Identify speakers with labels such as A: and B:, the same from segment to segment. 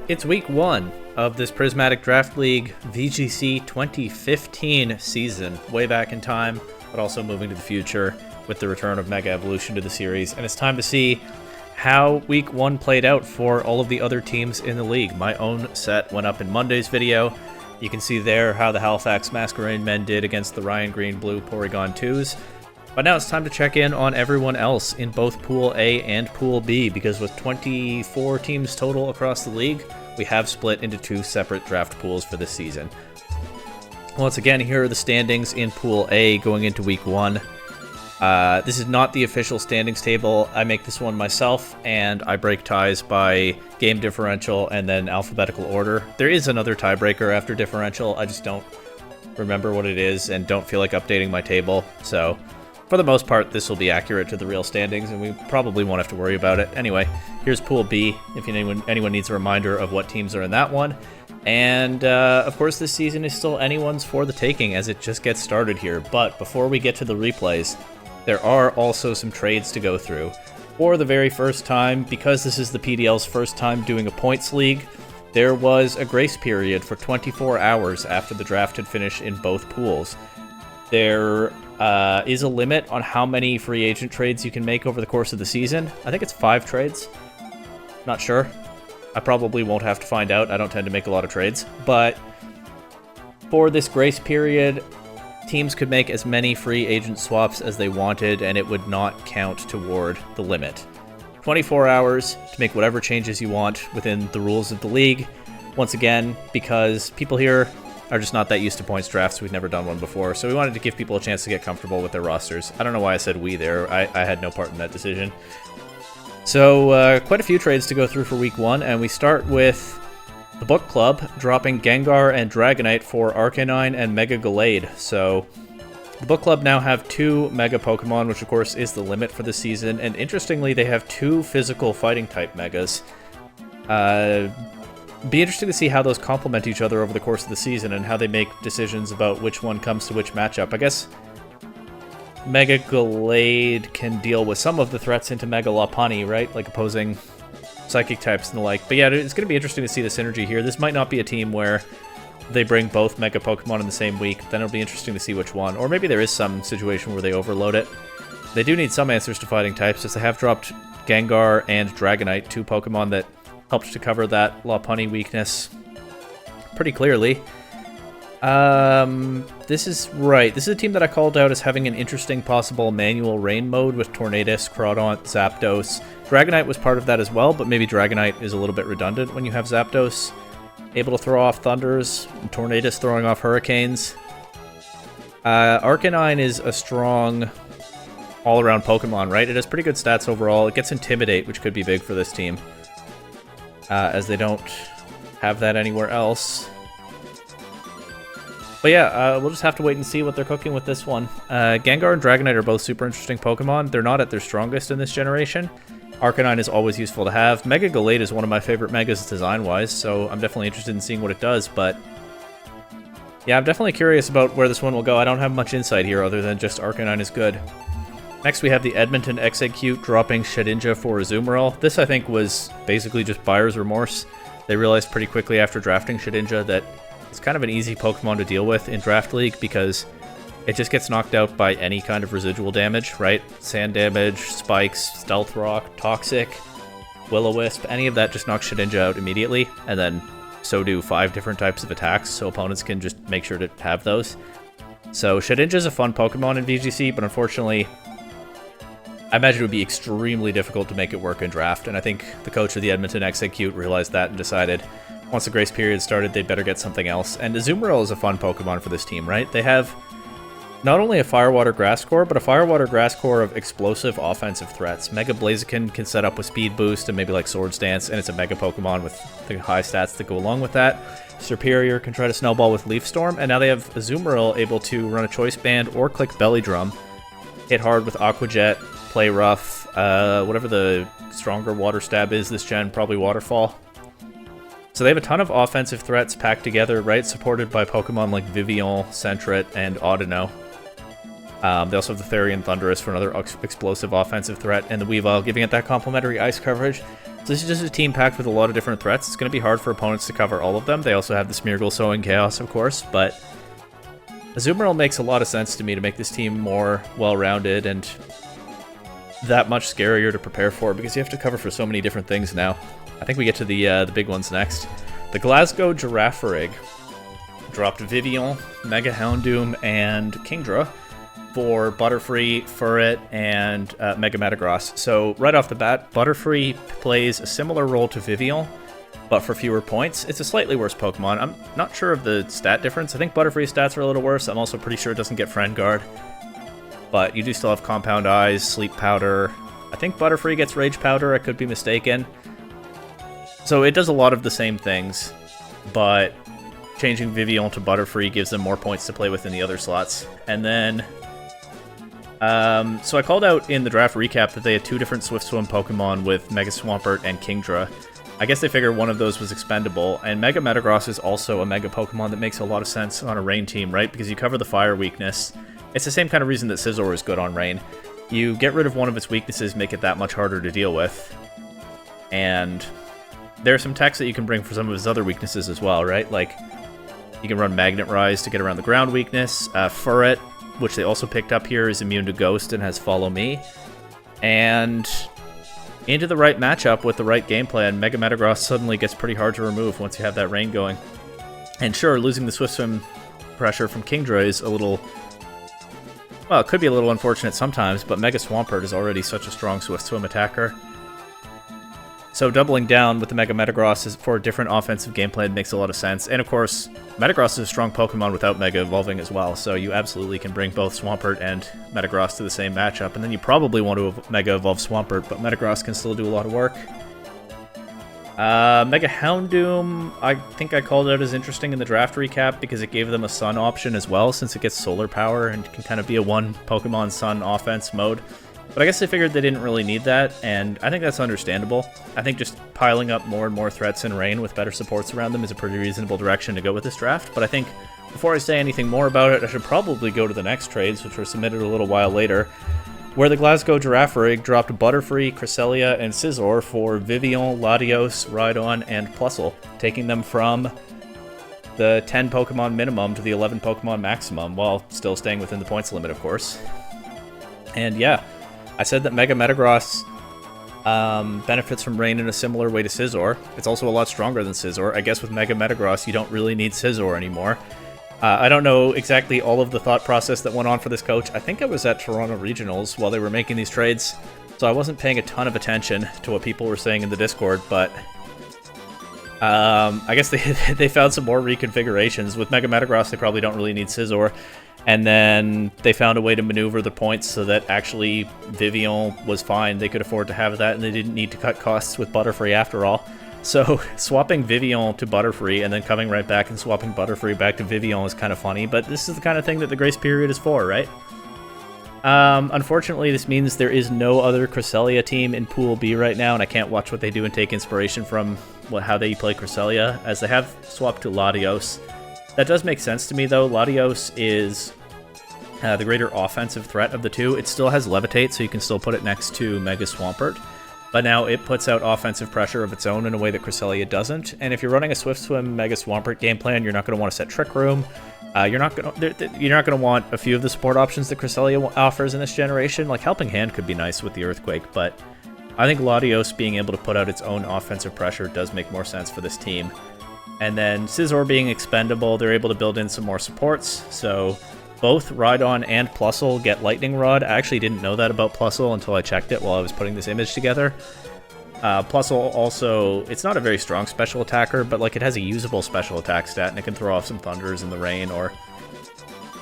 A: It's week 1 of this Prismatic Draft League VGC 2015 season, way back in time, but also moving to the future with the return of Mega Evolution to the series. And it's time to see how week 1 played out for all of the other teams in the league. My own set went up in Monday's video. You can see there how the Halifax Masquerade men did against the Ryan Green Blue Porygon 2s. But now it's time to check in on everyone else in both Pool A and Pool B, because with 24 teams total across the league, we have split into 2 separate draft pools for this season. Once again, here are the standings in Pool A going into week 1. This is not the official standings table. I make this one myself, and I break ties by game differential and then alphabetical order. There is another tiebreaker after differential. I just don't remember what it is and don't feel like updating my table, so for the most part, this will be accurate to the real standings, and we probably won't have to worry about it. Anyway, here's Pool B, if anyone needs a reminder of what teams are in that one. And, of course, this season is still anyone's for the taking, as it just gets started here. But before we get to the replays, there are also some trades to go through. For the very first time, because this is the PDL's first time doing a points league, there was a grace period for 24 hours after the draft had finished in both pools. There is a limit on how many free agent trades you can make over the course of the season. I think it's 5 trades. Not sure. I probably won't have to find out. I don't tend to make a lot of trades. But for this grace period, teams could make as many free agent swaps as they wanted, and it would not count toward the limit. 24 hours to make whatever changes you want within the rules of the league. Once again, because people here are just not that used to points drafts. We've never done one before, so we wanted to give people a chance to get comfortable with their rosters. I don't know why I said we there. I had no part in that decision. So quite a few trades to go through for week 1, and we start with the Book Club dropping Gengar and Dragonite for Arcanine and Mega Gallade. So the Book Club now have 2 Mega Pokemon, which of course is the limit for the season, and interestingly they have 2 physical fighting type Megas. Be interesting to see how those complement each other over the course of the season and how they make decisions about which one comes to which matchup. I guess Mega Gallade can deal with some of the threats into Mega Lopunny, right? Like opposing psychic types and the like. But yeah, it's going to be interesting to see the synergy here. This might not be a team where they bring both Mega Pokemon in the same week. Then it'll be interesting to see which one. Or maybe there is some situation where they overload it. They do need some answers to fighting types, as they have dropped Gengar and Dragonite, 2 Pokemon that helped to cover that Lopunny weakness pretty clearly. This is a team that I called out as having an interesting possible manual rain mode with Tornadus, Crawdaunt, Zapdos. Dragonite was part of that as well, but maybe Dragonite is a little bit redundant when you have Zapdos able to throw off Thunders, and Tornadus throwing off Hurricanes. Arcanine is a strong all-around Pokemon, right? It has pretty good stats overall. It gets Intimidate, which could be big for this team, as they don't have that anywhere else. But yeah, we'll just have to wait and see what they're cooking with this one. Gengar and Dragonite are both super interesting Pokemon. They're not at their strongest in this generation. Arcanine is always useful to have. Mega Gallade is one of my favorite Megas design-wise, so I'm definitely interested in seeing what it does, but yeah, I'm definitely curious about where this one will go. I don't have much insight here other than just Arcanine is good. Next, we have the Edmonton Exeggcute dropping Shedinja for Azumarill. This, I think, was basically just buyer's remorse. They realized pretty quickly after drafting Shedinja that it's kind of an easy Pokemon to deal with in Draft League because it just gets knocked out by any kind of residual damage, right? Sand damage, Spikes, Stealth Rock, Toxic, Will-O-Wisp, any of that just knocks Shedinja out immediately, and then so do 5 different types of attacks, so opponents can just make sure to have those. So Shedinja is a fun Pokemon in VGC, but unfortunately, I imagine it would be extremely difficult to make it work in draft, and I think the coach of the Edmonton Exeggcute realized that and decided once the grace period started, they'd better get something else. And Azumarill is a fun Pokemon for this team, right? They have not only a Firewater Grass Core, but a Firewater Grass Core of explosive offensive threats. Mega Blaziken can set up with Speed Boost and maybe like Swords Dance, and it's a Mega Pokemon with the high stats that go along with that. Superior can try to Snowball with Leaf Storm, and now they have Azumarill able to run a Choice Band or click Belly Drum, hit hard with Aqua Jet, play rough, whatever the stronger Water Stab is this gen, probably Waterfall. So they have a ton of offensive threats packed together, right? Supported by Pokemon like Vivillon, Sentret, and Audino. They also have the Therian Thundurus for another explosive offensive threat, and the Weavile giving it that complementary ice coverage. So this is just a team packed with a lot of different threats. It's going to be hard for opponents to cover all of them. They also have the Smeargle sowing Chaos, of course, but Azumarill makes a lot of sense to me to make this team more well-rounded and that much scarier to prepare for because you have to cover for so many different things now. I think we get to the big ones next. The Glasgow Girafarig dropped Vivillon, Mega Houndoom, and Kingdra for Butterfree, Furret, and Mega Metagross. So right off the bat, Butterfree plays a similar role to Vivillon, but for fewer points. It's a slightly worse Pokemon. I'm not sure of the stat difference. I think Butterfree's stats are a little worse. I'm also pretty sure it doesn't get Friend Guard. But you do still have Compound Eyes, Sleep Powder. I think Butterfree gets Rage Powder. I could be mistaken. So it does a lot of the same things, but changing Vivillon to Butterfree gives them more points to play with in the other slots. And then so I called out in the draft recap that they had two different Swift Swim Pokemon with Mega Swampert and Kingdra. I guess they figured one of those was expendable, and Mega Metagross is also a Mega Pokemon that makes a lot of sense on a Rain team, right? Because you cover the Fire weakness. It's the same kind of reason that Scizor is good on Rain. You get rid of one of its weaknesses, make it that much harder to deal with. And there are some techs that you can bring for some of his other weaknesses as well, right? Like, you can run Magnet Rise to get around the ground weakness, Furret, which they also picked up here, is immune to Ghost and has Follow Me. And into the right matchup with the right game plan, Mega Metagross suddenly gets pretty hard to remove once you have that Rain going. And sure, losing the Swift Swim pressure from Kingdra is a little... well, it could be a little unfortunate sometimes, but Mega Swampert is already such a strong Swift Swim attacker. So doubling down with the Mega Metagross for a different offensive game plan makes a lot of sense. And of course, Metagross is a strong Pokemon without Mega Evolving as well, so you absolutely can bring both Swampert and Metagross to the same matchup. And then you probably want to Mega Evolve Swampert, but Metagross can still do a lot of work. Mega Houndoom, I think I called out as interesting in the draft recap because it gave them a Sun option as well, since it gets Solar Power and can kind of be a one Pokemon Sun offense mode. But I guess they figured they didn't really need that, and I think that's understandable. I think just piling up more and more threats in Rain with better supports around them is a pretty reasonable direction to go with this draft. But I think before I say anything more about it, I should probably go to the next trades, which were submitted a little while later, where the Glasgow Girafarig dropped Butterfree, Cresselia, and Scizor for Vivillon, Latios, Rhydon, and Plusle, taking them from the 10 Pokemon minimum to the 11 Pokemon maximum, while still staying within the points limit, of course. And yeah, I said that Mega Metagross benefits from Rain in a similar way to Scizor. It's also a lot stronger than Scizor. I guess with Mega Metagross, you don't really need Scizor anymore. I don't know exactly all of the thought process that went on for this coach. I think I was at Toronto Regionals while they were making these trades, so I wasn't paying a ton of attention to what people were saying in the Discord, but I guess they found some more reconfigurations. With Mega Metagross, they probably don't really need Scizor. And then they found a way to maneuver the points so that actually Vivillon was fine. They could afford to have that, and they didn't need to cut costs with Butterfree after all. So swapping Vivillon to Butterfree and then coming right back and swapping Butterfree back to Vivillon is kind of funny, but this is the kind of thing that the grace period is for, right? Unfortunately, this means there is no other Cresselia team in Pool B right now, and I can't watch what they do and take inspiration from how they play Cresselia, as they have swapped to Latios. That does make sense to me, though. Latios is the greater offensive threat of the two. It still has Levitate, so you can still put it next to Mega Swampert. But now it puts out offensive pressure of its own in a way that Cresselia doesn't. And if you're running a Swift Swim Mega Swampert game plan, you're not going to want to set Trick Room. You're not going to want a few of the support options that Cresselia offers in this generation. Like Helping Hand could be nice with the Earthquake, but I think Latios being able to put out its own offensive pressure does make more sense for this team. And then Scizor being expendable, they're able to build in some more supports. So both Rhydon and Plusle get Lightning Rod. I actually didn't know that about Plusle until I checked it while I was putting this image together. Plusle also, it's not a very strong special attacker, but like it has a usable special attack stat, and it can throw off some Thunders in the rain, or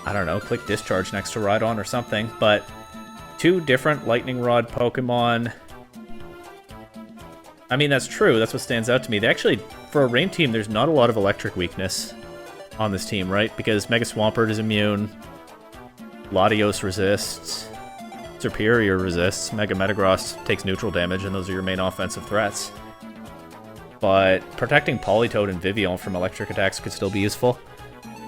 A: I don't know, click Discharge next to Rhydon or something. But two different Lightning Rod Pokemon. I mean, that's true. That's what stands out to me. They actually, for a Rain team, there's not a lot of electric weakness on this team, right? Because Mega Swampert is immune, Latios resists, Superior resists, Mega Metagross takes neutral damage, and those are your main offensive threats. But protecting Politoed and Vivillon from electric attacks could still be useful.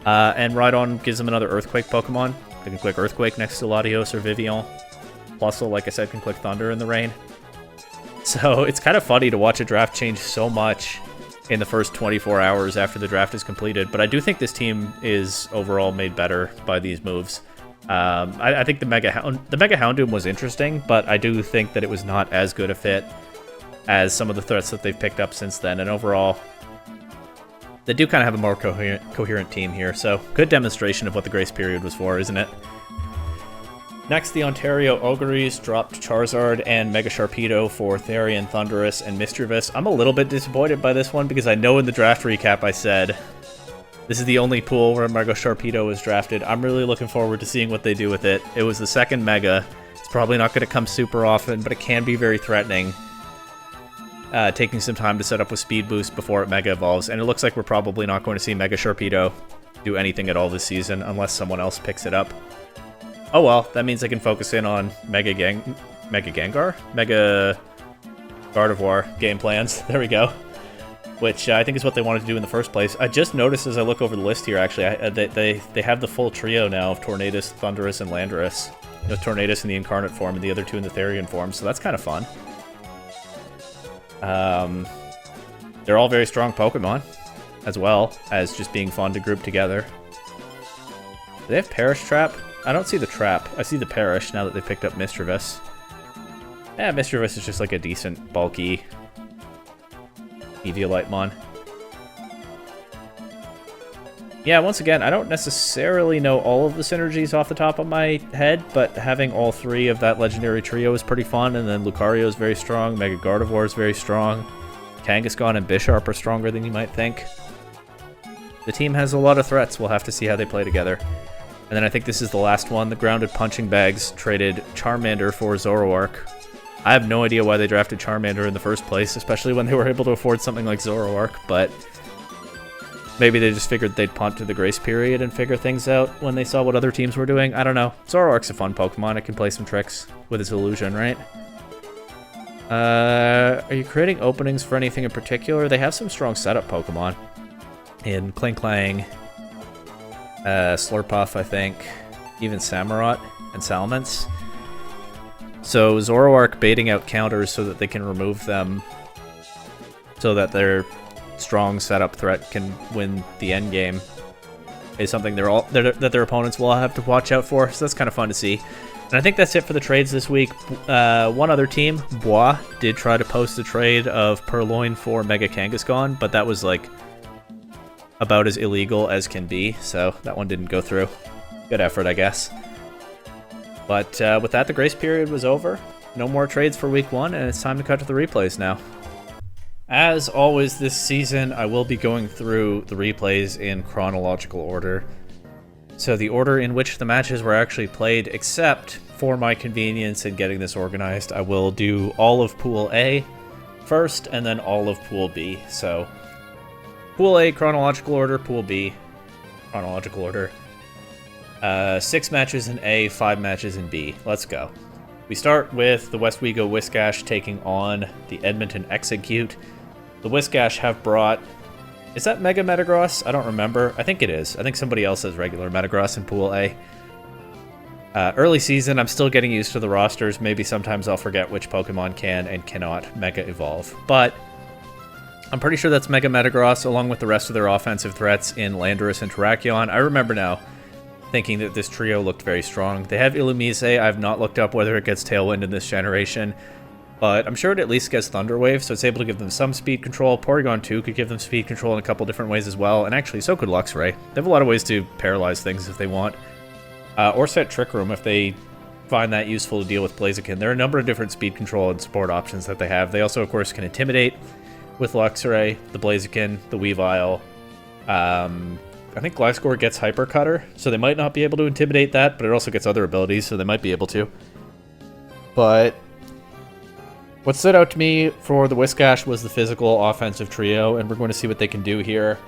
A: And Rhydon gives them another Earthquake Pokemon. They can click Earthquake next to Latios or Vivillon. Plusle, like I said, can click Thunder in the rain. So it's kind of funny to watch a draft change so much in the first 24 hours after the draft is completed. But I do think this team is overall made better by these moves. I think the Mega Houndoom was interesting, but I do think that it was not as good a fit as some of the threats that they've picked up since then. And overall, they do kind of have a more coherent team here. So good demonstration of what the grace period was for, isn't it? Next, the Ontario Oguris dropped Charizard and Mega Sharpedo for Therian, Thundurus, and Mischievous. I'm a little bit disappointed by this one because I know in the draft recap I said this is the only pool where Mega Sharpedo was drafted. I'm really looking forward to seeing what they do with it. It was the second Mega. It's probably not going to come super often, but it can be very threatening. Taking some time to set up with Speed Boost before it Mega Evolves, and it looks like we're probably not going to see Mega Sharpedo do anything at all this season unless someone else picks it up. Oh well, that means I can focus in on Mega Gengar? Mega Gardevoir game plans. There we go. Which I think is what they wanted to do in the first place. I just noticed as I look over the list here, actually, they have the full trio now of Tornadus, Thundurus, and Landorus. With Tornadus in the Incarnate form and the other two in the Therian form, so that's kind of fun. They're all very strong Pokemon, as well as just being fun to group together. Do they have Perish Trap? I don't see the Trap. I see the Perish now that they picked up Mischievous. Yeah, Mischievous is just like a decent, bulky Eviolitemonn. Yeah, once again, I don't necessarily know all of the synergies off the top of my head, but having all three of that legendary trio is pretty fun, and then Lucario is very strong, Mega Gardevoir is very strong, Kangaskhan and Bisharp are stronger than you might think. The team has a lot of threats. We'll have to see how they play together. And then I think this is the last one. The Grounded Punching Bags traded Charmander for Zoroark. I have no idea why they drafted Charmander in the first place, especially when they were able to afford something like Zoroark, but maybe they just figured they'd punt to the grace period and figure things out when they saw what other teams were doing. I don't know. Zoroark's a fun Pokemon. It can play some tricks with its illusion, right? Are you creating openings for anything in particular? They have some strong setup Pokemon in Klinklang, Slurpuff, I think, even Samurott and Salamence. So Zoroark baiting out counters so that they can remove them, so that their strong setup threat can win the end game, is something that their opponents will have to watch out for. So that's kind of fun to see. And I think that's it for the trades this week. One other team, Bois, did try to post a trade of Purloin for Mega Kangaskhan, but that was like about as illegal as can be, so that one didn't go through. Good effort, I guess. But with that, the grace period was over. No more trades for week one, and it's time to cut to the replays now. As always this season, I will be going through the replays in chronological order. So the order in which the matches were actually played, except for my convenience in getting this organized, I will do all of Pool A first, and then all of Pool B. So Pool A, chronological order. Pool B, chronological order. 6 matches in A, 5 matches in B. Let's go. We start with the Westwego Whiscash taking on the Edmonton Exeggcute. The Whiscash have brought... Is that Mega Metagross? I don't remember. I think it is. I think somebody else has regular Metagross in Pool A. Early season, I'm still getting used to the rosters. Maybe sometimes I'll forget which Pokemon can and cannot Mega Evolve. But I'm pretty sure that's Mega Metagross, along with the rest of their offensive threats in Landorus and Terrakion. I remember now thinking that this trio looked very strong. They have Illumise. I've not looked up whether it gets Tailwind in this generation, but I'm sure it at least gets Thunder Wave, so it's able to give them some speed control. Porygon 2 could give them speed control in a couple different ways as well, and actually so could Luxray. They have a lot of ways to paralyze things if they want, or set Trick Room if they find that useful to deal with Blaziken. There are a number of different speed control and support options that they have. They also, of course, can Intimidate with Luxray, the Blaziken, the Weavile. I think Gliscor gets Hyper Cutter, so they might not be able to intimidate that, but it also gets other abilities, so they might be able to. But what stood out to me for the Whiscash was the physical offensive trio, and we're going to see what they can do here.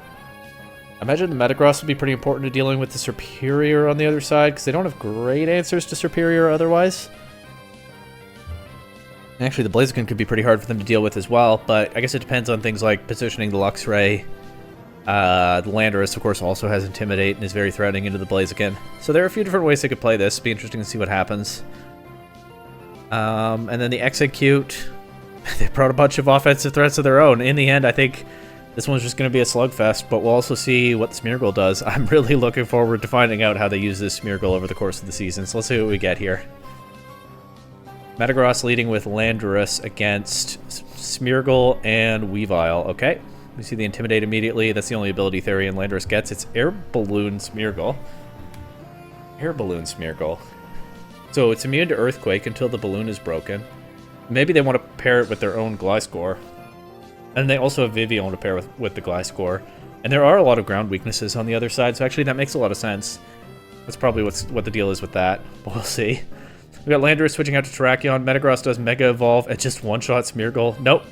A: I imagine the Metagross will be pretty important to dealing with the Serperior on the other side, because they don't have great answers to Serperior otherwise. Actually, the Blaziken could be pretty hard for them to deal with as well, but I guess it depends on things like positioning the Luxray. The Landorus, of course, also has Intimidate and is very threatening into the Blaziken. So there are a few different ways they could play this. It'd be interesting to see what happens. And then the Exeggcute they brought a bunch of offensive threats of their own. In the end, I think this one's just going to be a slugfest, but we'll also see what Smeargle does. I'm really looking forward to finding out how they use this Smeargle over the course of the season, so let's see what we get here. Metagross leading with Landorus against Smeargle and Weavile. Okay, we see the Intimidate immediately. That's the only ability Therian Landorus gets. It's Air Balloon Smeargle. Air Balloon Smeargle. So it's immune to Earthquake until the balloon is broken. Maybe they want to pair it with their own Gliscor. And they also have Vivillon to pair with the Gliscor. And there are a lot of ground weaknesses on the other side, so actually that makes a lot of sense. That's probably what the deal is with that. But we'll see. We got Landorus switching out to Terrakion. Metagross does Mega Evolve and just one-shot Smeargle. Nope.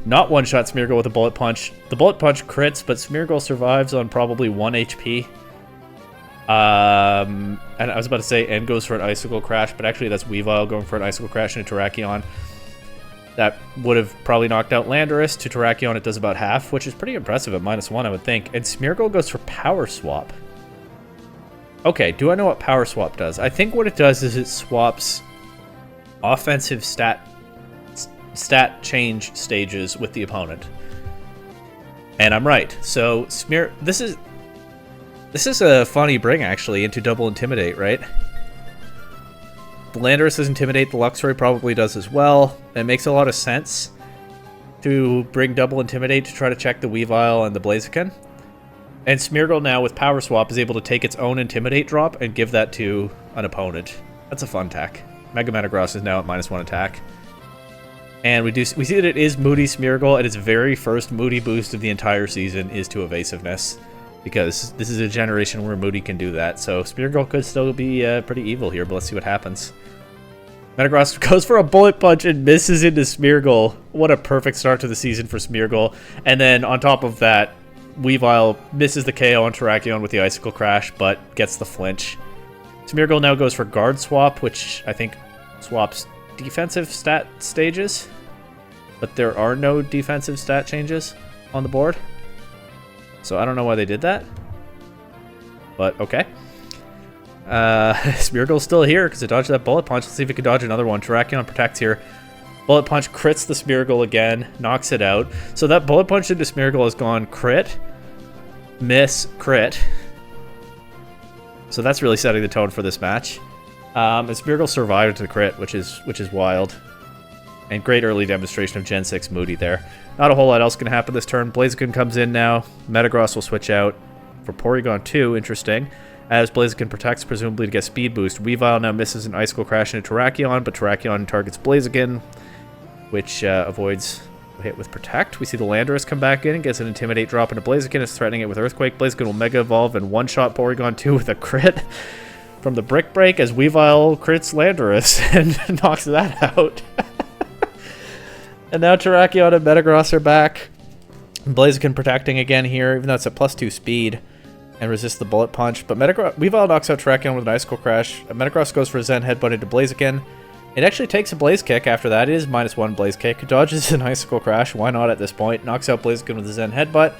A: Not one-shot Smeargle with a Bullet Punch. The Bullet Punch crits, but Smeargle survives on probably 1 HP. And I was about to say, and goes for an Icicle Crash, but actually that's Weavile going for an Icicle Crash into Terrakion. That would have probably knocked out Landorus. To Terrakion, it does about half, which is pretty impressive at -1, I would think. And Smeargle goes for Power Swap. Okay, do I know what Power Swap does? I think what it does is it swaps offensive stat change stages with the opponent. And I'm right. So this is a funny bring actually into double Intimidate, right? The Landorus does Intimidate, the Luxray probably does as well. It makes a lot of sense to bring double Intimidate to try to check the Weavile and the Blaziken. And Smeargle now with Power Swap is able to take its own Intimidate drop and give that to an opponent. That's a fun tech. Mega Metagross is now at -1 attack. And we see that it is Moody Smeargle, and its very first Moody boost of the entire season is to Evasiveness. Because this is a generation where Moody can do that. So Smeargle could still be pretty evil here, but let's see what happens. Metagross goes for a Bullet Punch and misses into Smeargle. What a perfect start to the season for Smeargle. And then on top of that, Weavile misses the KO on Terrakion with the Icicle Crash, but gets the flinch. Smeargle now goes for Guard Swap, which I think swaps defensive stat stages. But there are no defensive stat changes on the board. So I don't know why they did that. But okay. Smeargle's still here because it dodged that Bullet Punch. Let's see if it can dodge another one. Terrakion protects here. Bullet Punch crits the Smeargle again, knocks it out. So that Bullet Punch into Smeargle has gone crit, miss, crit. So that's really setting the tone for this match. And Smeargle survived the crit, which is wild. And great early demonstration of Gen 6 Moody there. Not a whole lot else can happen this turn. Blaziken comes in now. Metagross will switch out for Porygon 2. Interesting. As Blaziken protects, presumably to get speed boost. Weavile now misses an Icicle Crash into Terrakion, but Terrakion targets Blaziken, which avoids a hit with Protect. We see the Landorus come back in and gets an Intimidate drop into Blaziken. It's threatening it with Earthquake. Blaziken will Mega Evolve and one-shot Porygon 2 with a crit from the Brick Break as Weavile crits Landorus and knocks that out. And now Terrakion and Metagross are back. Blaziken protecting again here, even though it's at +2 speed, and resists the Bullet Punch. But Weavile knocks out Terrakion with an Icicle Crash. Metagross goes for a Zen Headbutt into Blaziken. It actually takes a Blaze Kick after that. It is -1 Blaze Kick. Dodges an Icicle Crash. Why not at this point? Knocks out Blaziken with a Zen Headbutt.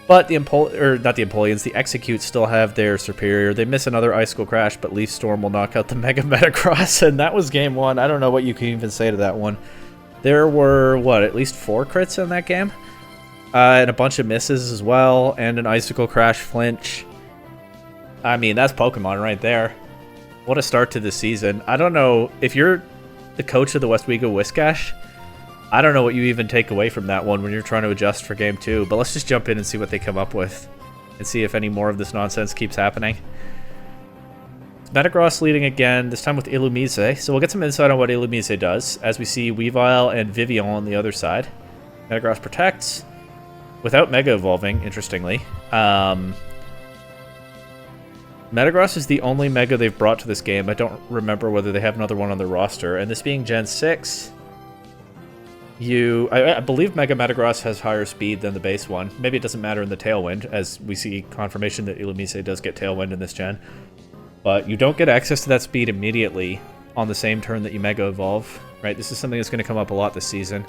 A: But the Empoleons, the Exeggcute still have their superior. They miss another Icicle Crash, but Leaf Storm will knock out the Mega Metagross. And that was game 1. I don't know what you can even say to that one. There were, what, at least 4 crits in that game? And a bunch of misses as well, and an Icicle Crash flinch. I mean, that's Pokemon right there. What a start to the season. I don't know, if you're the coach of the Westwego Whiscash, I don't know what you even take away from that one when you're trying to adjust for game 2. But let's just jump in and see what they come up with, and see if any more of this nonsense keeps happening. Metagross leading again, this time with Illumise. So we'll get some insight on what Illumise does, as we see Weavile and Vivillon on the other side. Metagross protects, without Mega Evolving, interestingly. Metagross is the only Mega they've brought to this game. I don't remember whether they have another one on their roster. And this being Gen 6, I believe Mega Metagross has higher speed than the base one. Maybe it doesn't matter in the Tailwind, as we see confirmation that Illumise does get Tailwind in this gen. But you don't get access to that speed immediately on the same turn that you Mega Evolve, right? This is something that's going to come up a lot this season.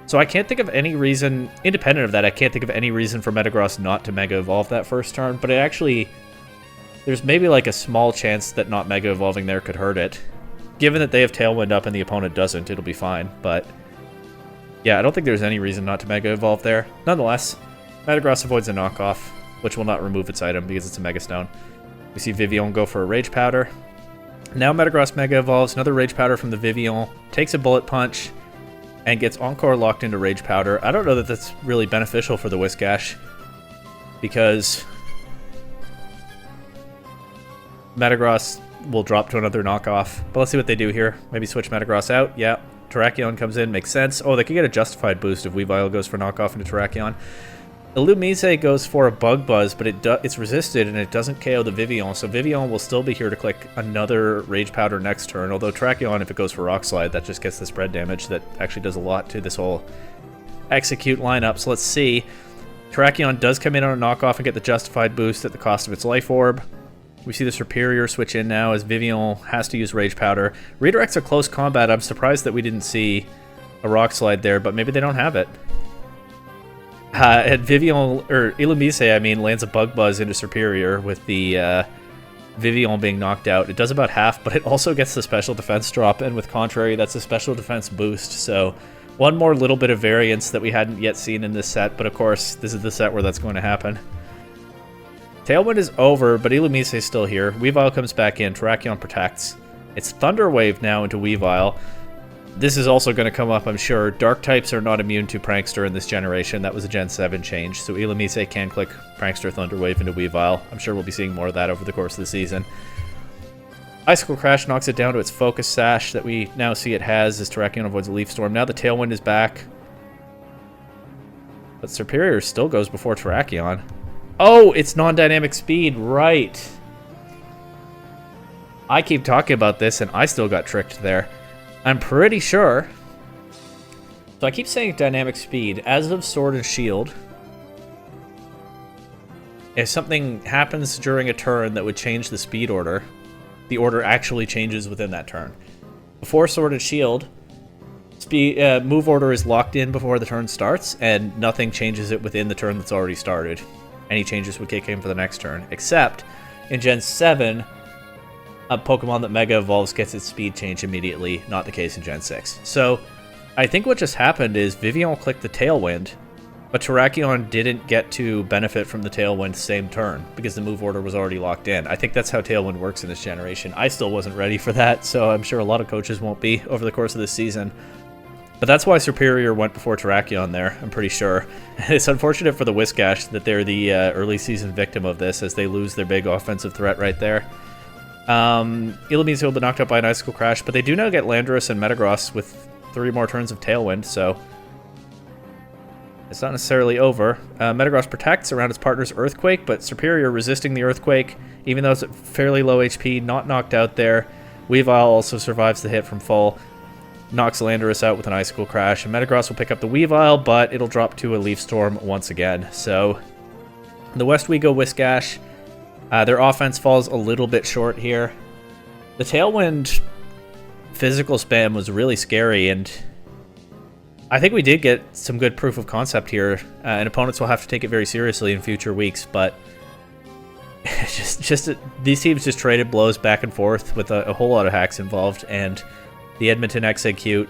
A: So I can't think of any reason, independent of that, I can't think of any reason for Metagross not to Mega Evolve that first turn, but it actually, there's maybe like a small chance that not Mega Evolving there could hurt it. Given that they have Tailwind up and the opponent doesn't, it'll be fine, but Yeah, I don't think there's any reason not to Mega Evolve there. Nonetheless, Metagross avoids a knockoff, which will not remove its item because it's a Mega Stone. We see Vivillon go for a Rage Powder. Now Metagross Mega Evolves, another Rage Powder from the Vivillon, takes a Bullet Punch, and gets Encore locked into Rage Powder. I don't know that that's really beneficial for the Whiscash, because Metagross will drop to another knockoff. But let's see what they do here. Maybe switch Metagross out. Yeah, Terrakion comes in, makes sense. Oh, they could get a justified boost if Weavile goes for knockoff into Terrakion. Illumise goes for a Bug Buzz, but it's resisted and it doesn't KO the Vivillon, so Vivillon will still be here to click another Rage Powder next turn, although Terrakion, if it goes for Rock Slide, that just gets the spread damage that actually does a lot to this whole Exeggcute lineup. So let's see. Terrakion does come in on a knockoff and get the justified boost at the cost of its Life Orb. We see the Superior switch in now as Vivillon has to use Rage Powder. Redirects are close combat. I'm surprised that we didn't see a Rock Slide there, but maybe they don't have it. And Vivillon, or Illumise, I mean, lands a Bug Buzz into Superior with the Vivillon being knocked out. It does about half, but it also gets the special defense drop, and with Contrary, that's a special defense boost. So one more little bit of variance that we hadn't yet seen in this set, but of course, this is the set where that's going to happen. Tailwind is over, but Illumise is still here. Weavile comes back in, Terrakion protects. It's Thunder Wave now into Weavile. This is also going to come up, I'm sure. Dark types are not immune to Prankster in this generation. That was a Gen 7 change, so Illumise can click Prankster Thunder Wave into Weavile. I'm sure we'll be seeing more of that over the course of the season. Icicle Crash knocks it down to its Focus Sash that we now see it has as Terrakion avoids a Leaf Storm. Now the Tailwind is back. But Superior still goes before Terrakion. Oh, it's non-dynamic speed, right. I keep talking about this and I still got tricked there. I'm pretty sure. So I keep saying dynamic speed. As of Sword and Shield, if something happens during a turn that would change the speed order, the order actually changes within that turn. Before Sword and Shield, move order is locked in before the turn starts, and nothing changes it within the turn that's already started. Any changes would kick in for the next turn, except in Gen 7, a Pokemon that Mega Evolves gets its speed change immediately, not the case in Gen 6. So, I think what just happened is Vivillon clicked the Tailwind, but Terrakion didn't get to benefit from the Tailwind same turn, because the move order was already locked in. I think that's how Tailwind works in this generation. I still wasn't ready for that, so I'm sure a lot of coaches won't be over the course of this season. But that's why Superior went before Terrakion there, I'm pretty sure. And it's unfortunate for the Whiscash that they're the early season victim of this, as they lose their big offensive threat right there. Illumise will be knocked out by an Icicle Crash, but they do now get Landorus and Metagross with 3 more turns of Tailwind, so it's not necessarily over. Metagross protects around its partner's Earthquake, but Superior resisting the Earthquake, even though it's at fairly low HP, not knocked out there. Weavile also survives the hit from full, knocks Landorus out with an Icicle Crash, and Metagross will pick up the Weavile, but it'll drop to a Leaf Storm once again. So, the West we go Whiscash. Their offense falls a little bit short here. The Tailwind physical spam was really scary, and I think we did get some good proof of concept here, and opponents will have to take it very seriously in future weeks, but these teams just traded blows back and forth with a whole lot of hacks involved, and the Edmonton Exeggcute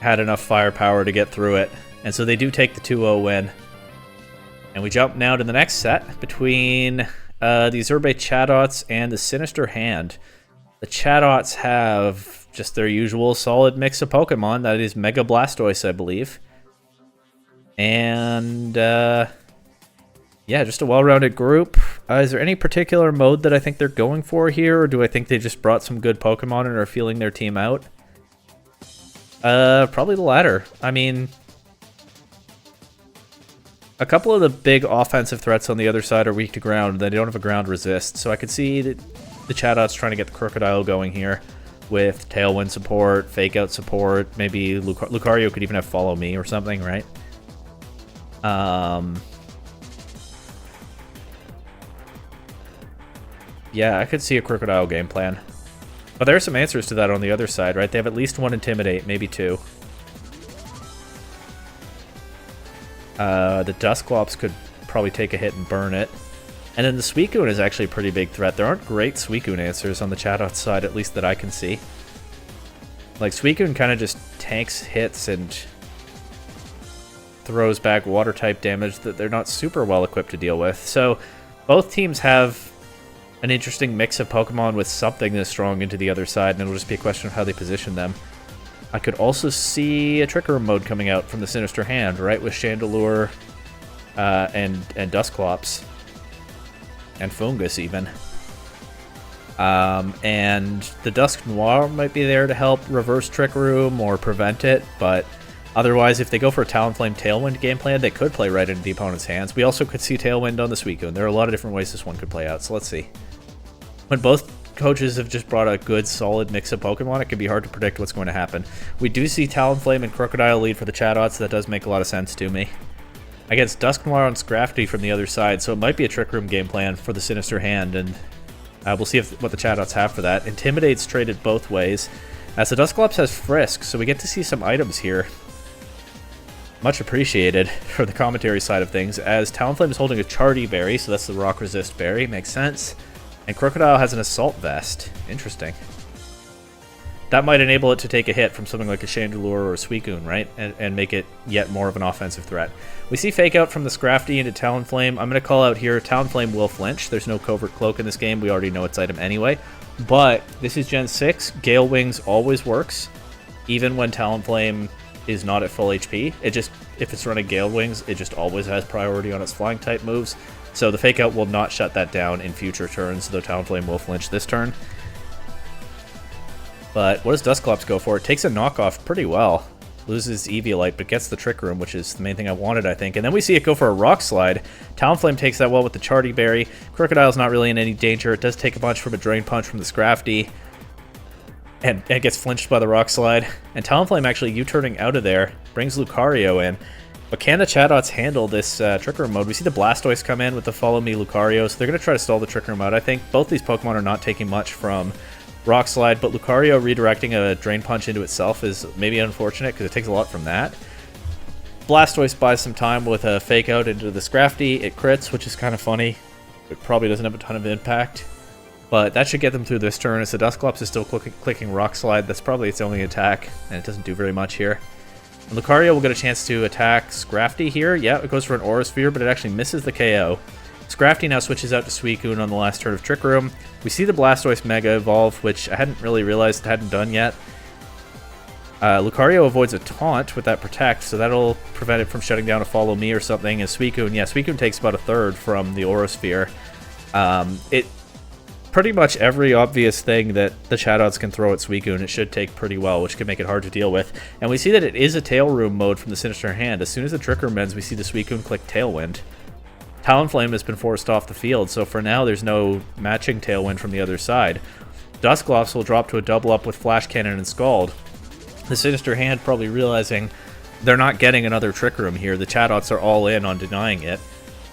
A: had enough firepower to get through it, and so they do take the 2-0 win. And we jump now to the next set between the Azurbe Chatots and the Sinister Hand. The Chatots have just their usual solid mix of Pokemon. That is Mega Blastoise, I believe. And, yeah, just a well-rounded group. Is there any particular mode that I think they're going for here, or do I think they just brought some good Pokemon and are feeling their team out? Probably the latter. I mean, a couple of the big offensive threats on the other side are weak to ground. They don't have a ground resist, so I could see that the Chatots trying to get the Crocodile going here with Tailwind support, Fake Out support, maybe Lucario could even have Follow Me or something, right? Yeah, I could see a Crocodile game plan. But there are some answers to that on the other side, right? They have at least 1 Intimidate, maybe 2. The Dusclops could probably take a hit and burn it. And then the Suicune is actually a pretty big threat. There aren't great Suicune answers on the Chatots side, at least that I can see. Like, Suicune kind of just tanks hits and throws back water-type damage that they're not super well equipped to deal with. So both teams have an interesting mix of Pokemon with something that's strong into the other side, and it'll just be a question of how they position them. I could also see a Trick Room mode coming out from the Sinister Hand, right, with Chandelure and Dusclops. And Fungus, even. And the Dusk Noir might be there to help reverse Trick Room or prevent it, but otherwise, if they go for a Talonflame Tailwind game plan, they could play right into the opponent's hands. We also could see Tailwind on the Suicune. There are a lot of different ways this one could play out, so let's see. When both coaches have just brought a good, solid mix of Pokemon, it can be hard to predict what's going to happen. We do see Talonflame and Crocodile lead for the Chatots. That does make a lot of sense to me. Against Dusknoir and Scrafty from the other side, so it might be a Trick Room game plan for the Sinister Hand, and we'll see what the Chatots have for that. Intimidate's traded both ways, as the Dusclops has Frisk, so we get to see some items here. Much appreciated for the commentary side of things, as Talonflame is holding a Chardy Berry, so that's the Rock Resist Berry, makes sense. And Crocodile has an Assault Vest. Interesting. That might enable it to take a hit from something like a Chandelure or a Suicune, right? And make it yet more of an offensive threat. We see Fake Out from the Scrafty into Talonflame. I'm going to call out here, Talonflame will flinch. There's no Covert Cloak in this game. We already know its item anyway. But this is Gen 6. Gale Wings always works, even when Talonflame is not at full HP. It just, if it's running Gale Wings, it just always has priority on its flying type moves. So the Fake Out will not shut that down in future turns, though Talonflame will flinch this turn. But what does Dusclops go for? It takes a knockoff pretty well. Loses Eviolite, but gets the Trick Room, which is the main thing I wanted, I think. And then we see it go for a Rock Slide. Talonflame takes that well with the Chardy Berry. Crocodile's not really in any danger. It does take a bunch from a Drain Punch from the Scrafty. And it gets flinched by the Rock Slide. And Talonflame actually U-turning out of there brings Lucario in. But can the Chatots handle this Trick Room mode? We see the Blastoise come in with the Follow Me Lucario, so they're going to try to stall the Trick Room out. I think both these Pokemon are not taking much from Rock Slide, but Lucario redirecting a Drain Punch into itself is maybe unfortunate because it takes a lot from that. Blastoise buys some time with a Fake Out into the Scrafty. It crits, which is kind of funny. It probably doesn't have a ton of impact, but that should get them through this turn. As the Dusclops is still clicking Rock Slide, that's probably its only attack, and it doesn't do very much here. And Lucario will get a chance to attack Scrafty here. Yeah, it goes for an Aura Sphere, but it actually misses the KO. Scrafty now switches out to Suicune on the last turn of Trick Room. We see the Blastoise Mega Evolve, which I hadn't really realized it hadn't done yet. Lucario avoids a Taunt with that Protect, so that'll prevent it from shutting down a Follow Me or something. And Suicune, yeah, Suicune takes about a third from the Aura Sphere. Pretty much every obvious thing that the Chatots can throw at Suicune, it should take pretty well, which can make it hard to deal with. And we see that it is a Tail Room mode from the Sinister Hand. As soon as the Trick Room ends, we see the Suicune click Tailwind. Talonflame has been forced off the field, so for now there's no matching Tailwind from the other side. Dusclops will drop to a double up with Flash Cannon and Scald. The Sinister Hand probably realizing they're not getting another Trick Room here. The Chatots are all in on denying it,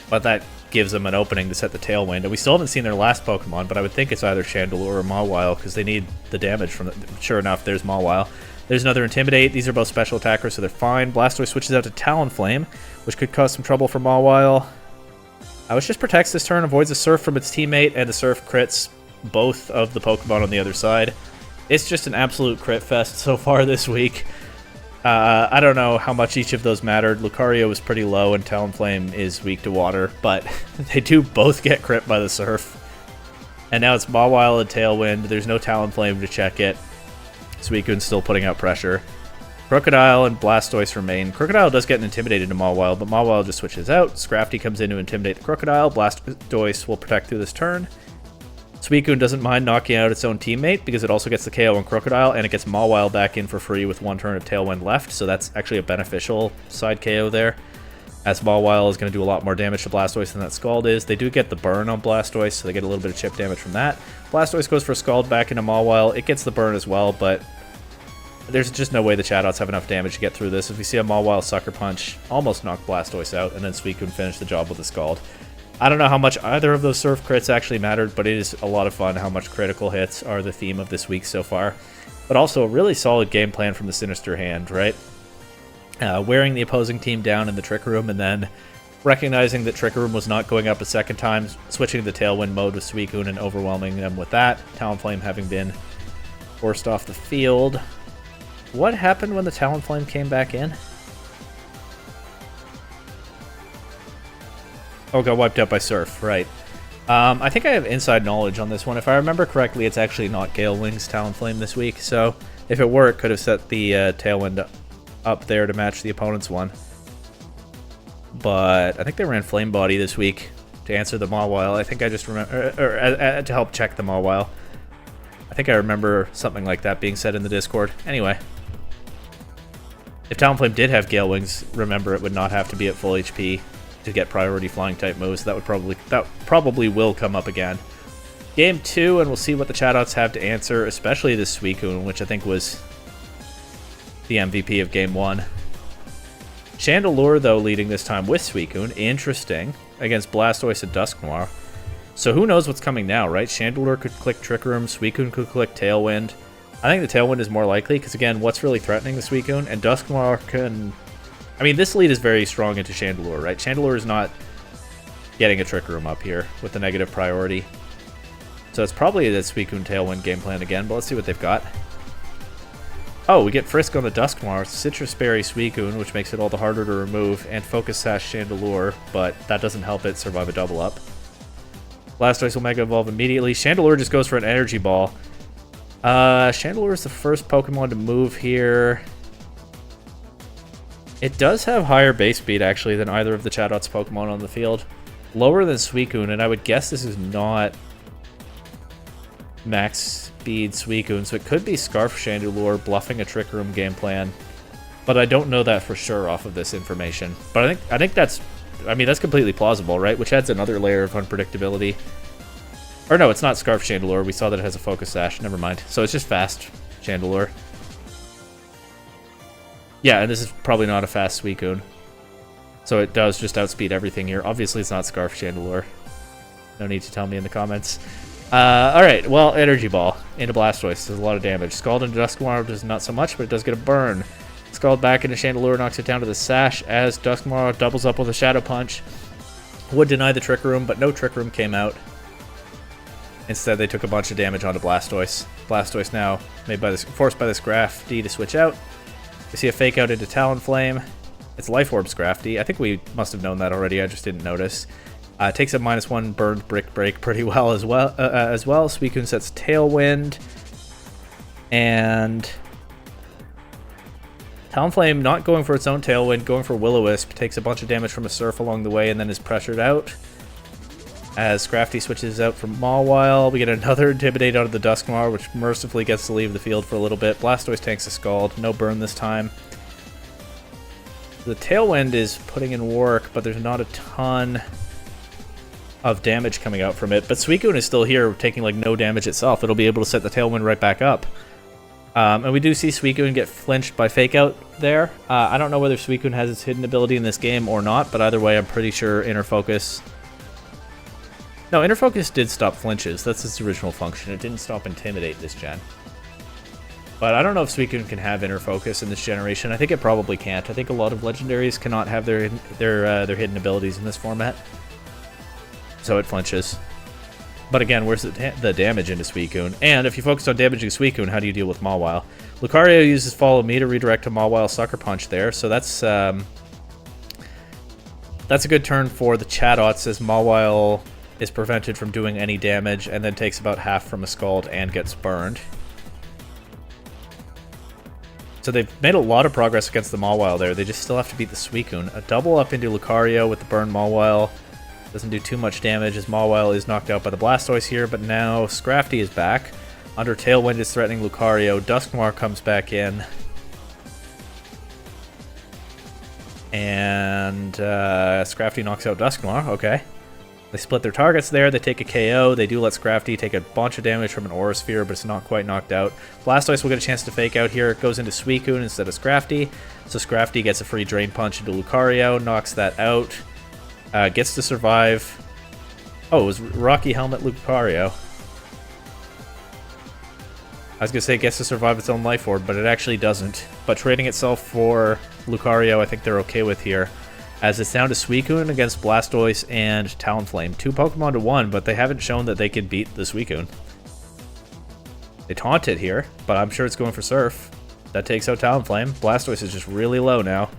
A: but that gives them an opening to set the Tailwind. And we still haven't seen their last Pokemon, but I would think it's either Chandelure or Mawile, because they need the damage from it. Sure enough, there's Mawile. There's another Intimidate. These are both special attackers, so they're fine. Blastoise switches out to Talonflame, which could cause some trouble for Mawile. Which just protects this turn, avoids a Surf from its teammate, and the Surf crits both of the Pokemon on the other side. It's just an absolute crit fest so far this week. I don't know how much each of those mattered. Lucario is pretty low, and Talonflame is weak to water, but they do both get crit by the Surf. And now it's Mawile and Tailwind. There's no Talonflame to check it. Suicune's still putting out pressure. Crocodile and Blastoise remain. Crocodile does get intimidated to Mawile, but Mawile just switches out. Scrafty comes in to intimidate the Crocodile. Blastoise will protect through this turn. Suicune doesn't mind knocking out its own teammate because it also gets the KO on Crocodile, and it gets Mawile back in for free with one turn of Tailwind left, so that's actually a beneficial side KO there, as Mawile is going to do a lot more damage to Blastoise than that Scald is. They do get the burn on Blastoise, so they get a little bit of chip damage from that. Blastoise goes for Scald back into Mawile. It gets the burn as well, but there's just no way the Chatots have enough damage to get through this. If we see a Mawile Sucker Punch, almost knock Blastoise out, and then Suicune finish the job with a Scald. I don't know how much either of those Surf crits actually mattered, but it is a lot of fun how much critical hits are the theme of this week so far. But also a really solid game plan from the Sinister Hand, right? Wearing the opposing team down in the Trick Room, and then recognizing that Trick Room was not going up a second time, switching to the Tailwind mode with Suicune and overwhelming them with that. Talonflame having been forced off the field. What happened when the Talonflame came back in? Oh, got wiped out by Surf, right. I think I have inside knowledge on this one. If I remember correctly, it's actually not Gale Wings Talonflame this week, so if it were, it could have set the Tailwind up there to match the opponent's one. But I think they ran Flame Body this week to answer the Mawile. I think I just remember, or to help check the Mawile. I think I remember something like that being said in the Discord. Anyway. If Talonflame did have Gale Wings, remember it would not have to be at full HP to get priority flying type moves. That probably will come up again. Game 2, and we'll see what the Chatots have to answer, especially this Suicune, which I think was the MVP of Game 1. Chandelure, though, leading this time with Suicune. Interesting. Against Blastoise and Dusknoir. So who knows what's coming now, right? Chandelure could click Trick Room, Suicune could click Tailwind. I think the Tailwind is more likely, because again, what's really threatening the Suicune? And Dusknoir can... I mean, this lead is very strong into Chandelure, right? Chandelure is not getting a Trick Room up here with the negative priority. So it's probably the Suicune Tailwind game plan again, but let's see what they've got. Oh, we get Frisk on the Dusknoir, Citrus Berry Suicune, which makes it all the harder to remove, and Focus Sash Chandelure, but that doesn't help it survive a double up. Blastoise will Mega Evolve immediately. Chandelure just goes for an Energy Ball. Chandelure is the first Pokemon to move here. It does have higher base speed, actually, than either of the Chatots Pokemon on the field. Lower than Suicune, and I would guess this is not max speed Suicune, so it could be Scarf Chandelure bluffing a Trick Room game plan. But I don't know that for sure off of this information. But I think that's... I mean, that's completely plausible, right? Which adds another layer of unpredictability. Or no, it's not Scarf Chandelure. We saw that it has a Focus Sash. Never mind. So it's just fast Chandelure. Yeah, and this is probably not a fast Suicune. So it does just outspeed everything here. Obviously, it's not Scarf Chandelure. No need to tell me in the comments. Alright, well, Energy Ball into Blastoise does a lot of damage. Scald into Dusknoir does not so much, but it does get a burn. Scald back into Chandelure knocks it down to the Sash as Dusknoir doubles up with a Shadow Punch. Would deny the Trick Room, but no Trick Room came out. Instead, they took a bunch of damage onto Blastoise. Blastoise now forced by this Scrafty to switch out. We see a Fake Out into Talonflame. It's Life Orb Scrafty. I think we must have known that already. I just didn't notice. Takes a -1 burned Brick Break pretty well as well. Suicune sets Tailwind. And Talonflame not going for its own Tailwind, going for Will-O-Wisp. Takes a bunch of damage from a Surf along the way and then is pressured out. As Scrafty switches out from Mawile, we get another Intimidate out of the Dusknoir, which mercifully gets to leave the field for a little bit. Blastoise tanks a Scald. No burn this time. The Tailwind is putting in work, but there's not a ton of damage coming out from it. But Suicune is still here, taking like no damage itself. It'll be able to set the Tailwind right back up. And we do see Suicune get flinched by Fake Out there. I don't know whether Suicune has its hidden ability in this game or not, but either way, I'm pretty sure Inner Focus... No, Inner Focus did stop flinches. That's its original function. It didn't stop Intimidate this gen. But I don't know if Suicune can have Inner Focus in this generation. I think it probably can't. I think a lot of legendaries cannot have their hidden abilities in this format. So it flinches. But again, where's the damage into Suicune? And if you focus on damaging Suicune, how do you deal with Mawile? Lucario uses Follow Me to redirect to Mawile Sucker Punch there, so that's a good turn for the Chatots as Mawile is prevented from doing any damage and then takes about half from a Scald and gets burned. So they've made a lot of progress against the Mawile there. They just still have to beat the Suicune. A double up into Lucario with the burn Mawile. Doesn't do too much damage as Mawile is knocked out by the Blastoise here, but now Scrafty is back. Under Tailwind is threatening Lucario. Dusknoir comes back in. And Scrafty knocks out Dusknoir. Okay. They split their targets there. They take a KO. They do let Scrafty take a bunch of damage from an Aura Sphere, but it's not quite knocked out. Blastoise will get a chance to Fake Out here. It goes into Suicune instead of Scrafty. So Scrafty gets a free Drain Punch into Lucario, knocks that out. Gets to survive. Oh, it was Rocky Helmet Lucario. I was going to say it gets to survive its own Life Orb, but it actually doesn't. But trading itself for Lucario, I think they're okay with here. As it's down to Suicune against Blastoise and Talonflame. 2 Pokemon to 1, but they haven't shown that they can beat the Suicune. They taunt it here, but I'm sure it's going for Surf. That takes out Talonflame. Blastoise is just really low now.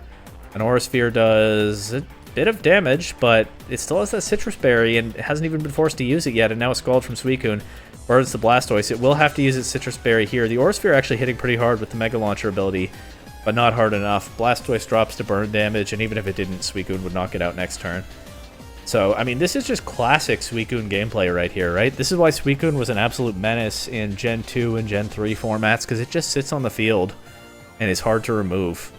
A: An Aura Sphere does bit of damage, but it still has that Citrus Berry, and it hasn't even been forced to use it yet, and now a Scald from Suicune burns the Blastoise. It will have to use its Citrus Berry here. The Aura Sphere actually hitting pretty hard with the Mega Launcher ability, but not hard enough. Blastoise drops to burn damage, and even if it didn't, Suicune would knock it out next turn. So, I mean, this is just classic Suicune gameplay right here, right? This is why Suicune was an absolute menace in Gen 2 and Gen 3 formats, because it just sits on the field and is hard to remove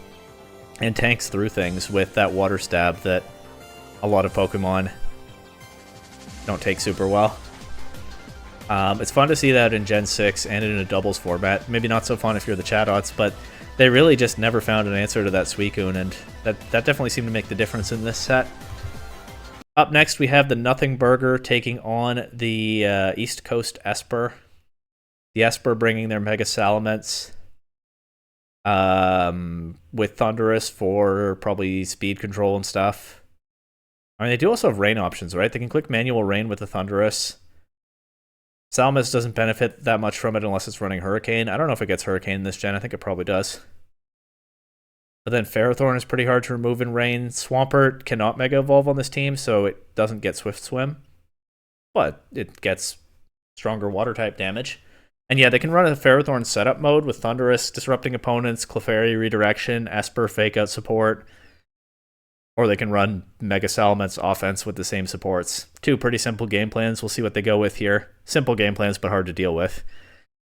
A: and tanks through things with that Water Stab that a lot of Pokemon don't take super well. It's fun to see that in Gen 6 and in a doubles format. Maybe not so fun if you're the Chatots, but they really just never found an answer to that Suicune, and that definitely seemed to make the difference in this set. Up next, we have the Nothing Burger taking on the East Coast Espurr. The Espurr bringing their Mega Salamence with Thundurus for probably speed control and stuff. I mean, they do also have rain options, right? They can click Manual Rain with the Thundurus. Salamence doesn't benefit that much from it unless it's running Hurricane. I don't know if it gets Hurricane in this gen. I think it probably does. But then Ferrothorn is pretty hard to remove in Rain. Swampert cannot Mega Evolve on this team, so it doesn't get Swift Swim. But it gets stronger Water-type damage. And yeah, they can run a Ferrothorn setup mode with Thundurus, disrupting opponents, Clefairy Redirection, Espurr Fake Out support. Or they can run Mega Salamence offense with the same supports. Two pretty simple game plans. We'll see what they go with here. Simple game plans, but hard to deal with.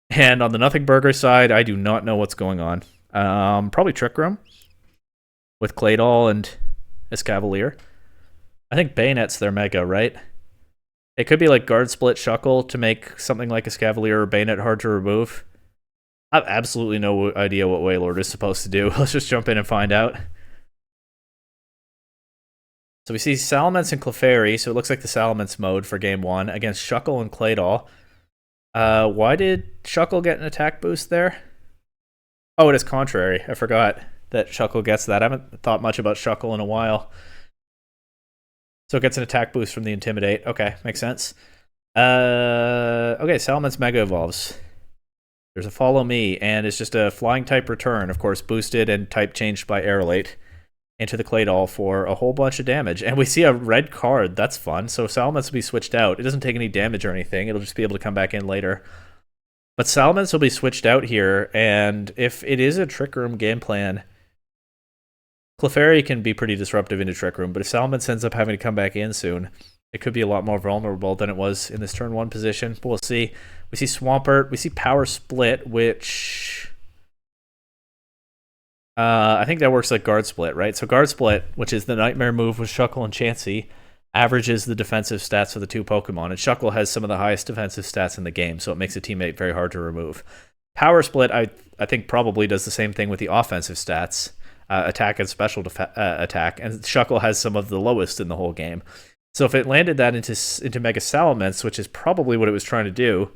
A: And on the Nothing Burger side, I do not know what's going on. Probably Trick Room with Claydol and Escavalier. I think Bayonet's their Mega, right? It could be like Guard Split Shuckle to make something like Escavalier or Bayonet hard to remove. I have absolutely no idea what Wailord is supposed to do. Let's just jump in and find out. So we see Salamence and Clefairy, so it looks like the Salamence mode for game 1 against Shuckle and Claydol. Why did Shuckle get an attack boost there? Oh, it is contrary. I forgot that Shuckle gets that. I haven't thought much about Shuckle in a while. So it gets an attack boost from the Intimidate. Okay, makes sense. Okay, Salamence Mega Evolves. There's a Follow Me, and it's just a Flying type return, of course, boosted and type changed by Aerolate into the Claydol for a whole bunch of damage. And we see a red card. That's fun. So Salamence will be switched out. It doesn't take any damage or anything. It'll just be able to come back in later. But Salamence will be switched out here, and if it is a Trick Room game plan, Clefairy can be pretty disruptive into Trick Room, but if Salamence ends up having to come back in soon, it could be a lot more vulnerable than it was in this turn 1 position. But we'll see. We see Swampert. We see Power Split, which I think that works like Guard Split, right? So Guard Split, which is the Nightmare move with Shuckle and Chansey, averages the defensive stats of the two Pokemon, and Shuckle has some of the highest defensive stats in the game, so it makes a teammate very hard to remove. Power Split, I think, probably does the same thing with the offensive stats, attack and special attack, and Shuckle has some of the lowest in the whole game. So if it landed that into Mega Salamence, which is probably what it was trying to do,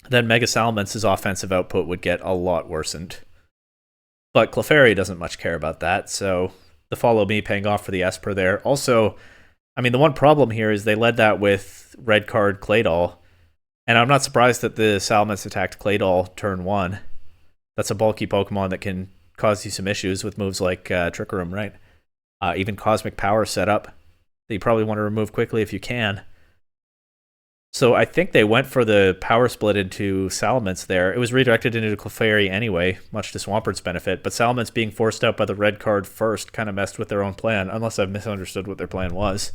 A: then Mega Salamence's offensive output would get a lot worsened. But Clefairy doesn't much care about that, so the Follow Me paying off for the Espurr there. Also, I mean, the one problem here is they led that with red card Claydol, and I'm not surprised that the Salamence attacked Claydol turn 1. That's a bulky Pokemon that can cause you some issues with moves like Trick Room, right? Even Cosmic Power setup that you probably want to remove quickly if you can. So I think they went for the Power Split into Salamence there. It was redirected into Clefairy anyway, much to Swampert's benefit, but Salamence being forced out by the red card first kind of messed with their own plan, unless I've misunderstood what their plan was,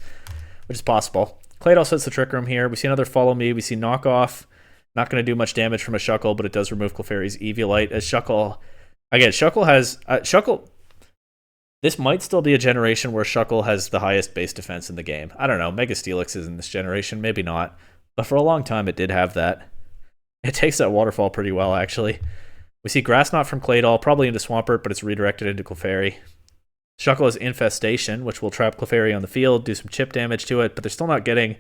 A: which is possible. Claydol sets the Trick Room here. We see another Follow Me. We see Knockoff. Not going to do much damage from a Shuckle, but it does remove Clefairy's Eviolite. As Shuckle... Again, Shuckle has... Shuckle... This might still be a generation where Shuckle has the highest base defense in the game. I don't know. Mega Steelix is in this generation. Maybe not. But for a long time, it did have that. It takes that Waterfall pretty well, actually. We see Grass Knot from Claydol, probably into Swampert, but it's redirected into Clefairy. Shuckle has Infestation, which will trap Clefairy on the field, do some chip damage to it, but they're still not getting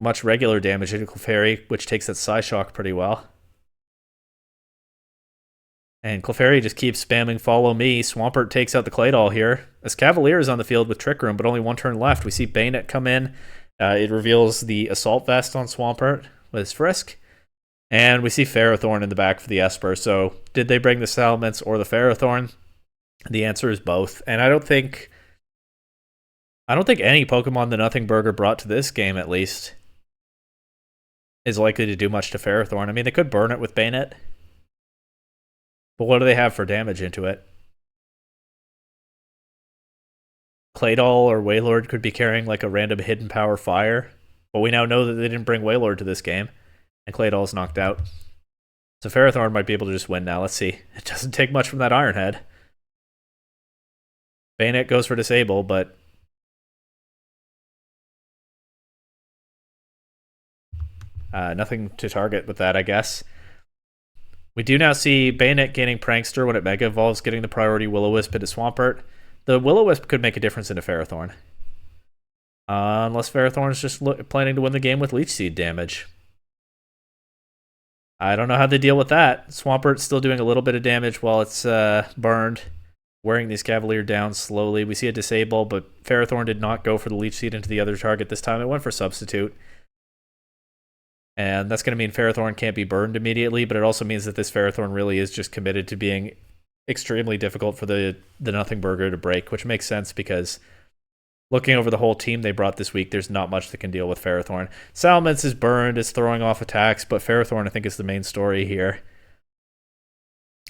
A: much regular damage into Clefairy, which takes that Psyshock pretty well. And Clefairy just keeps spamming Follow Me. Swampert takes out the Claydol here. Escavalier is on the field with Trick Room, but only one turn left. We see Bayonet come in. It reveals the Assault Vest on Swampert with his Frisk. And we see Ferrothorn in the back for the Espurr. So did they bring the Salamence or the Ferrothorn? The answer is both. And I don't think I don't think any Pokemon the Nothing Burger brought to this game, at least, is likely to do much to Ferrothorn. I mean, they could burn it with Bayonet, but what do they have for damage into it? Claydol or Wailord could be carrying like a random hidden power fire, but we now know that they didn't bring Wailord to this game, and Claydol's knocked out. So Ferrothorn might be able to just win now. Let's see. It doesn't take much from that Iron Head. Bayonet goes for Disable, but nothing to target with that, I guess. We do now see Bayonet gaining Prankster when it Mega Evolves, getting the priority Will-O-Wisp into Swampert. The Will-O-Wisp could make a difference into Ferrothorn. Unless Ferrothorn is just planning to win the game with Leech Seed damage. I don't know how they deal with that. Swampert's still doing a little bit of damage while it's burned. Wearing these Cavalier down slowly. We see a Disable, but Ferrothorn did not go for the Leech Seed into the other target this time. It went for Substitute. And that's going to mean Ferrothorn can't be burned immediately, but it also means that this Ferrothorn really is just committed to being extremely difficult for the Nothing Burger to break, which makes sense because looking over the whole team they brought this week, there's not much that can deal with Ferrothorn. Salamence is burned, is throwing off attacks, but Ferrothorn I think is the main story here.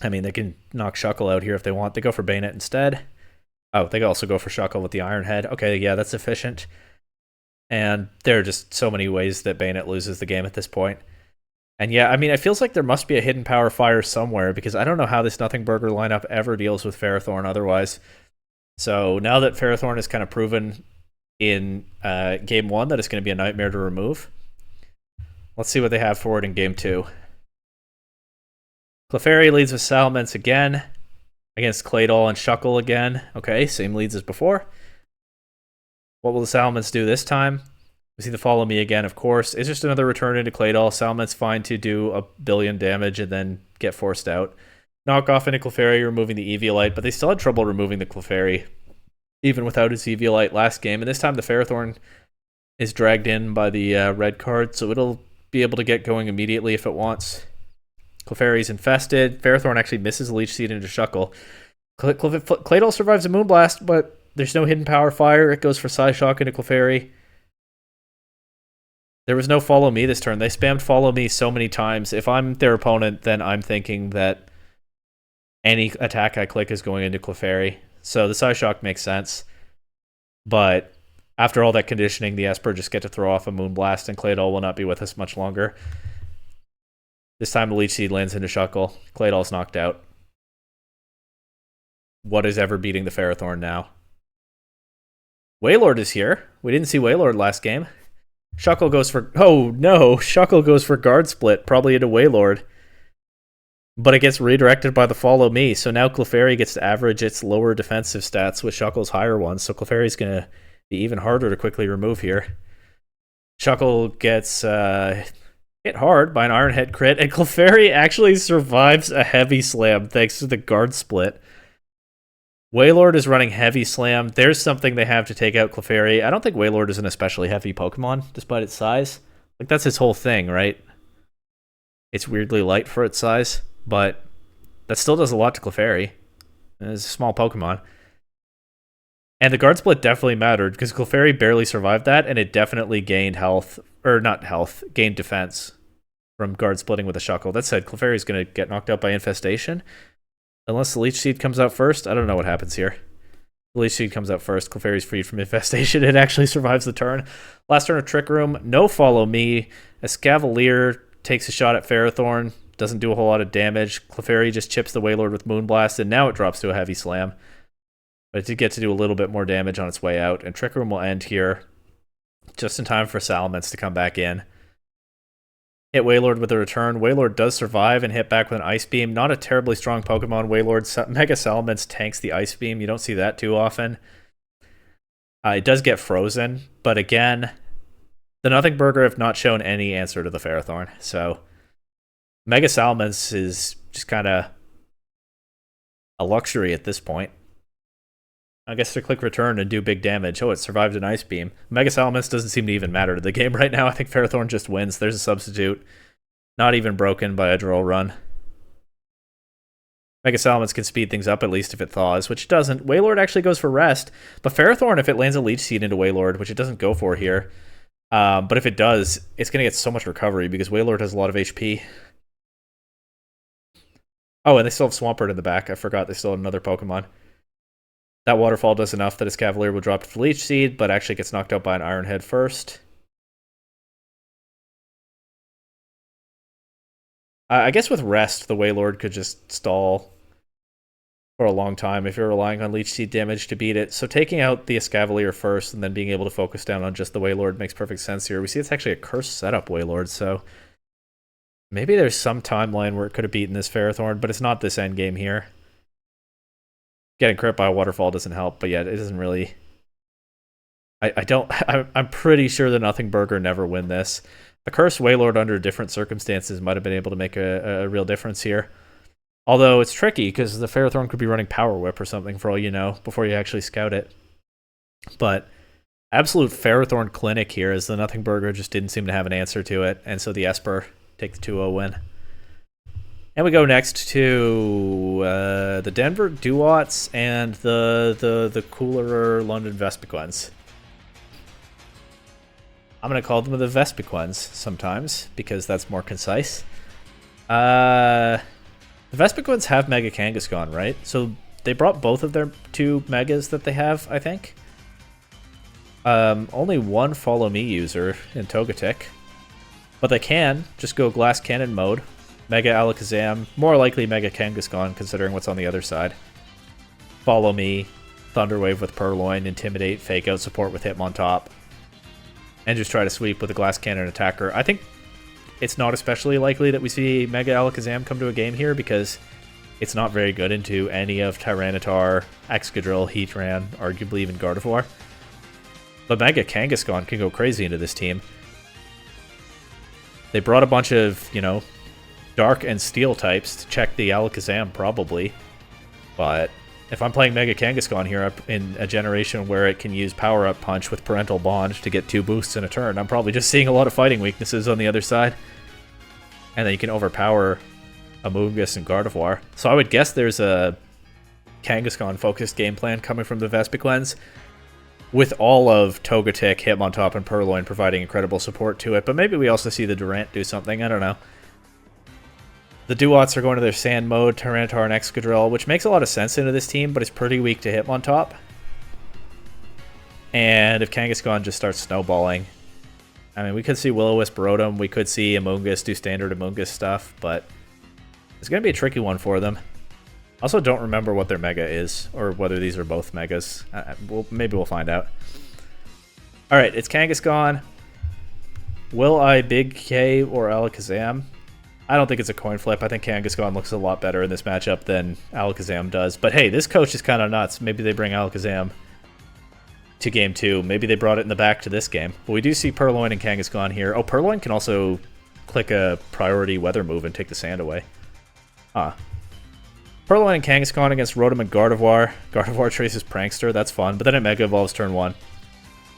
A: I mean, they can knock Shuckle out here if they want. They go for Bayonet instead. Oh, they can also go for Shuckle with the Iron Head. Okay, yeah, that's efficient. And there are just so many ways that Bayonet loses the game at this point. And yeah, I mean, it feels like there must be a hidden power fire somewhere because I don't know how this Nothing Burger lineup ever deals with Ferrothorn otherwise. So now that Ferrothorn has kind of proven in Game 1 that it's going to be a nightmare to remove, let's see what they have for it in Game 2. Clefairy leads with Salamence again against Claydol and Shuckle again. Okay, same leads as before. What will the Salamence do this time? We see the Follow Me again, of course. It's just another return into Claydol. Salamence fine to do a billion damage and then get forced out. Knock off into Clefairy, removing the Eviolite, but they still had trouble removing the Clefairy, even without his Eviolite last game. And this time the Ferrothorn is dragged in by the red card, so it'll be able to get going immediately if it wants. Clefairy's infested. Ferrothorn actually misses Leech Seed into Shuckle. Claydol survives a Moonblast, but there's no hidden power fire. It goes for Psyshock into Clefairy. There was no Follow Me this turn. They spammed Follow Me so many times. If I'm their opponent, then I'm thinking that any attack I click is going into Clefairy. So the Psyshock makes sense. But after all that conditioning, the Espurr just get to throw off a Moonblast, and Claydol will not be with us much longer. This time the Leech Seed lands into Shuckle. Claydol's knocked out. What is ever beating the Ferrothorn now? Wailord is here. We didn't see Wailord last game. Shuckle goes for... Oh, no. Shuckle goes for Guard Split, probably into Wailord. But it gets redirected by the Follow Me, so now Clefairy gets to average its lower defensive stats with Shuckle's higher ones, so Clefairy's going to be even harder to quickly remove here. Shuckle gets hit hard by an Iron Head crit, and Clefairy actually survives a Heavy Slam thanks to the Guard Split. Wailord is running Heavy Slam. There's something they have to take out Clefairy. I don't think Wailord is an especially heavy Pokemon, despite its size. Like, that's his whole thing, right? It's weirdly light for its size, but that still does a lot to Clefairy. It's a small Pokemon. And the Guard Split definitely mattered, because Clefairy barely survived that, and it definitely gained health, or not health, gained defense from Guard Splitting with a Shuckle. That said, Clefairy's going to get knocked out by Infestation. Unless the Leech Seed comes out first. I don't know what happens here. The Leech Seed comes out first. Clefairy's freed from Infestation. It actually survives the turn. Last turn of Trick Room. No Follow Me. Escavalier takes a shot at Ferrothorn. Doesn't do a whole lot of damage. Clefairy just chips the Wailord with Moonblast, and now it drops to a Heavy Slam. But it did get to do a little bit more damage on its way out. And Trick Room will end here. Just in time for Salamence to come back in. Hit Wailord with a return. Wailord does survive and hit back with an Ice Beam. Not a terribly strong Pokemon. Wailord, Mega Salamence tanks the Ice Beam. You don't see that too often. It does get frozen, but again, the Nothing Burger have not shown any answer to the Ferrothorn. So Mega Salamence is just kind of a luxury at this point. I guess to click return and do big damage. Oh, it survived an Ice Beam. Mega Salamence doesn't seem to even matter to the game right now. I think Ferrothorn just wins. There's a substitute. Not even broken by a draw run. Mega Salamence can speed things up at least if it thaws, which it doesn't. Wailord actually goes for rest, but Ferrothorn, if it lands a Leech Seed into Wailord, which it doesn't go for here, but if it does, it's going to get so much recovery because Wailord has a lot of HP. Oh, and they still have Swampert in the back. I forgot they still have another Pokemon. That Waterfall does enough that his Cavalier will drop to the Leech Seed, but actually gets knocked out by an Iron Head first. I guess with rest, the Wailord could just stall for a long time if you're relying on Leech Seed damage to beat it. So taking out the Escavalier first and then being able to focus down on just the Wailord makes perfect sense here. We see it's actually a cursed setup Wailord, so maybe there's some timeline where it could have beaten this Ferrothorn, but it's not this endgame here. Getting crit by a Waterfall doesn't help, but yeah, it doesn't really... I'm pretty sure the Nothing Burger never win this. A cursed Wailord under different circumstances might have been able to make a real difference here. Although it's tricky because the Ferrothorn could be running Power Whip or something for all you know before you actually scout it. But absolute Ferrothorn clinic here as the Nothing Burger just didn't seem to have an answer to it. And so the Espurr take the 2-0 win. And we go next to the Denver Dewotts and the cooler London Vespiquens. I'm going to call them the Vespiquens sometimes because that's more concise. The Vespiquens have Mega Kangaskhan, right? So they brought both of their 2 Megas that they have, I think. Only one Follow Me user in Togetic. But they can just go Glass Cannon mode. Mega Alakazam, more likely Mega Kangaskhan considering what's on the other side. Follow Me, Thunder Wave with Purloin, Intimidate, Fake Out Support with Hitmontop. And just try to sweep with a Glass Cannon attacker. I think it's not especially likely that we see Mega Alakazam come to a game here because it's not very good into any of Tyranitar, Excadrill, Heatran, arguably even Gardevoir. But Mega Kangaskhan can go crazy into this team. They brought a bunch of, you know, Dark and Steel types to check the Alakazam probably. But if I'm playing Mega Kangaskhan here in a generation where it can use Power Up Punch with Parental Bond to get 2 boosts in a turn, I'm probably just seeing a lot of fighting weaknesses on the other side. And then you can overpower Amoonguss and Gardevoir. So I would guess there's a Kangaskhan-focused game plan coming from the Vespiquens, with all of Togetic, Hitmontop, and Purloin providing incredible support to it. But maybe we also see the Durant do something, I don't know. The Dewotts are going to their Sand mode, Tyranitar and Excadrill, which makes a lot of sense into this team, but it's pretty weak to Hitmontop. And if Kangaskhan just starts snowballing, I mean, we could see Will-O-Wisp Rotom, we could see Amoonguss do standard Amoonguss stuff, but it's going to be a tricky one for them. Also don't remember what their Mega is, or whether these are both Megas. Maybe we'll find out. Alright, it's Kangaskhan. Will I Big K or Alakazam? I don't think it's a coin flip. I think Kangaskhan looks a lot better in this matchup than Alakazam does. But hey, this coach is kind of nuts. Maybe they bring Alakazam to game 2. Maybe they brought it in the back to this game. But we do see Purloin and Kangaskhan here. Oh, Purloin can also click a priority weather move and take the sand away. Purloin and Kangaskhan against Rotom and Gardevoir. Gardevoir traces Prankster. That's fun. But then it Mega Evolves turn 1.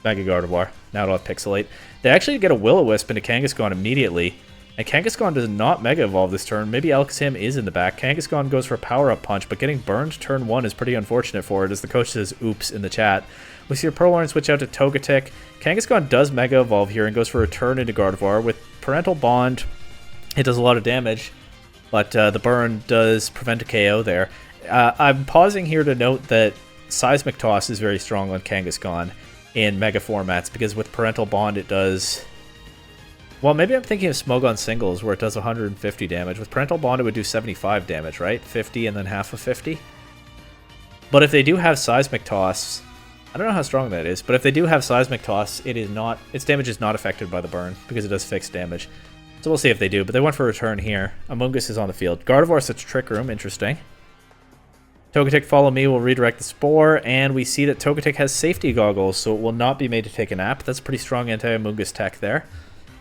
A: Mega Gardevoir. Now it'll have Pixelate. They actually get a Will-O-Wisp into Kangaskhan immediately. And Kangaskhan does not Mega Evolve this turn. Maybe Alakazam is in the back. Kangaskhan goes for a Power Up Punch, but getting burned turn 1 is pretty unfortunate for it, as the coach says oops in the chat. We see a Purloin switch out to Togetic. Kangaskhan does Mega Evolve here and goes for a turn into Gardevoir. With Parental Bond, it does a lot of damage, but the burn does prevent a KO there. I'm pausing here to note that Seismic Toss is very strong on Kangaskhan in Mega formats, because with Parental Bond it does... Well, maybe I'm thinking of Smogon Singles, where it does 150 damage. With Parental Bond, it would do 75 damage, right? 50 and then half of 50. But if they do have Seismic Toss, I don't know how strong that is, but if they do have Seismic Toss, its damage is not affected by the burn, because it does fixed damage. So we'll see if they do, but they went for a return here. Amoonguss is on the field. Gardevoir sets Trick Room, interesting. Togetic Follow Me will redirect the Spore, and we see that Togetic has Safety Goggles, so it will not be made to take a nap. That's pretty strong anti-Amoonguss tech there.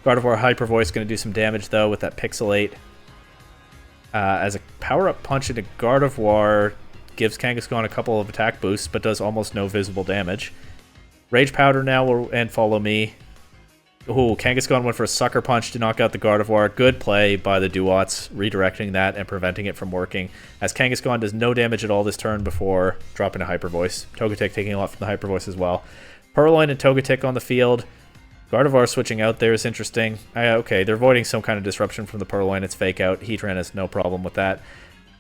A: Gardevoir Hyper Voice going to do some damage, though, with that Pixelate. As a Power-Up Punch into Gardevoir gives Kangaskhan a couple of attack boosts, but does almost no visible damage. Rage Powder now will and Follow Me. Oh, Kangaskhan went for a Sucker Punch to knock out the Gardevoir. Good play by the Dewotts, redirecting that and preventing it from working, as Kangaskhan does no damage at all this turn before dropping a Hyper Voice. Togetic taking a lot from the Hyper Voice as well. Purloin and Togetic on the field. Gardevoir switching out there is interesting. Okay, they're avoiding some kind of disruption from the Purloin. It's Fake Out. Heatran has no problem with that.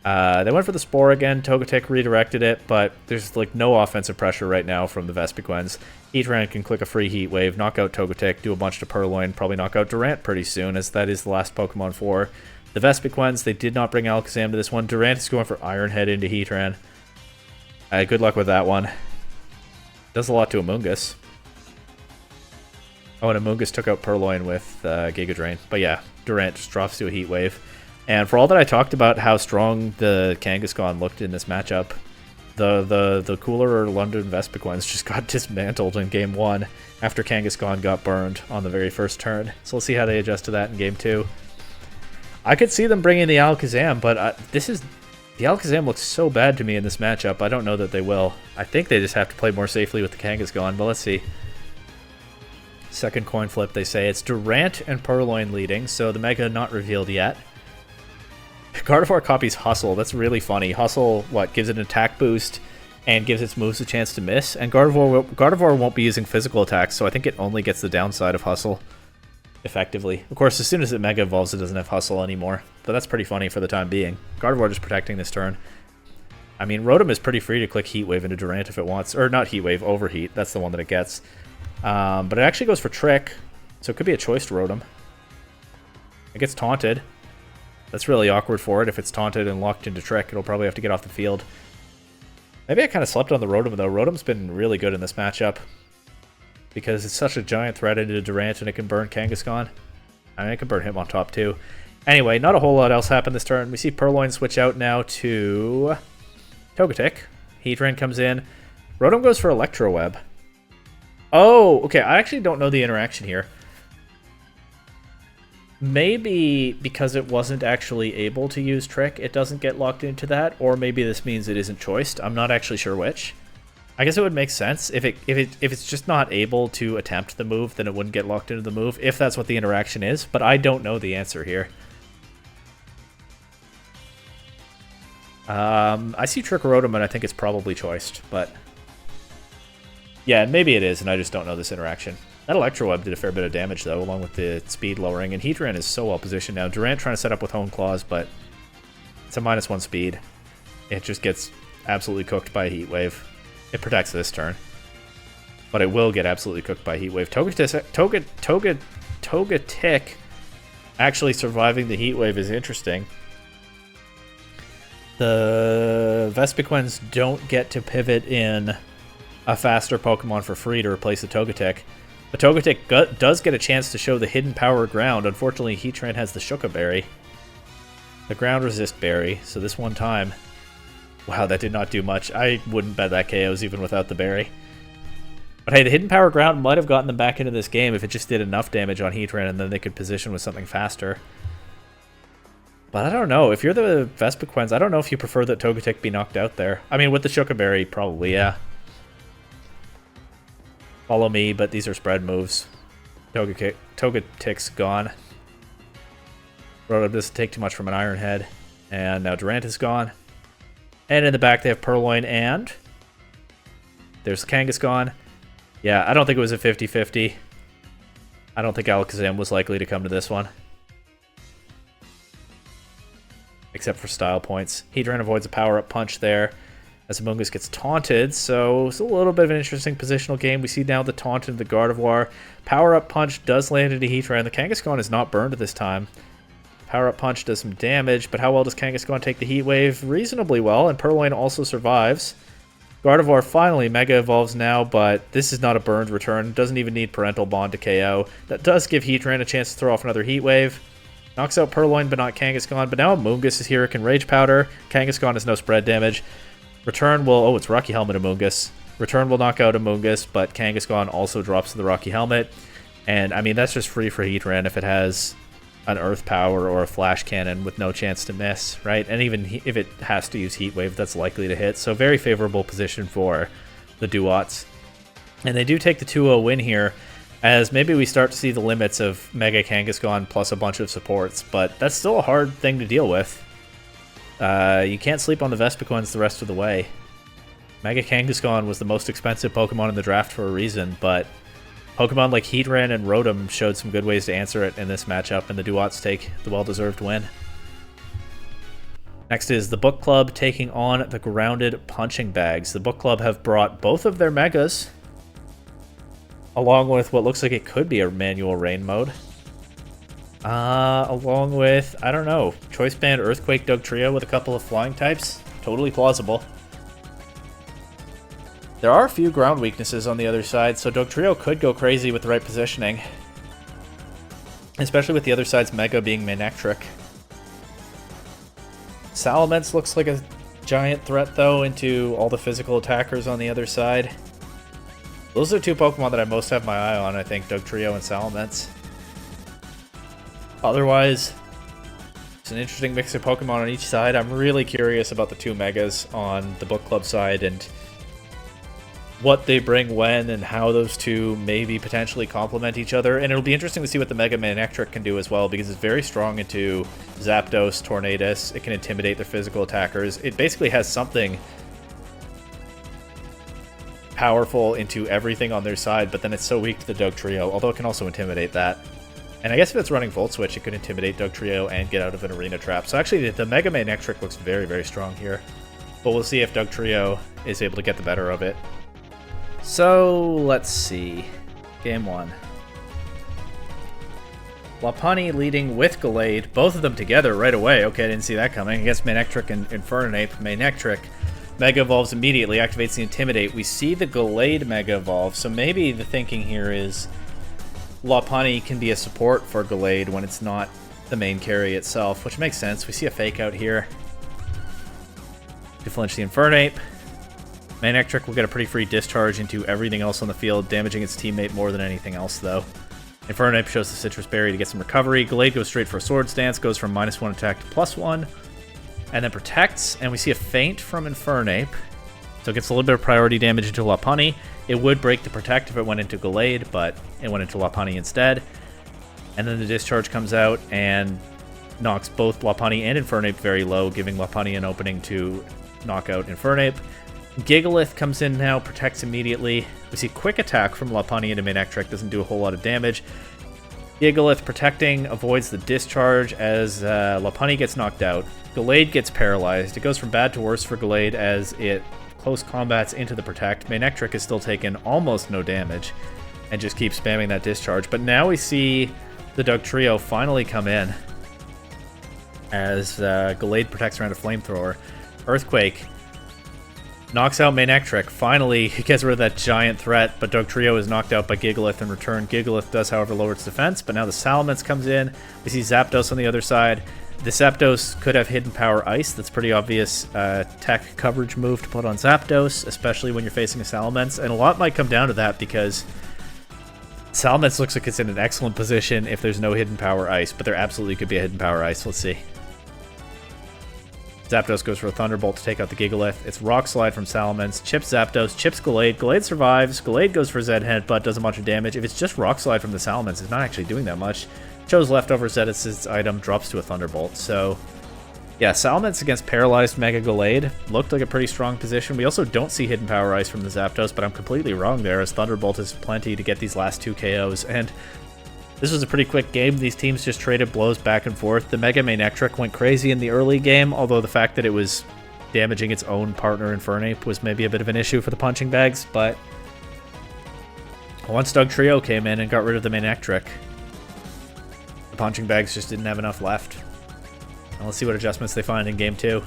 A: They went for the Spore again. Togetic redirected it, but there's like no offensive pressure right now from the Vespiquens. Heatran can click a free Heat Wave, knock out Togetic, do a bunch to Purloin, probably knock out Durant pretty soon, as that is the last Pokemon for the Vespiquens. They did not bring Alakazam to this one. Durant is going for Iron Head into Heatran. Good luck with that one. Does a lot to Amoonguss. Oh, and Amoonguss took out Purloin with Giga Drain. But yeah, Durant just drops to a Heat Wave. And for all that I talked about how strong the Kangaskhan looked in this matchup, the cooler London Vespiquens just got dismantled in Game 1 after Kangaskhan got burned on the very first turn. So we'll see how they adjust to that in Game 2. I could see them bringing the Alakazam, but the Alakazam looks so bad to me in this matchup. I don't know that they will. I think they just have to play more safely with the Kangaskhan, but let's see. Second coin flip, they say. It's Durant and Purloin leading, so the Mega not revealed yet. Gardevoir copies Hustle. That's really funny. Hustle, gives it an attack boost and gives its moves a chance to miss. And Gardevoir won't be using physical attacks, so I think it only gets the downside of Hustle, effectively. Of course, as soon as it Mega Evolves, it doesn't have Hustle anymore. But that's pretty funny for the time being. Gardevoir just protecting this turn. I mean, Rotom is pretty free to click Heat Wave into Durant if it wants. Or not Heat Wave, Overheat. That's the one that it gets. But it actually goes for Trick, so it could be a choice to Rotom. It gets Taunted. That's really awkward for it. If it's taunted and locked into Trick, it'll probably have to get off the field. Maybe I kind of slept on the Rotom, though. Rotom's been really good in this matchup because it's such a giant threat into Durant, and it can burn Kangaskhan. I mean, it can burn him on top, too. Anyway, not a whole lot else happened this turn. We see Purloin switch out now to Togetic. Heatran comes in. Rotom goes for Electro Web. Oh, okay. I actually don't know the interaction here. Maybe because it wasn't actually able to use Trick, it doesn't get locked into that, or maybe this means it isn't choiced. I'm not actually sure which. I guess it would make sense. If it's just not able to attempt the move, then it wouldn't get locked into the move, if that's what the interaction is, but I don't know the answer here. I see Trick Rotom, and I think it's probably choiced, but yeah, maybe it is, and I just don't know this interaction. That Electro Web did a fair bit of damage, though, along with the speed lowering, and Heatran is so well positioned now. Durant trying to set up with Hone Claws, but it's a -1 speed. It just gets absolutely cooked by a Heat Wave. It protects this turn, but it will get absolutely cooked by a Heat Wave. Togetic actually surviving the Heat Wave is interesting. The Vespiquens don't get to pivot in a faster Pokemon for free to replace the Togetic. But Togetic does get a chance to show the hidden power ground. Unfortunately, Heatran has the Shuka Berry. The ground resist berry, so this one time... Wow, that did not do much. I wouldn't bet that KOs even without the berry. But hey, the hidden power ground might have gotten them back into this game if it just did enough damage on Heatran, and then they could position with something faster. But I don't know. If you're the Vespiquens, I don't know if you prefer that Togetic be knocked out there. I mean, with the Shuka Berry, probably, yeah. Follow me, but these are spread moves. Togetic's gone. Rotom doesn't take too much from an Iron Head. And now Durant is gone. And in the back they have Purloin and... There's Kangaskhan. Yeah, I don't think it was a 50-50. I don't think Alakazam was likely to come to this one. Except for style points. Heatran avoids a power-up punch there, as Amoonguss gets taunted, so it's a little bit of an interesting positional game. We see now the taunt into the Gardevoir. Power-up punch does land into Heatran. The Kangaskhan is not burned this time. Power-up punch does some damage, but how well does Kangaskhan take the Heat Wave? Reasonably well, and Purloin also survives. Gardevoir finally Mega Evolves now, but this is not a burned return. Doesn't even need Parental Bond to KO. That does give Heatran a chance to throw off another Heat Wave. Knocks out Purloin, but not Kangaskhan. But now Amoonguss is here. It can Rage Powder. Kangaskhan has no spread damage. Return will... Oh, it's Rocky Helmet Amoonguss. Return will knock out Amoonguss, but Kangaskhan also drops to the Rocky Helmet. And, I mean, that's just free for Heatran if it has an Earth Power or a Flash Cannon with no chance to miss, right? And even if it has to use Heat Wave, that's likely to hit. So very favorable position for the Dewotts. And they do take the 2-0 win here, as maybe we start to see the limits of Mega Kangaskhan plus a bunch of supports, but that's still a hard thing to deal with. You can't sleep on the Vespiquens the rest of the way. Mega Kangaskhan was the most expensive Pokemon in the draft for a reason, but Pokemon like Heatran and Rotom showed some good ways to answer it in this matchup, and the Dewotts take the well-deserved win. Next is the Book Club taking on the Grounded Punching Bags. The Book Club have brought both of their Megas, along with what looks like it could be a manual rain mode. Along with, I don't know, Choice Band, Earthquake, Dugtrio with a couple of flying types. Totally plausible. There are a few ground weaknesses on the other side, so Dugtrio could go crazy with the right positioning. Especially with the other side's Mega being Manectric. Salamence looks like a giant threat, though, into all the physical attackers on the other side. Those are two Pokemon that I most have my eye on, I think, Dugtrio and Salamence. Otherwise, it's an interesting mix of Pokemon on each side. I'm really curious about the two Megas on the Book Club side and what they bring when and how those two maybe potentially complement each other. And it'll be interesting to see what the Mega Manectric can do as well, because it's very strong into Zapdos, Tornadus. It can intimidate their physical attackers. It basically has something powerful into everything on their side, but then it's so weak to the Dugtrio, although it can also intimidate that. And I guess if it's running Volt Switch, it could intimidate Dugtrio and get out of an arena trap. So actually, the Mega Manectric looks very, very strong here. But we'll see if Dugtrio is able to get the better of it. So, let's see. Game 1. Lopunny leading with Gallade, both of them together right away. Okay, I didn't see that coming. Against Manectric and Infernape. Manectric Mega Evolves immediately, activates the Intimidate. We see the Gallade Mega Evolve, so maybe the thinking here is Lopunny can be a support for Gallade when it's not the main carry itself, which makes sense. We see a Fake Out here to flinch the Infernape. Manectric will get a pretty free discharge into everything else on the field, damaging its teammate more than anything else, though. Infernape shows the Citrus Berry to get some recovery. Gallade goes straight for a Swords Dance, goes from -1 attack to +1, and then protects, and we see a Feint from Infernape. So it gets a little bit of priority damage into Lopunny. It would break the Protect if it went into Gallade, but it went into Lopunny instead. And then the Discharge comes out and knocks both Lopunny and Infernape very low, giving Lopunny an opening to knock out Infernape. Gigalith comes in now, protects immediately. We see Quick Attack from Lopunny into Manectric, doesn't do a whole lot of damage. Gigalith protecting, avoids the discharge as Lopunny gets knocked out. Gallade gets paralyzed. It goes from bad to worse for Gallade as it close combats into the protect. Manectric is still taking almost no damage and just keeps spamming that discharge. But now we see the Dugtrio finally come in as Gallade protects around a Flamethrower. Earthquake knocks out Manectric. Finally, he gets rid of that giant threat, but Dugtrio is knocked out by Gigalith in return. Gigalith does, however, lower its defense, but now the Salamence comes in. We see Zapdos on the other side. The Zapdos could have Hidden Power Ice. That's pretty obvious tech coverage move to put on Zapdos, especially when you're facing a Salamence. And a lot might come down to that because Salamence looks like it's in an excellent position if there's no Hidden Power Ice, but there absolutely could be a Hidden Power Ice. Let's see. Zapdos goes for a Thunderbolt to take out the Gigalith. It's Rock Slide from Salamence. Chips Zapdos, chips Gallade. Gallade survives. Gallade goes for Zed Headbutt, does a bunch of damage. If it's just Rock Slide from the Salamence, it's not actually doing that much. Chose leftover Zed's item, drops to a Thunderbolt. So, yeah, Salamence against Paralyzed Mega Gallade looked like a pretty strong position. We also don't see Hidden Power Ice from the Zapdos, but I'm completely wrong there, as Thunderbolt is plenty to get these last two KOs. And this was a pretty quick game. These teams just traded blows back and forth. The Mega Manectric went crazy in the early game, although the fact that it was damaging its own partner Infernape was maybe a bit of an issue for the punching bags, but once Dugtrio came in and got rid of the Manectric, the punching bags just didn't have enough left. Now let's see what adjustments they find in Game 2.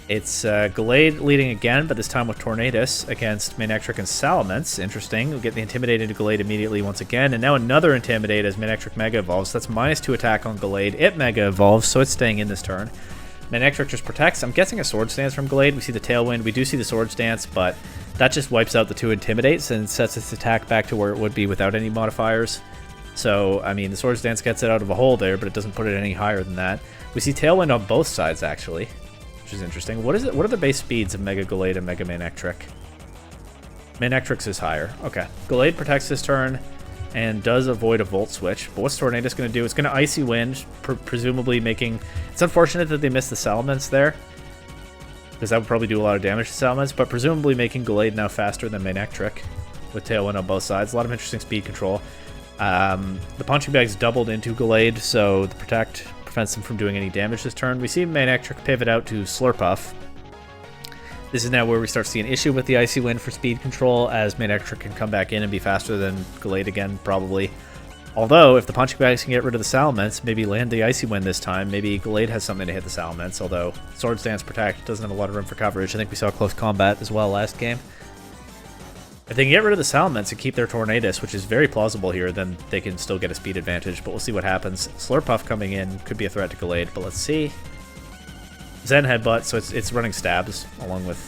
A: It's Gallade leading again, but this time with Tornadus against Manectric and Salamence. Interesting. We'll get the Intimidate into Gallade immediately once again, and now another Intimidate as Manectric Mega Evolves. That's -2 attack on Gallade. It Mega Evolves, so it's staying in this turn. Manectric just protects. I'm guessing a Swords Dance from Gallade. We see the Tailwind. We do see the Swords Dance, but that just wipes out the two Intimidates and sets its attack back to where it would be without any modifiers. So, I mean, the Swords Dance gets it out of a hole there, but it doesn't put it any higher than that. We see Tailwind on both sides, actually, which is interesting. What is it? What are the base speeds of Mega Gallade and Mega Manectric? Manectrix is higher. Okay. Gallade protects this turn and does avoid a Volt Switch. But what's Tornadus going to do? It's going to Icy Wind, presumably making... It's unfortunate that they missed the Salamence there, because that would probably do a lot of damage to Salamence, but presumably making Gallade now faster than Manectric with Tailwind on both sides. A lot of interesting speed control. The Punching Bag's doubled into Gallade, so the Protect prevents them from doing any damage this turn. We see Manectric pivot out to Slurpuff. This is now where we start to see an issue with the Icy Wind for speed control, as Manectric can come back in and be faster than Gallade again, probably. Although, if the Punching Bags can get rid of the Salamence, maybe land the Icy Wind this time, maybe Gallade has something to hit the Salamence, although Swords Dance Protect doesn't have a lot of room for coverage. I think we saw close combat as well last game. If they can get rid of the Salamence and keep their Tornadus, which is very plausible here, then they can still get a speed advantage, but we'll see what happens. Slurpuff coming in could be a threat to Gallade, but let's see. Zen Headbutt, so it's running stabs along with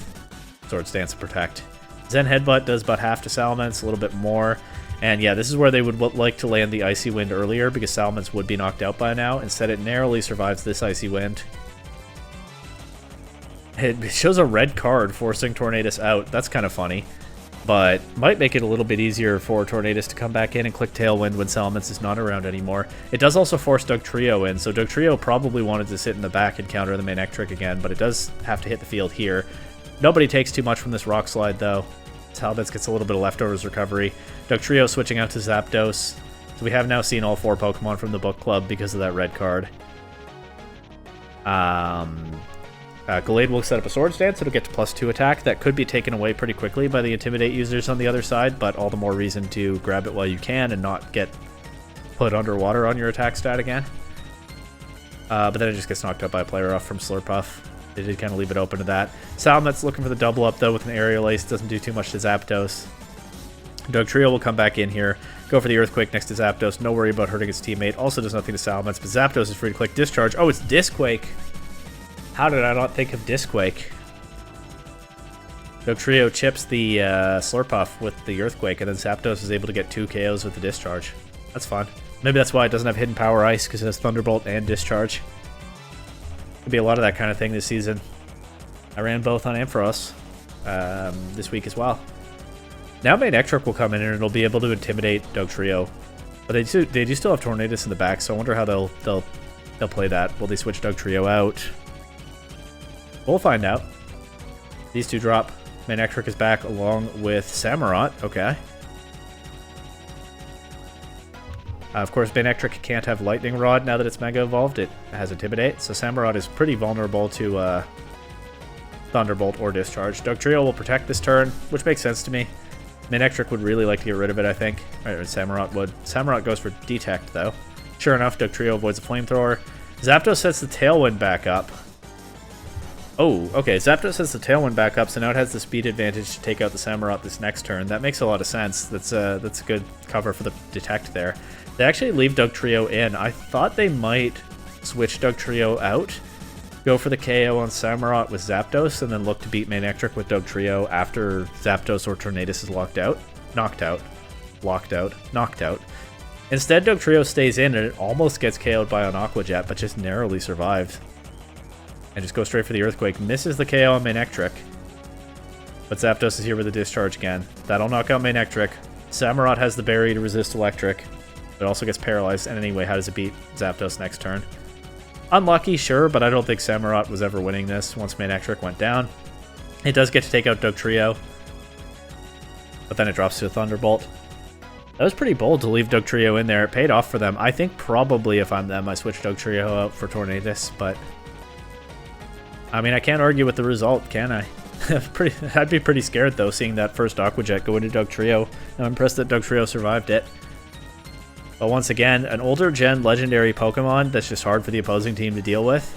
A: Swords Dance and Protect. Zen Headbutt does about half to Salamence, a little bit more. And yeah, this is where they would like to land the Icy Wind earlier, because Salamence would be knocked out by now. Instead, it narrowly survives this Icy Wind. It shows a red card forcing Tornadus out. That's kind of funny, but might make it a little bit easier for Tornadus to come back in and click Tailwind when Salamence is not around anymore. It does also force Dugtrio in, so Dugtrio probably wanted to sit in the back and counter the Manectric again, but it does have to hit the field here. Nobody takes too much from this Rock Slide, though. Salamence gets a little bit of leftovers recovery. Dugtrio switching out to Zapdos. So we have now seen all 4 Pokemon from the book club because of that red card. Gallade will set up a Swords Dance. It'll get to +2 attack. That could be taken away pretty quickly by the Intimidate users on the other side, but all the more reason to grab it while you can and not get put underwater on your attack stat again. But then it just gets knocked out by a player off from Slurpuff. They did kind of leave it open to that. Salamence looking for the double up, though, with an Aerial Ace. Doesn't do too much to Zapdos. Dugtrio will come back in here. Go for the Earthquake next to Zapdos. No worry about hurting his teammate. Also does nothing to Salamence, but Zapdos is free to click Discharge. Oh, it's Disquake. How did I not think of Disquake? Dugtrio chips the Slurpuff with the Earthquake, and then Zapdos is able to get 2 KOs with the Discharge. That's fun. Maybe that's why it doesn't have Hidden Power Ice, because it has Thunderbolt and Discharge. Could be a lot of that kind of thing this season. I ran both on Ampharos this week as well. Now Manectric will come in and it'll be able to intimidate Dugtrio, but they do still have Tornadus in the back, so I wonder how they'll play that. Will they switch Dugtrio out? We'll find out. These two drop. Manectric is back along with Samurott. Okay. Of course, Manectric can't have Lightning Rod now that it's Mega Evolved. It has Intimidate, so Samurott is pretty vulnerable to Thunderbolt or Discharge. Dugtrio will protect this turn, which makes sense to me. Manectric would really like to get rid of it, I think. Or Samurott would. Samurott goes for Detect, though. Sure enough, Dugtrio avoids a Flamethrower. Zapdos sets the Tailwind back up. Oh, okay. Zapdos sets the Tailwind back up, so now it has the speed advantage to take out the Samurott this next turn. That makes a lot of sense. That's a good cover for the Detect there. They actually leave Dugtrio in. I thought they might switch Dugtrio out, go for the KO on Samurott with Zapdos, and then look to beat Manectric with Dugtrio after Zapdos or Tornadus is knocked out. Instead, Dugtrio stays in, and it almost gets KO'd by an Aqua Jet, but just narrowly survives. And just goes straight for the Earthquake. Misses the KO on Manectric. But Zapdos is here with a Discharge again. That'll knock out Manectric. Samurott has the Berry to resist Electric. It also gets paralyzed, and anyway, how does it beat Zapdos next turn? Unlucky, sure, but I don't think Samurott was ever winning this once Manectric went down. It does get to take out Dugtrio, but then it drops to a Thunderbolt. That was pretty bold to leave Dugtrio in there. It paid off for them. I think probably if I'm them, I switch Dugtrio out for Tornadus, but I mean, I can't argue with the result, can I? I'd be pretty scared, though, seeing that first Aqua Jet go into Dugtrio. I'm impressed that Dugtrio survived it. But once again, an older gen legendary Pokemon that's just hard for the opposing team to deal with.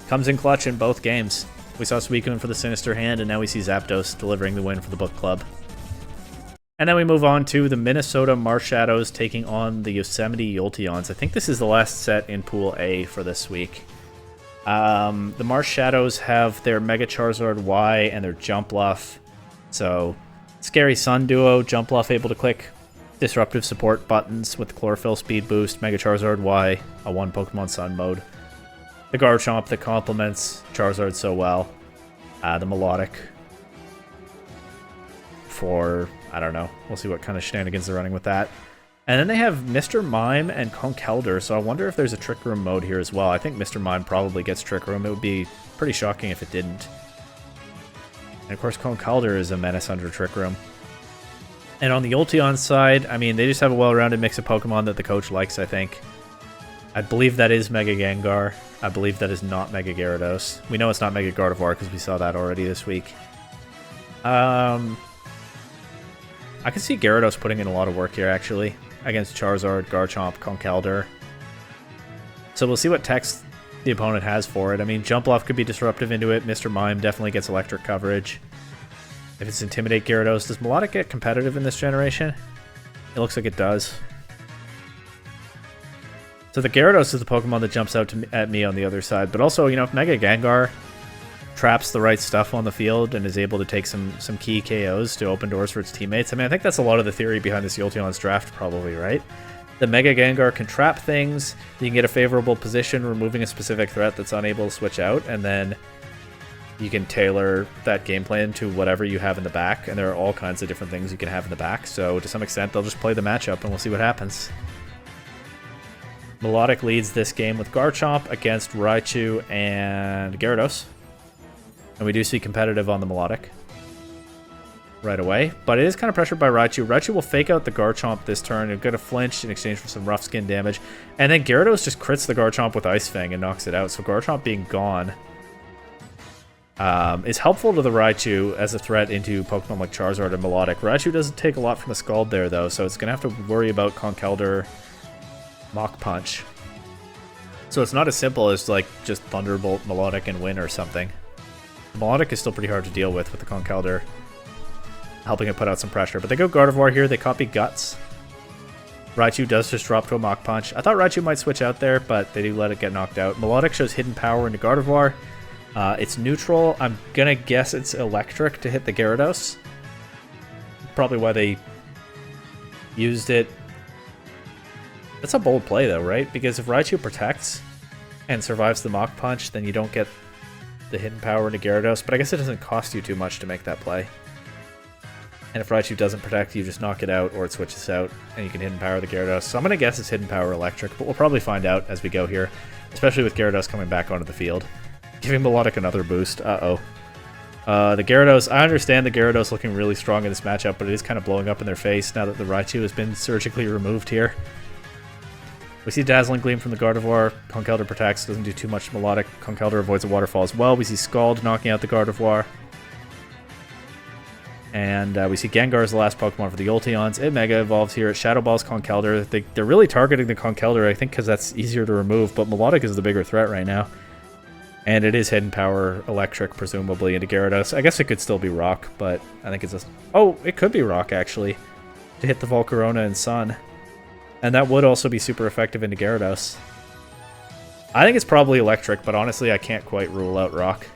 A: Comes in clutch in both games. We saw Suicune for the Sinister Hand, and now we see Zapdos delivering the win for the book club. And then we move on to the Minnesota Marshadows taking on the Yosemite Yolteons. I think this is the last set in Pool A for this week. The Marshadows have their Mega Charizard Y and their Jumpluff. So, Scary Sun Duo, Jumpluff able to click Disruptive Support buttons with Chlorophyll Speed Boost, Mega Charizard Y, a 1 Pokemon Sun mode. The Garchomp that complements Charizard so well. The Melodic. for, I don't know. We'll see what kind of shenanigans they're running with that. And then they have Mr. Mime and Conkeldurr, so I wonder if there's a Trick Room mode here as well. I think Mr. Mime probably gets Trick Room. It would be pretty shocking if it didn't. And of course, Conkeldurr is a menace under Trick Room. And on the Yolteons side, I mean, they just have a well-rounded mix of Pokemon that the coach likes, I think. I believe that is Mega Gengar. I believe that is not Mega Gyarados. We know it's not Mega Gardevoir because we saw that already this week. I can see Gyarados putting in a lot of work here, actually, against Charizard, Garchomp, Conkeldurr. So we'll see what techs the opponent has for it. I mean, Jump Off could be disruptive into it. Mr. Mime definitely gets electric coverage. If it's Intimidate Gyarados, does Melodic get competitive in this generation? It looks like it does. So the Gyarados is the Pokemon that jumps out at me on the other side. But also, you know, if Mega Gengar traps the right stuff on the field and is able to take some key KOs to open doors for its teammates, I mean, I think that's a lot of the theory behind this Yolteons draft, probably, right? The Mega Gengar can trap things, you can get a favorable position, removing a specific threat that's unable to switch out, and then you can tailor that game plan to whatever you have in the back, and there are all kinds of different things you can have in the back, so to some extent, they'll just play the matchup, and we'll see what happens. Melodic leads this game with Garchomp against Raichu and Gyarados. And we do see competitive on the Melodic right away, but it is kind of pressured by Raichu. Raichu will fake out the Garchomp this turn and get a flinch in exchange for some rough skin damage. And then Gyarados just crits the Garchomp with Ice Fang and knocks it out, so Garchomp being gone is helpful to the Raichu as a threat into Pokemon like Charizard and Melodic. Raichu doesn't take a lot from a Scald there, though, so it's going to have to worry about Conkeldurr Mach Punch. So it's not as simple as like just Thunderbolt, Melodic, and win or something. The Melodic is still pretty hard to deal with the Conkeldurr, helping it put out some pressure. But they go Gardevoir here, they copy Guts. Raichu does just drop to a Mach Punch. I thought Raichu might switch out there, but they do let it get knocked out. Melodic shows Hidden Power into Gardevoir. It's neutral. I'm gonna guess it's electric to hit the Gyarados. Probably why they used it. That's a bold play, though, right? Because if Raichu protects and survives the Mach Punch, then you don't get the Hidden Power into Gyarados, but I guess it doesn't cost you too much to make that play. And if Raichu doesn't protect, you just knock it out, or it switches out, and you can Hidden Power the Gyarados. So I'm going to guess it's Hidden Power electric, but we'll probably find out as we go here, especially with Gyarados coming back onto the field. Giving Melodic another boost. Uh-oh. The Gyarados, I understand the Gyarados looking really strong in this matchup, but it is kind of blowing up in their face now that the Raichu has been surgically removed here. We see Dazzling Gleam from the Gardevoir. Conkeldurr protects, doesn't do too much to Melodic. Conkeldurr avoids a waterfall as well. We see Scald knocking out the Gardevoir. And we see Gengar as the last Pokemon for the Yolteons. It Mega Evolves here. It Shadow Balls Conkeldurr. They're really targeting the Conkeldurr, I think, because that's easier to remove, but Melodic is the bigger threat right now. And it is Hidden Power Electric, presumably, into Gyarados. I guess it could still be Rock, but I think it's a... Oh, it could be Rock, actually, to hit the Volcarona and Sun. And that would also be super effective into Gyarados. I think it's probably Electric, but honestly, I can't quite rule out Rock.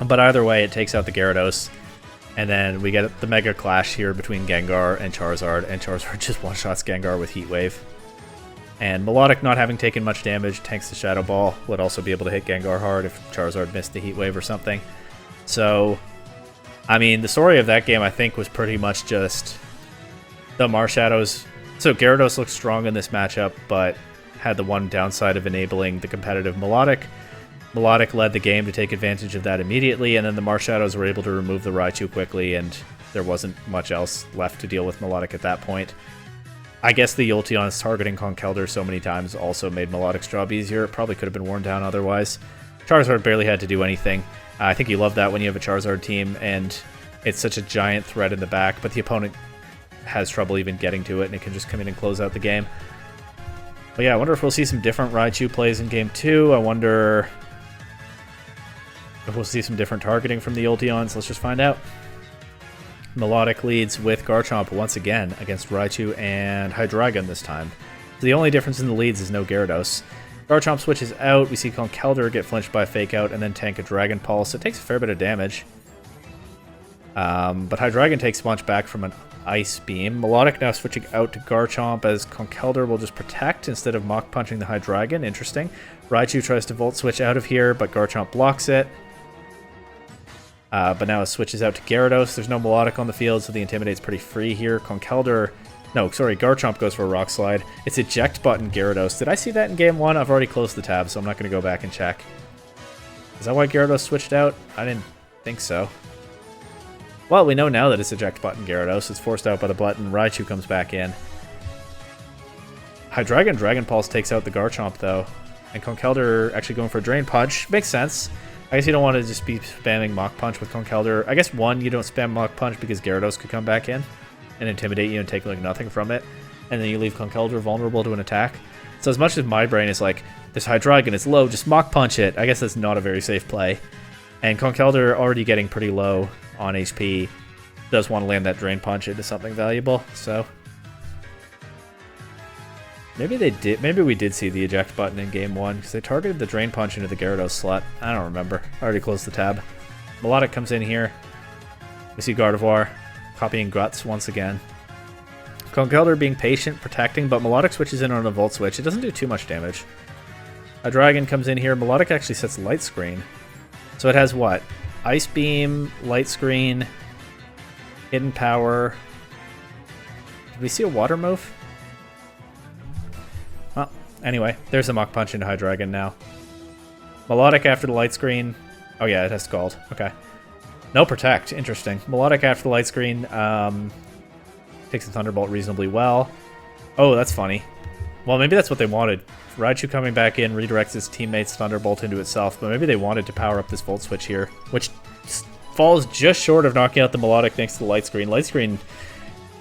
A: But either way, it takes out the Gyarados. And then we get the Mega Clash here between Gengar and Charizard just one-shots Gengar with Heat Wave. And Melodic, not having taken much damage, tanks the Shadow Ball. Would also be able to hit Gengar hard if Charizard missed the Heat Wave or something. So, I mean, the story of that game, I think, was pretty much just the Marshadows. So Gyarados looks strong in this matchup, but had the one downside of enabling the competitive Melodic. Melodic led the game to take advantage of that immediately, and then the Marshadows were able to remove the Raichu quickly, and there wasn't much else left to deal with Melodic at that point. I guess the Yolteons targeting Conkeldurr so many times also made Melodic's job easier. It probably could have been worn down otherwise. Charizard barely had to do anything. I think you love that when you have a Charizard team, and it's such a giant threat in the back, but the opponent has trouble even getting to it, and it can just come in and close out the game. But yeah, I wonder if we'll see some different Raichu plays in Game 2. I wonder if we'll see some different targeting from the Yolteons. Let's just find out. Melodic leads with Garchomp once again against Raichu and Hydreigon this time. So the only difference in the leads is no Gyarados. Garchomp switches out. We see Conkeldurr get flinched by a Fake Out and then tank a Dragon Pulse. It takes a fair bit of damage. But Hydreigon takes a bunch back from an Ice Beam. Melodic now switching out to Garchomp as Conkeldurr will just protect instead of Mach Punching the Hydreigon. Interesting. Raichu tries to Volt Switch out of here, but Garchomp blocks it. But now it switches out to Gyarados. There's no Melodic on the field, so the Intimidate's pretty free here. Conkeldurr... No, sorry, Garchomp goes for a Rock Slide. It's eject button Gyarados. Did I see that in game 1? I've already closed the tab, so I'm not going to go back and check. Is that why Gyarados switched out? I didn't think so. Well, we know now that it's eject button Gyarados. It's forced out by the button. Raichu comes back in. Hydreigon Dragon Pulse takes out the Garchomp, though. And Conkeldurr actually going for a Drain Punch. Makes sense. I guess you don't want to just be spamming Mach Punch with Conkeldurr. I guess, one, you don't spam Mach Punch because Gyarados could come back in and intimidate you and take like nothing from it. And then you leave Conkeldurr vulnerable to an attack. So as much as my brain is like, this Hydreigon is low, just Mach Punch it, I guess that's not a very safe play. And Conkeldurr already getting pretty low on HP does want to land that Drain Punch into something valuable, so... Maybe they did. Maybe we did see the eject button in game 1 because they targeted the Drain Punch into the Gyarados slot. I don't remember. I already closed the tab. Melodic comes in here. We see Gardevoir copying Guts once again. Conkeldurr being patient, protecting, but Melodic switches in on a Volt Switch. It doesn't do too much damage. A Dragon comes in here. Melodic actually sets Light Screen. So it has what? Ice Beam, Light Screen, Hidden Power. Did we see a Water move? Well, anyway, there's a Mach Punch into Hydreigon now. Melodic after the Light Screen. Oh yeah, it has Scald. Okay. No Protect. Interesting. Melodic after the Light Screen. Takes the Thunderbolt reasonably well. Oh, that's funny. Well, maybe that's what they wanted. Raichu coming back in redirects his teammate's Thunderbolt into itself, but maybe they wanted to power up this Volt Switch here, which falls just short of knocking out the Melodic thanks to the Light Screen. Light Screen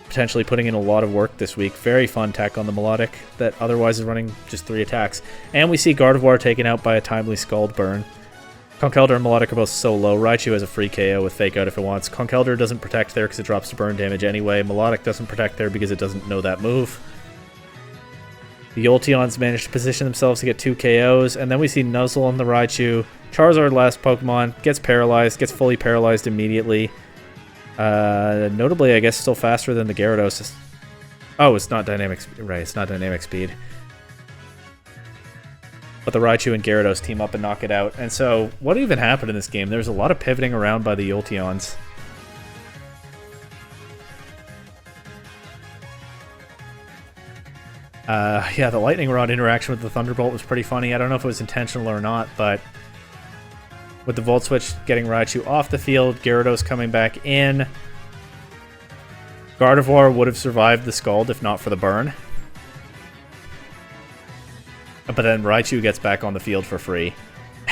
A: potentially putting in a lot of work this week. Very fun tech on the Melodic that otherwise is running just 3 attacks. And we see Gardevoir taken out by a timely Scald Burn. Conkeldurr and Melodic are both so low. Raichu has a free KO with Fake Out if it wants. Conkeldurr doesn't protect there because it drops to burn damage anyway. Melodic doesn't protect there because it doesn't know that move. The Yolteons manage to position themselves to get 2 KOs, and then we see Nuzzle on the Raichu. Charizard, last Pokemon, gets paralyzed, gets fully paralyzed immediately. Notably, I guess, still faster than the Gyarados. Oh, it's not dynamic speed. Right, it's not dynamic speed. But the Raichu and Gyarados team up and knock it out. And so, what even happened in this game? There's a lot of pivoting around by the Yolteons. Yeah, the Lightning Rod interaction with the Thunderbolt was pretty funny. I don't know if it was intentional or not, but with the Volt Switch getting Raichu off the field, Gyarados coming back in. Gardevoir would have survived the Scald if not for the burn. But then Raichu gets back on the field for free.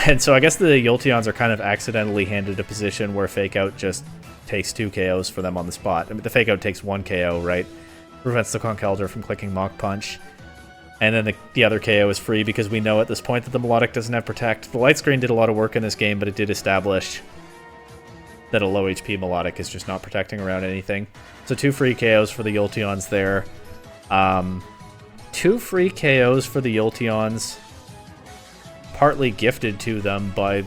A: And so I guess the Yolteons are kind of accidentally handed a position where Fake Out just takes 2 KOs for them on the spot. I mean, the Fake Out takes 1 KO, right? Prevents the Conkeldurr from clicking Mach Punch. And then the other KO is free because we know at this point that the Melodic doesn't have Protect. The Light Screen did a lot of work in this game, but it did establish that a low HP Melodic is just not protecting around anything. So 2 free KOs for the Yolteons there. 2 free KOs for the Yolteons, partly gifted to them by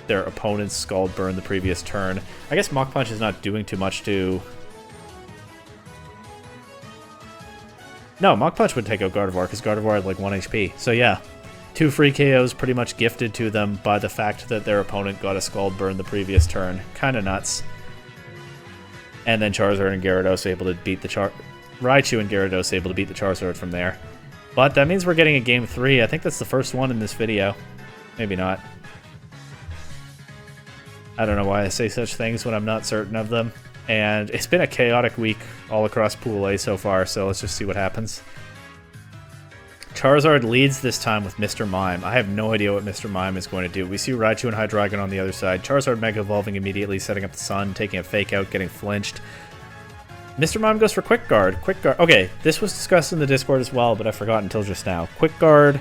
A: their opponent's Scald Burn the previous turn. I guess Mach Punch is not doing too much to... No, Mach Punch would take out Gardevoir because Gardevoir had like 1 HP. So yeah, 2 free KOs pretty much gifted to them by the fact that their opponent got a Scald Burn the previous turn. Kinda nuts. And then Charizard and Gyarados able to beat the Raichu and Gyarados able to beat the Charizard from there. But that means we're getting a game 3. I think that's the first one in this video. Maybe not. I don't know why I say such things when I'm not certain of them. And it's been a chaotic week all across Pool A so far, so let's just see what happens. Charizard leads this time with Mr. Mime. I have no idea what Mr. Mime is going to do. We see Raichu and Hydreigon on the other side. Charizard Mega Evolving immediately, setting up the Sun, taking a Fake Out, getting flinched. Mr. Mime goes for Quick Guard. Quick Guard. Okay, this was discussed in the Discord as well, but I forgot until just now. Quick Guard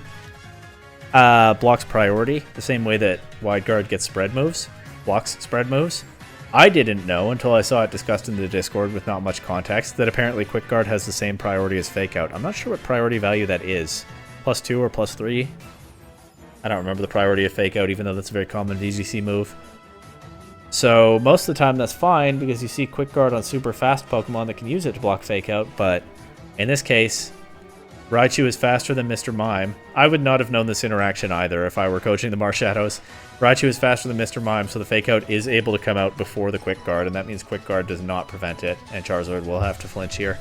A: blocks priority, the same way that Wide Guard gets spread moves, blocks spread moves. I didn't know until I saw it discussed in the Discord with not much context that apparently Quick Guard has the same priority as Fake Out. I'm not sure what priority value that is. +2 or +3? I don't remember the priority of Fake Out, even though that's a very common VGC move. So most of the time that's fine because you see Quick Guard on super fast Pokemon that can use it to block Fake Out, but in this case, Raichu is faster than Mr. Mime. I would not have known this interaction either if I were coaching the Marshadows. Raichu is faster than Mr. Mime, so the Fake Out is able to come out before the Quick Guard, and that means Quick Guard does not prevent it, and Charizard will have to flinch here.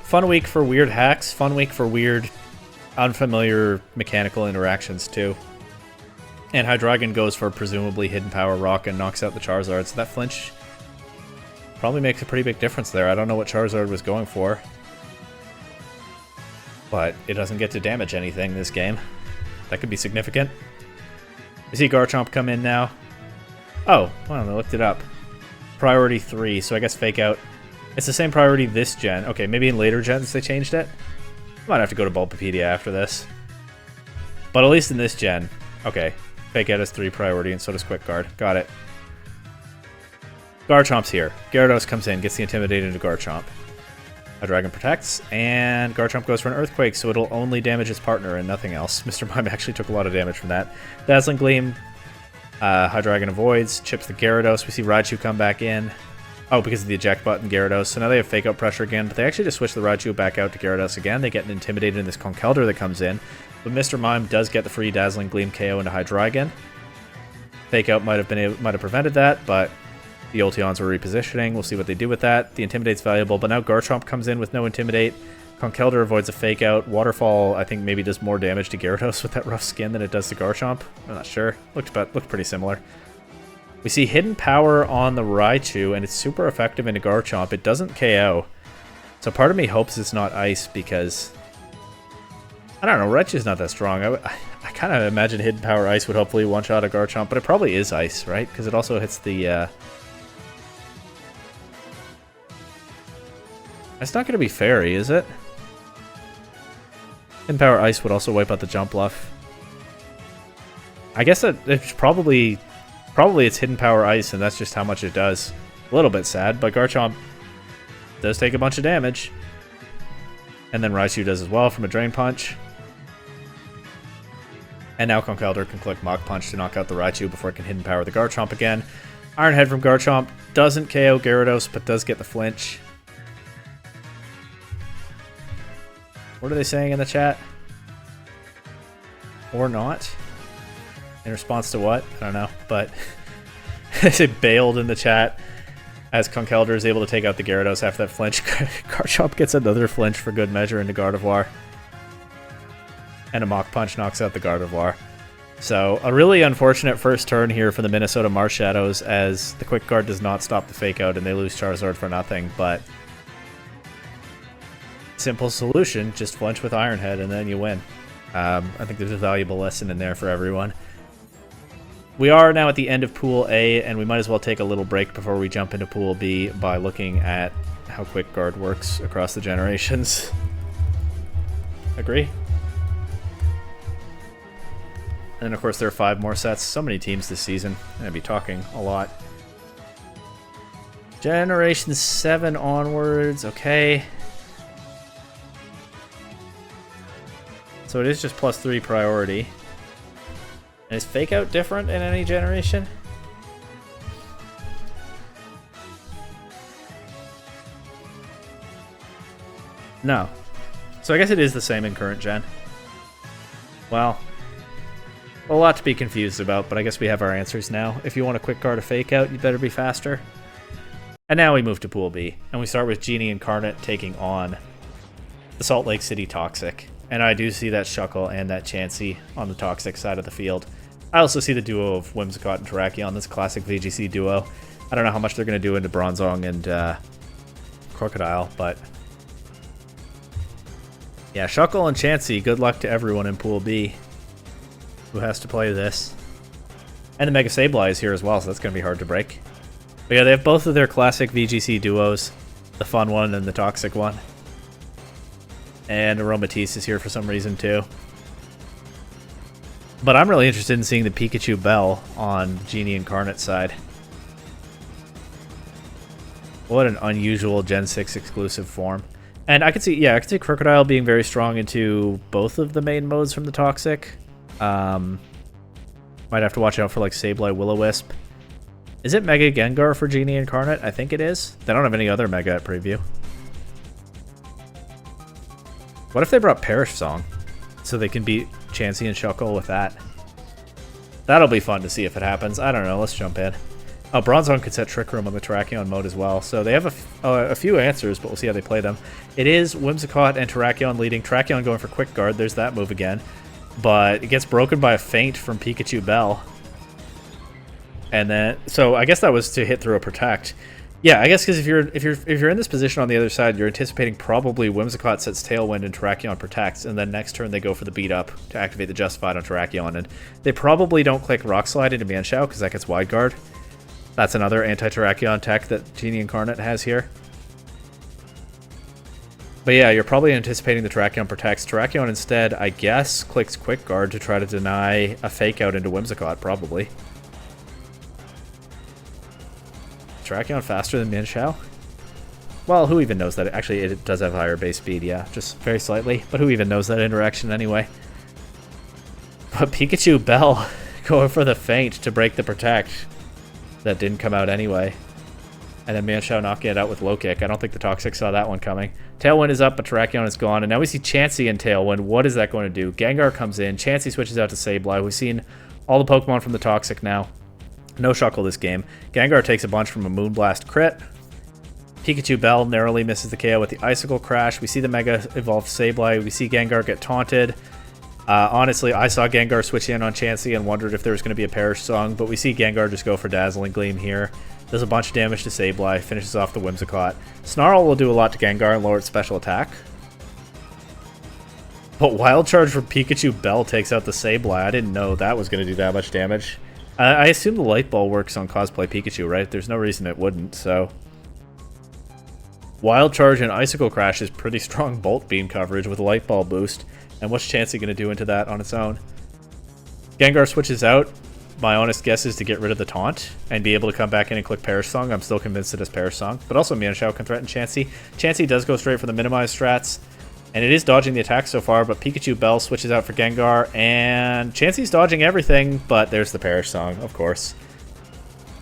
A: Fun week for weird hacks. Fun week for weird, unfamiliar mechanical interactions, too. And Hydreigon goes for presumably Hidden Power Rock and knocks out the Charizard, so that flinch probably makes a pretty big difference there. I don't know what Charizard was going for, but it doesn't get to damage anything this game. That could be significant. We see Garchomp come in now. Oh, well, I looked it up. Priority 3, so I guess Fake Out. It's the same priority this gen. Okay, maybe in later gens they changed it. Might have to go to Bulbapedia after this. But at least in this gen, okay, Fake Out has 3 priority and so does Quick Guard. Got it. Garchomp's here. Gyarados comes in, gets the Intimidate into Garchomp. Hydreigon protects, and Garchomp goes for an Earthquake, so it'll only damage its partner and nothing else. Mr. Mime actually took a lot of damage from that. Dazzling Gleam, Hydreigon avoids, chips the Gyarados. We see Raichu come back in. Oh, because of the eject button, Gyarados. So now they have Fake Out pressure again, but they actually just switch the Raichu back out to Gyarados again. They get an Intimidated in this Conkeldurr that comes in, but Mr. Mime does get the free Dazzling Gleam KO into Hydreigon. Fake Out might have prevented that, but the Yolteons were repositioning. We'll see what they do with that. The Intimidate's valuable, but now Garchomp comes in with no Intimidate. Conkeldurr avoids a Fake Out. Waterfall, I think, maybe does more damage to Gyarados with that rough skin than it does to Garchomp. I'm not sure. Looked pretty similar. We see Hidden Power on the Raichu, and it's super effective into Garchomp. It doesn't KO. So part of me hopes it's not Ice, because I don't know, Raichu's not that strong. I kind of imagine Hidden Power Ice would hopefully one-shot a Garchomp, but it probably is Ice, right? Because it also hits the It's not going to be Fairy, is it? Hidden Power Ice would also wipe out the Jump Bluff. I guess that it's probably it's Hidden Power Ice, and that's just how much it does. A little bit sad, but Garchomp does take a bunch of damage. And then Raichu does as well from a Drain Punch. And now Conkeldurr can click Mach Punch to knock out the Raichu before it can Hidden Power the Garchomp again. Iron Head from Garchomp doesn't KO Gyarados, but does get the flinch. What are they saying in the chat? Or not? In response to what? I don't know, but they bailed in the chat as Conkeldurr is able to take out the Gyarados after that flinch. Garchomp gets another flinch for good measure into Gardevoir. And a Mach Punch knocks out the Gardevoir. So, a really unfortunate first turn here for the Minnesota Marshadows, as the Quick Guard does not stop the Fake Out and they lose Charizard for nothing, but simple solution, just flinch with Iron Head and then you win. I think there's a valuable lesson in there for everyone. We are now at the end of Pool A, and we might as well take a little break before we jump into Pool B by looking at how Quick Guard works across the generations. Agree? And of course there are 5 more sets. So many teams this season. I'm going to be talking a lot. Generation 7 onwards, okay. So it is just +3 priority. And is Fake Out different in any generation? No. So I guess it is the same in current gen. Well, a lot to be confused about, but I guess we have our answers now. If you want a Quick Guard a Fake Out, you better be faster. And now we move to Pool B, and we start with Genie Incarnate taking on the Salt Lake City Toxic. And I do see that Shuckle and that Chansey on the Toxic side of the field. I also see the duo of Whimsicott and Terrakion, this classic VGC duo. I don't know how much they're going to do into Bronzong and Crocodile, but yeah, Shuckle and Chansey, good luck to everyone in Pool B who has to play this. And the Mega Sableye is here as well, so that's going to be hard to break. But yeah, they have both of their classic VGC duos, the fun one and the toxic one. And Aromatisse is here for some reason too. But I'm really interested in seeing the Pikachu Bell on Genie Incarnate side. What an unusual Gen 6 exclusive form. And I could see, yeah, I could see Crocodile being very strong into both of the main modes from the Toxic. Might have to watch out for like Sableye Will-O-Wisp. Is it Mega Gengar for Genie Incarnate? I think it is. They don't have any other Mega at preview. What if they brought Perish Song? So they can beat Chansey and Shuckle with that. That'll be fun to see if it happens. I don't know. Let's jump in. Oh, Bronzong could set Trick Room on the Terrakion mode as well. So they have a few answers, but we'll see how they play them. It is Whimsicott and Terrakion leading. Terrakion going for Quick Guard. There's that move again. But it gets broken by a feint from Pikachu Bell. And then, so I guess that was to hit through a Protect. Yeah, I guess because if you're in this position on the other side, you're anticipating probably Whimsicott sets Tailwind and Terrakion protects, and then next turn they go for the beat up to activate the Justified on Terrakion, and they probably don't click Rock Slide into Mienshao because that gets Wide Guard. That's another anti-Terrakion tech that Genie Incarnate has here. But yeah, you're probably anticipating the Terrakion protects. Terrakion instead, I guess, clicks Quick Guard to try to deny a Fake Out into Whimsicott, probably. Terrakion faster than Mienshao? Well, who even knows that? Actually, it does have higher base speed, yeah, just very slightly. But who even knows that interaction anyway? But Pikachu Bell going for the feint to break the Protect. That didn't come out anyway. And then Mienshao knocking it out with Low Kick. I don't think the Toxic saw that one coming. Tailwind is up, but Terrakion is gone. And now we see Chansey in Tailwind. What is that going to do? Gengar comes in. Chansey switches out to Sableye. We've seen all the Pokemon from the Toxic now. No Shuckle this game. Gengar takes a bunch from a Moonblast crit. Pikachu Bell narrowly misses the KO with the Icicle Crash. We see the Mega Evolved Sableye. We see Gengar get taunted. Honestly, I saw Gengar switch in on Chansey and wondered if there was going to be a Perish Song, but we see Gengar just go for Dazzling Gleam here. Does a bunch of damage to Sableye, finishes off the Whimsicott. Snarl will do a lot to Gengar and lower its special attack. But Wild Charge from Pikachu Bell takes out the Sableye. I didn't know that was going to do that much damage. I assume the Light Ball works on Cosplay Pikachu, right? There's no reason it wouldn't, so... Wild Charge and Icicle Crash is pretty strong Bolt Beam coverage with a Light Ball boost. And what's Chansey going to do into that on its own? Gengar switches out. My honest guess is to get rid of the taunt and be able to come back in and click Perish Song. I'm still convinced it is Perish Song. But also Mienshao can threaten Chansey. Chansey does go straight for the minimize strats. And it is dodging the attack so far, but Pikachu Bell switches out for Gengar, and Chansey's dodging everything, but there's the Perish Song, of course.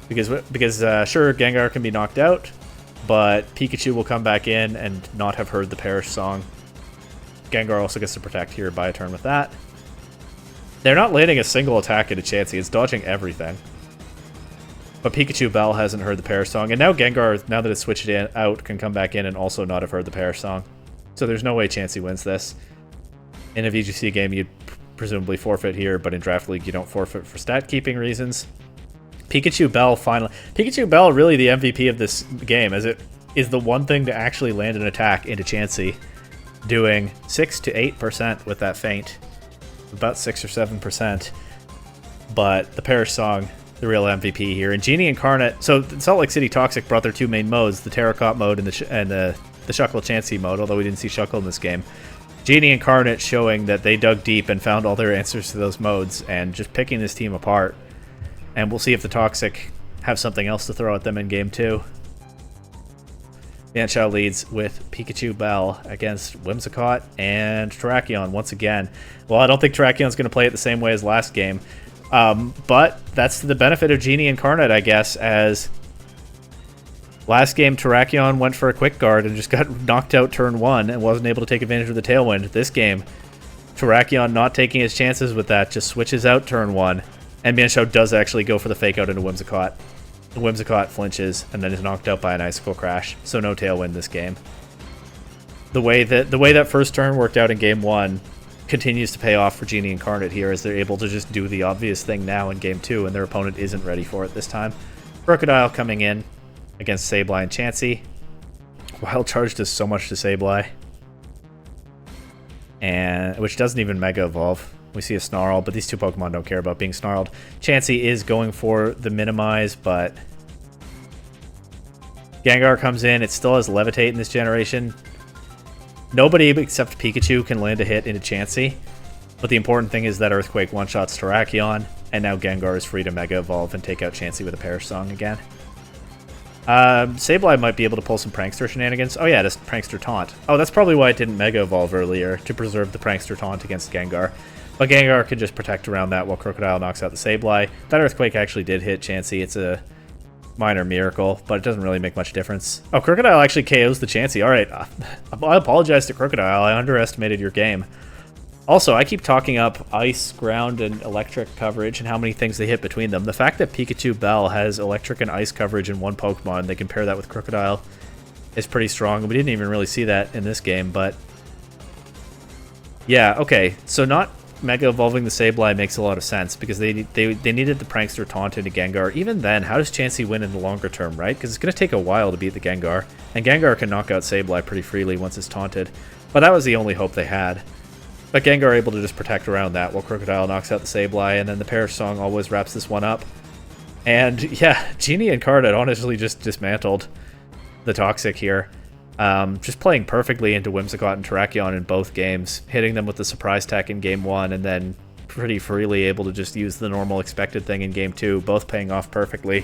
A: Because sure, Gengar can be knocked out, but Pikachu will come back in and not have heard the Perish Song. Gengar also gets to protect here by a turn with that. They're not landing a single attack into Chansey, it's dodging everything. But Pikachu Bell hasn't heard the Perish Song, and now Gengar, now that it's switched out, can come back in and also not have heard the Perish Song. So there's no way Chansey wins this. In a VGC game, you'd presumably forfeit here, but in Draft League, you don't forfeit for stat keeping reasons. Pikachu Bell finally... Pikachu Bell really the MVP of this game, as it is the one thing to actually land an attack into Chansey, doing 6 to 8% with that feint. About 6 or 7%. But the Perish Song, the real MVP here. And Genie Incarnate... So Salt Lake City Toxic brought their two main modes, the Terracotta mode and the Shuckle Chansey mode, although we didn't see Shuckle in this game. Genie Incarnate showing that they dug deep and found all their answers to those modes and just picking this team apart. And we'll see if the Toxic have something else to throw at them in Game 2. Mienshao leads with Pikachu Bell against Whimsicott and Terrakion once again. Well, I don't think Terrakion's going to play it the same way as last game. But that's to the benefit of Genie Incarnate, I guess, as... Last game, Terrakion went for a Quick Guard and just got knocked out turn 1 and wasn't able to take advantage of the Tailwind. This game, Terrakion not taking his chances with that, just switches out turn 1. And Mienshao does actually go for the Fake Out into Whimsicott. Whimsicott flinches and then is knocked out by an Icicle Crash, so no Tailwind this game. The way that first turn worked out in Game 1 continues to pay off for Genie Incarnate here, as they're able to just do the obvious thing now in Game 2, and their opponent isn't ready for it this time. Crocodile coming in against Sableye and Chansey. Wild Charge does so much to Sableye. And which doesn't even Mega Evolve. We see a Snarl, but these two Pokemon don't care about being snarled. Chansey is going for the minimize, but Gengar comes in. It still has Levitate in this generation. Nobody except Pikachu can land a hit into Chansey. But the important thing is that Earthquake one-shots Terrakion, and now Gengar is free to Mega Evolve and take out Chansey with a Perish Song again. Sableye might be able to pull some Prankster shenanigans. Oh yeah, just Prankster Taunt. Oh, that's probably why it didn't Mega Evolve earlier, to preserve the Prankster Taunt against Gengar. But Gengar can just protect around that while Crocodile knocks out the Sableye. That Earthquake actually did hit Chansey. It's a minor miracle, but it doesn't really make much difference. Oh, Crocodile actually KOs the Chansey. Alright, I apologize to Crocodile. I underestimated your game. Also, I keep talking up ice, ground, and electric coverage and how many things they hit between them. The fact that Pikachu Bell has electric and ice coverage in one Pokemon, they can pair that with Crocodile, is pretty strong. We didn't even really see that in this game, but... yeah, okay. So not Mega Evolving the Sableye makes a lot of sense, because they needed the Prankster taunt into Gengar. Even then, how does Chansey win in the longer term, right? Because it's going to take a while to beat the Gengar, and Gengar can knock out Sableye pretty freely once it's taunted. But that was the only hope they had. But Gengar able to just protect around that while Crocodile knocks out the Sableye, and then the Perish Song always wraps this one up. And yeah, Genie Incarnate honestly just dismantled the Toxic here. Just playing perfectly into Whimsicott and Terrakion in both games, hitting them with the surprise tech in game 1, and then pretty freely able to just use the normal expected thing in game 2, both paying off perfectly.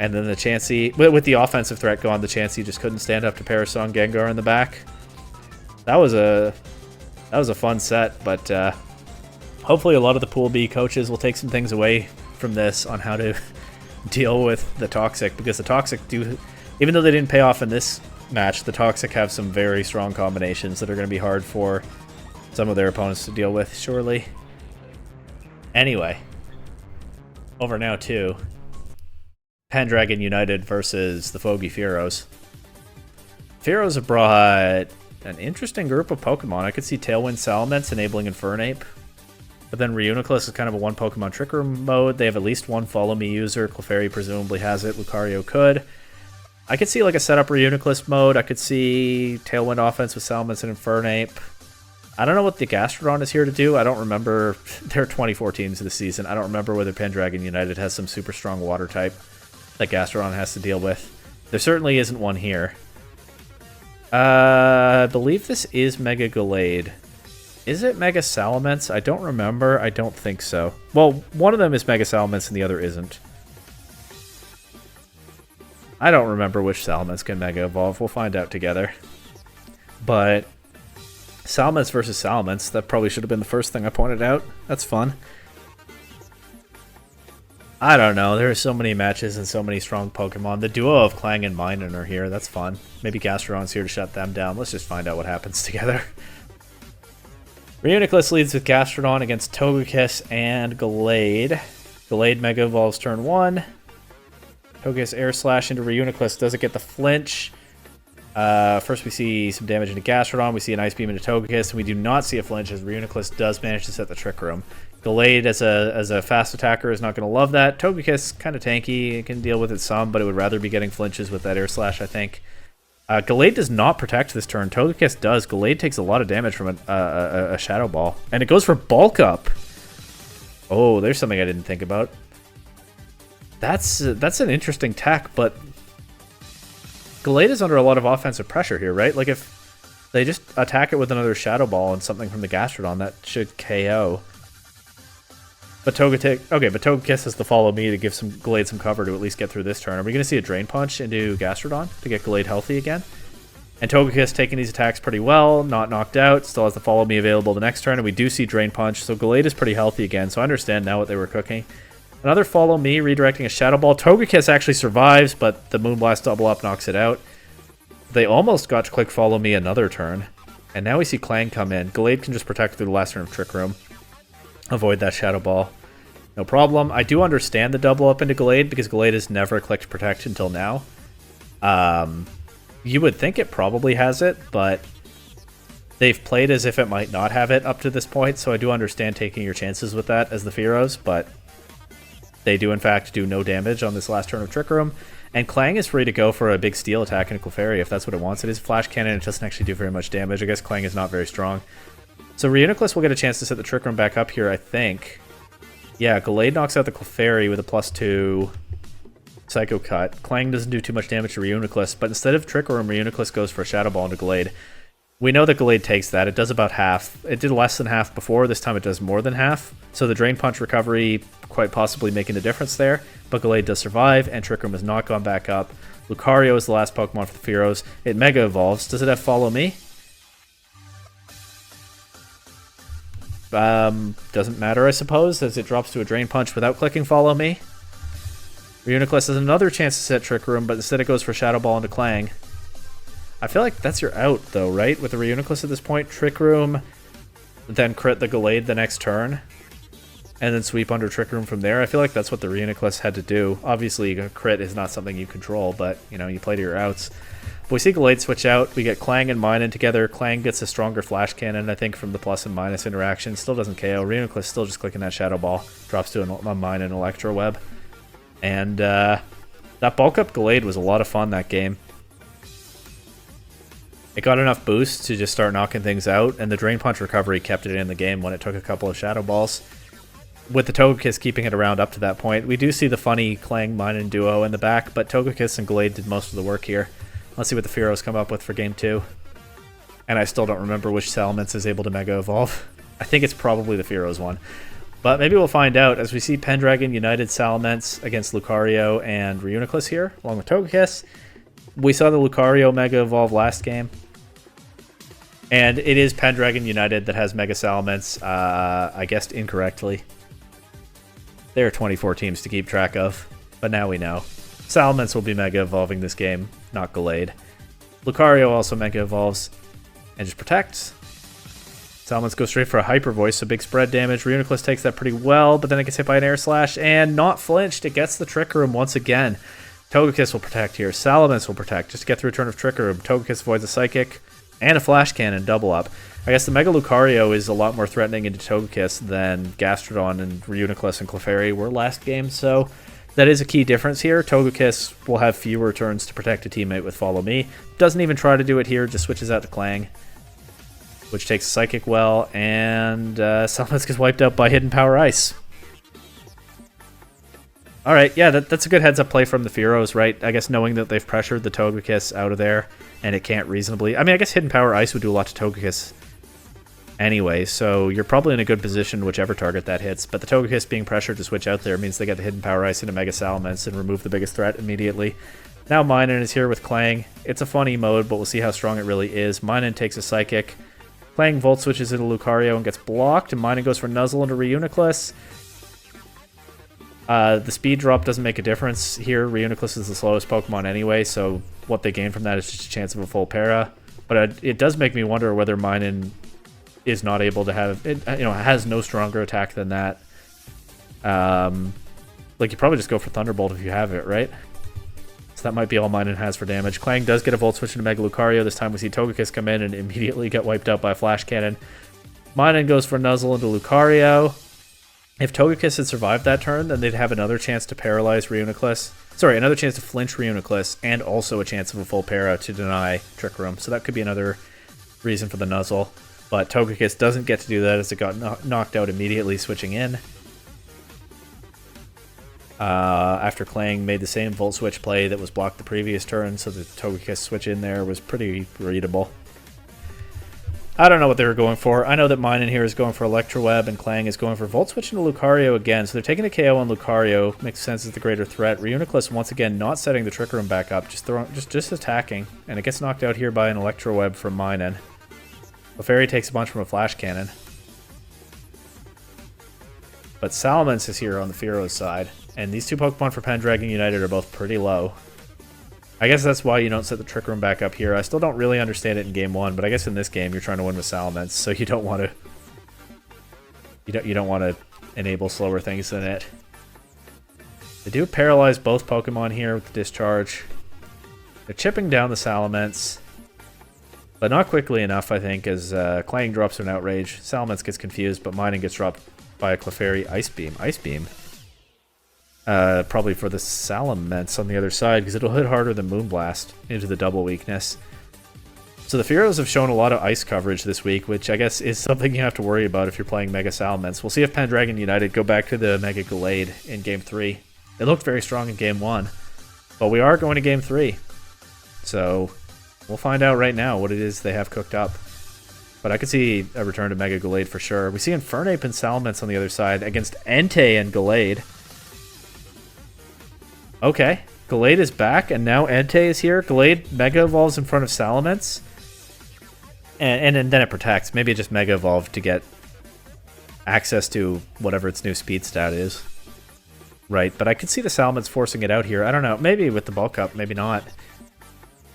A: And then the Chansey, with the offensive threat gone, the Chansey just couldn't stand up to Perish Song Gengar in the back. That was a fun set, but hopefully a lot of the Pool B coaches will take some things away from this on how to deal with the Toxic, because the Toxic do, even though they didn't pay off in this match, the Toxic have some very strong combinations that are going to be hard for some of their opponents to deal with, surely. Anyway, over now to Pendragon United versus the Foggy Fearows. Fearows have brought an interesting group of Pokemon. I could see Tailwind Salamence enabling Infernape, but then Reuniclus is kind of a one Pokemon Trick Room mode. They have at least one Follow Me user. Clefairy presumably has it. Lucario could. I could see like a setup Reuniclus mode. I could see Tailwind offense with Salamence and Infernape. I don't know what the Gastrodon is here to do. I don't remember. There are 24 teams this season. I don't remember whether Pendragon United has some super strong water type that Gastrodon has to deal with. There certainly isn't one here. I believe this is Mega Gallade. Is it Mega Salamence? I don't remember. I don't think so. Well, one of them is Mega Salamence and the other isn't. I don't remember which Salamence can Mega Evolve. We'll find out together. But Salamence versus Salamence, that probably should have been the first thing I pointed out. That's fun. I don't know. There are so many matches and so many strong Pokemon. The duo of Clang and Minun are here. That's fun. Maybe Gastrodon's here to shut them down. Let's just find out what happens together. Reuniclus leads with Gastrodon against Togekiss and Gallade. Gallade Mega Evolves turn 1. Togekiss Air Slash into Reuniclus. Does it get the flinch? First we see some damage into Gastrodon. We see an Ice Beam into Togekiss. And we do not see a flinch as Reuniclus does manage to set the Trick Room. Gallade as a fast attacker is not going to love that. Togekiss kind of tanky. It can deal with it some, but it would rather be getting flinches with that Air Slash, I think. Gallade does not protect this turn. Togekiss does. Gallade takes a lot of damage from a Shadow Ball. And it goes for Bulk Up. Oh, there's something I didn't think about. That's an interesting tech, but Gallade is under a lot of offensive pressure here, right? Like if they just attack it with another Shadow Ball and something from the Gastrodon, that should KO. But Togekiss has to follow me to give Gallade some cover to at least get through this turn. Are we going to see a Drain Punch into Gastrodon to get Gallade healthy again? And Togekiss taking these attacks pretty well, not knocked out, still has the Follow Me available the next turn, and we do see Drain Punch, so Gallade is pretty healthy again, so I understand now what they were cooking. Another Follow Me, redirecting a Shadow Ball. Togekiss actually survives, but the Moonblast double up knocks it out. They almost got to click Follow Me another turn, and now we see Clang come in. Gallade can just protect through the last turn of Trick Room. Avoid that Shadow Ball. No problem. I do understand the double up into Gallade, because Gallade has never clicked Protect until now. You would think it probably has it, but they've played as if it might not have it up to this point, so I do understand taking your chances with that as the Fearows, but they do in fact do no damage on this last turn of Trick Room. And Clang is free to go for a big Steel attack into Clefairy if that's what it wants. It is Flash Cannon, it doesn't actually do very much damage. I guess Clang is not very strong. So Reuniclus will get a chance to set the Trick Room back up here, I think. Yeah, Gallade knocks out the Clefairy with a +2 Psycho Cut. Clang doesn't do too much damage to Reuniclus, but instead of Trick Room, Reuniclus goes for a Shadow Ball into Gallade. We know that Gallade takes that. It does about half. It did less than half before. This time it does more than half. So the Drain Punch recovery quite possibly making a difference there. But Gallade does survive, and Trick Room has not gone back up. Lucario is the last Pokemon for the Fearows. It Mega Evolves. Does it have Follow Me? Doesn't matter, I suppose, as it drops to a Drain Punch without clicking Follow Me. Reuniclus has another chance to set Trick Room, but instead it goes for Shadow Ball into Clang. I feel like that's your out, though, right? With the Reuniclus at this point, Trick Room, then crit the Gallade the next turn, and then sweep under Trick Room from there. I feel like that's what the Reuniclus had to do. Obviously, a crit is not something you control, but, you know, you play to your outs. But we see Gallade switch out. We get Clang and Minun together. Clang gets a stronger Flash Cannon, I think, from the plus and minus interaction. Still doesn't KO. Reuniclus still just clicking that Shadow Ball. Drops to a Minun Electro Web. And that bulk up Gallade was a lot of fun that game. It got enough boost to just start knocking things out, and the Drain Punch recovery kept it in the game when it took a couple of Shadow Balls. With the Togekiss keeping it around up to that point, we do see the funny Clang Minun duo in the back, but Togekiss and Gallade did most of the work here. Let's see what the Fearows come up with for Game 2. And I still don't remember which Salamence is able to Mega Evolve. I think it's probably the Fearows one. But maybe we'll find out as we see Pendragon United Salamence against Lucario and Reuniclus here, along with Togekiss. We saw the Lucario Mega Evolve last game. And it is Pendragon United that has Mega Salamence. I guessed incorrectly. There are 24 teams to keep track of, but now we know. Salamence will be Mega Evolving this game, not Gallade. Lucario also Mega Evolves and just protects. Salamence goes straight for a Hyper Voice, so big spread damage. Reuniclus takes that pretty well, but then it gets hit by an Air Slash, and not flinched. It gets the Trick Room once again. Togekiss will protect here. Salamence will protect just to get the return of Trick Room. Togekiss avoids a Psychic and a Flash Cannon double up. I guess the Mega Lucario is a lot more threatening into Togekiss than Gastrodon and Reuniclus and Clefairy were last game, so that is a key difference here. Togekiss will have fewer turns to protect a teammate with Follow Me. Doesn't even try to do it here, just switches out to Clang, which takes Psychic well, and Salamence gets wiped out by Hidden Power Ice. Alright, yeah, that's a good heads-up play from the Fearows, right? I guess knowing that they've pressured the Togekiss out of there, and it can't reasonably... I mean, I guess Hidden Power Ice would do a lot to Togekiss anyway, so you're probably in a good position whichever target that hits, but the Togekiss being pressured to switch out there means they get the Hidden Power Ice into Mega Salamence and remove the biggest threat immediately. Now Minun is here with Clang. It's a funny mode, but we'll see how strong it really is. Minun takes a Psychic. Clang Volt switches into Lucario and gets blocked, and Minun goes for Nuzzle into Reuniclus. The speed drop doesn't make a difference here. Reuniclus is the slowest Pokemon anyway, so what they gain from that is just a chance of a full para. But it does make me wonder whether Minun is not able to have... It, you know, has no stronger attack than that. Like, you probably just go for Thunderbolt if you have it, right? So that might be all Minun has for damage. Clang does get a Volt Switch into Mega Lucario. This time we see Togekiss come in and immediately get wiped out by a Flash Cannon. Minun goes for Nuzzle into Lucario. If Togekiss had survived that turn, then they'd have another chance to paralyze Reuniclus. Sorry, another chance to flinch Reuniclus, and also a chance of a full para to deny Trick Room. So that could be another reason for the Nuzzle. But Togekiss doesn't get to do that as it got knocked out immediately switching in. After Clang made the same Volt Switch play that was blocked the previous turn, so the Togekiss switch in there was pretty readable. I don't know what they were going for. I know that Minun here is going for Electro Web, and Clang is going for Volt Switch into Lucario again. So they're taking the KO on Lucario. Makes sense as the greater threat. Reuniclus once again not setting the Trick Room back up, just attacking, and it gets knocked out here by an Electro Web from Minun. Clefairy takes a bunch from a Flash Cannon. But Salamence is here on the Fearows side, and these two Pokemon for Pendragon United are both pretty low. I guess that's why you don't set the Trick Room back up here. I still don't really understand it in Game 1, but I guess in this game you're trying to win with Salamence, so you don't want to... You don't want to enable slower things than it. They do paralyze both Pokemon here with the Discharge. They're chipping down the Salamence, but not quickly enough, I think, as Clang drops an Outrage. Salamence gets confused, but Minun gets dropped by a Clefairy Ice Beam. Ice Beam? Probably for the Salamence on the other side, because it'll hit harder than Moonblast into the double weakness. So the Fearows have shown a lot of ice coverage this week, which I guess is something you have to worry about if you're playing Mega Salamence. We'll see if Pendragon United go back to the Mega Gallade in Game 3. They looked very strong in Game 1, but we are going to Game 3. So we'll find out right now what it is they have cooked up. But I could see a return to Mega Gallade for sure. We see Infernape and Salamence on the other side against Entei and Gallade. Okay, Gallade is back, and now Entei is here. Gallade Mega Evolves in front of Salamence. And then it protects. Maybe it just Mega Evolved to get access to whatever its new speed stat is. Right, but I could see the Salamence forcing it out here. I don't know. Maybe with the bulk up, maybe not.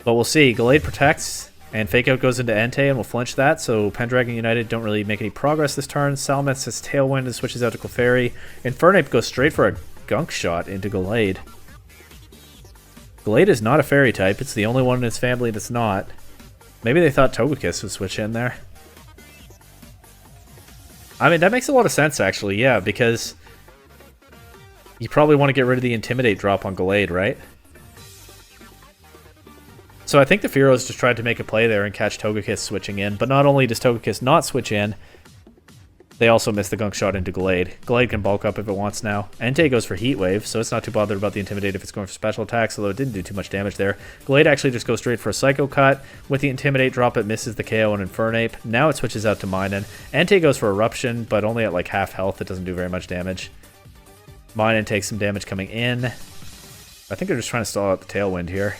A: But we'll see. Gallade protects, and Fake Out goes into Entei and will flinch that, so Pendragon United don't really make any progress this turn. Salamence has Tailwind and switches out to Clefairy. Infernape goes straight for a Gunk Shot into Gallade. Gallade is not a fairy type. It's the only one in its family that's not. Maybe they thought Togekiss would switch in there. I mean, that makes a lot of sense, actually, yeah, because you probably want to get rid of the Intimidate drop on Gallade, right? So I think the Fearows just tried to make a play there and catch Togekiss switching in, but not only does Togekiss not switch in, they also miss the Gunk Shot into Gallade. Gallade can bulk up if it wants now. Entei goes for Heat Wave, so it's not too bothered about the Intimidate if it's going for special attacks, although it didn't do too much damage there. Gallade actually just goes straight for a Psycho Cut. With the Intimidate drop, it misses the KO on Infernape. Now it switches out to Minun. Entei goes for Eruption, but only at like half health. It doesn't do very much damage. Minun takes some damage coming in. I think they're just trying to stall out the Tailwind here.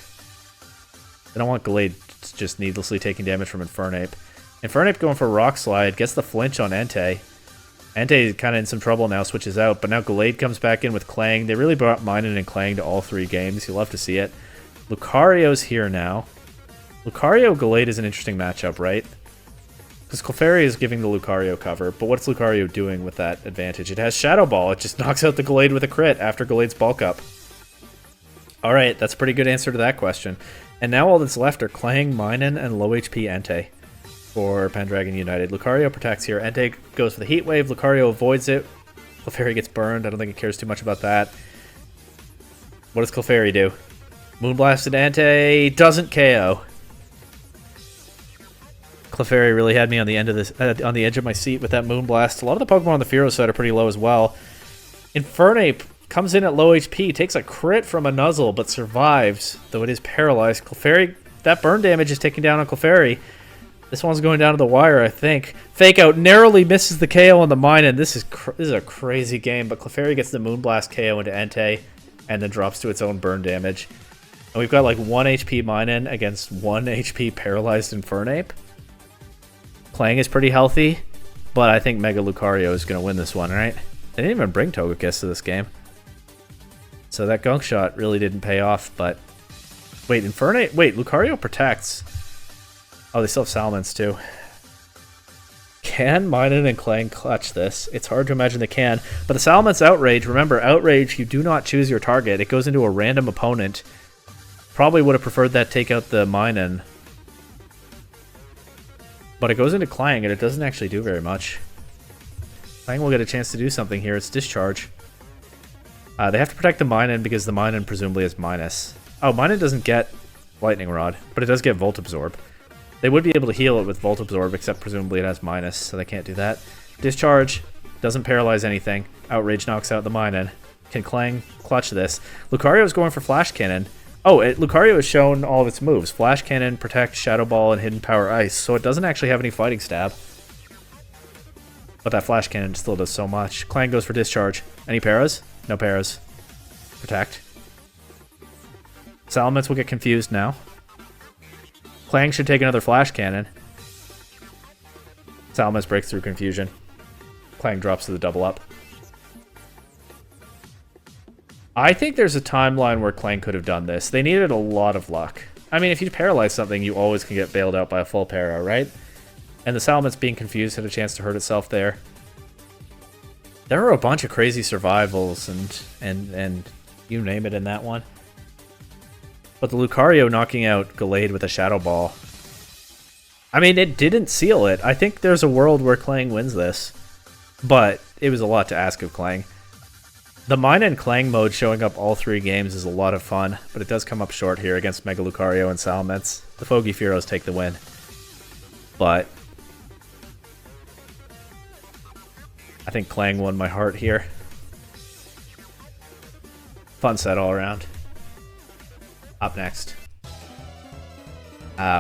A: They don't want Gallade just needlessly taking damage from Infernape. Infernape going for Rock Slide, gets the flinch on Entei. Entei is kind of in some trouble now, switches out, but now Gallade comes back in with Clang. They really brought Minun and Clang to all 3 games. You'll love to see it. Lucario's here now. Lucario-Gallade is an interesting matchup, right? Because Clefairy is giving the Lucario cover, but what's Lucario doing with that advantage? It has Shadow Ball. It just knocks out the Gallade with a crit after Gallade's bulk up. Alright, that's a pretty good answer to that question. And now all that's left are Clang, Minun, and low HP Entei for Pendragon United. Lucario protects here. Entei goes for the Heat Wave. Lucario avoids it. Clefairy gets burned. I don't think it cares too much about that. What does Clefairy do? Moonblasted Entei doesn't KO. Clefairy really had me on the end of this, on the edge of my seat with that Moonblast. A lot of the Pokemon on the Fearows side are pretty low as well. Infernape comes in at low HP, takes a crit from a Nuzzle, but survives, though it is paralyzed. Clefairy, that burn damage is taking down on Clefairy. This one's going down to the wire, I think. Fake Out narrowly misses the KO on the Minun. This is a crazy game, but Clefairy gets the Moonblast KO into Entei, and then drops to its own burn damage. And we've got like 1 HP Minun against 1 HP paralyzed Infernape. Clang is pretty healthy, but I think Mega Lucario is going to win this one, right? They didn't even bring Togekiss to this game. So that Gunk Shot really didn't pay off, but... Wait, Infernape? Wait, Lucario protects. Oh, they still have Salamence, too. Can Minun and Clang clutch this? It's hard to imagine they can. But the Salamence Outrage, remember, Outrage, you do not choose your target. It goes into a random opponent. Probably would have preferred that take out the Minun. But it goes into Clang, and it doesn't actually do very much. Clang will get a chance to do something here. It's Discharge. They have to protect the Minun because the Minun presumably is minus. Oh, Minun doesn't get Lightning Rod, but it does get Volt Absorb. They would be able to heal it with Volt Absorb, except presumably it has minus, so they can't do that. Discharge doesn't paralyze anything. Outrage knocks out the Minun. Can Clang clutch this? Lucario is going for Flash Cannon. Oh, Lucario has shown all of its moves. Flash Cannon, Protect, Shadow Ball, and Hidden Power Ice, so it doesn't actually have any Fighting Stab. But that Flash Cannon still does so much. Clang goes for Discharge. Any paras? No paras. Protect. Salamence will get confused now. Clang should take another Flash Cannon. Salamence breaks through confusion. Clang drops to the double up. I think there's a timeline where Clang could have done this. They needed a lot of luck. I mean, if you paralyze something, you always can get bailed out by a full para, right? And the Salamence being confused had a chance to hurt itself there. There were a bunch of crazy survivals and you name it in that one. But the Lucario knocking out Gallade with a Shadow Ball. I mean, it didn't seal it. I think there's a world where Clang wins this. But it was a lot to ask of Clang. The Minun and Clang mode showing up all 3 games is a lot of fun, but it does come up short here against Mega Lucario and Salamence. The Foggy Fearows take the win. But I think Clang won my heart here. Fun set all around. Up next,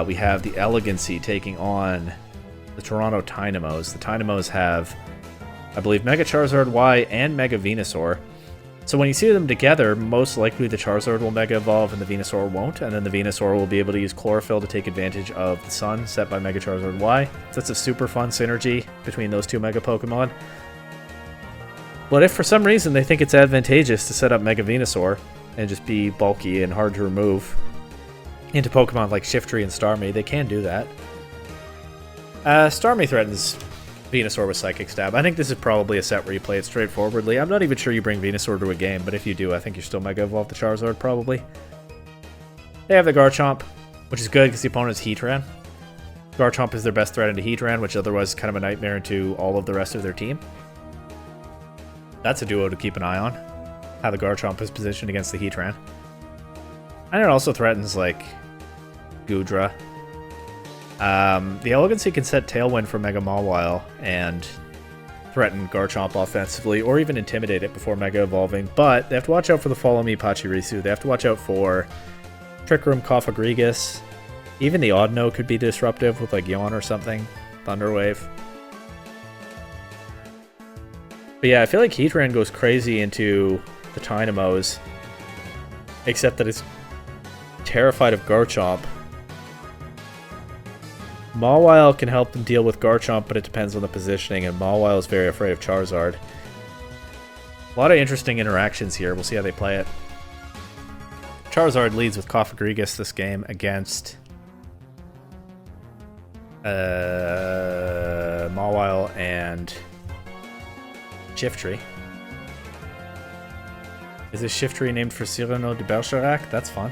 A: we have the Elegancy taking on the Toronto Tynamos. The Tynamos have, I believe, Mega Charizard Y and Mega Venusaur. So when you see them together, most likely the Charizard will Mega Evolve and the Venusaur won't, and then the Venusaur will be able to use Chlorophyll to take advantage of the Sun set by Mega Charizard Y. So that's a super fun synergy between those 2 Mega Pokemon. But if for some reason they think it's advantageous to set up Mega Venusaur and just be bulky and hard to remove into Pokemon like Shiftry and Starmie, they can do that. Starmie threatens Venusaur with Psychic Stab. I think this is probably a set where you play it straightforwardly. I'm not even sure you bring Venusaur to a game, but if you do, I think you still Mega Evolve the Charizard, probably. They have the Garchomp, which is good because the opponent's Heatran. Garchomp is their best threat into Heatran, which otherwise is kind of a nightmare into all of the rest of their team. That's a duo to keep an eye on, how the Garchomp is positioned against the Heatran. And it also threatens, like, Goodra. The Elegancy can set Tailwind for Mega Mawile and threaten Garchomp offensively, or even intimidate it before Mega Evolving, but they have to watch out for the Follow Me Pachirisu. They have to watch out for Trick Room Cofagrigus. Even the Audino could be disruptive with, like, Yawn or something. Thunderwave. But yeah, I feel like Heatran goes crazy into the Tynamos, except that it's terrified of Garchomp. Mawile can help them deal with Garchomp, but it depends on the positioning, and Mawile is very afraid of Charizard. A lot of interesting interactions here. We'll see how they play it. Charizard leads with Cofagrigus this game against Mawile and Shiftry. Is this Shiftry named for Cyrano de Bergerac? That's fun.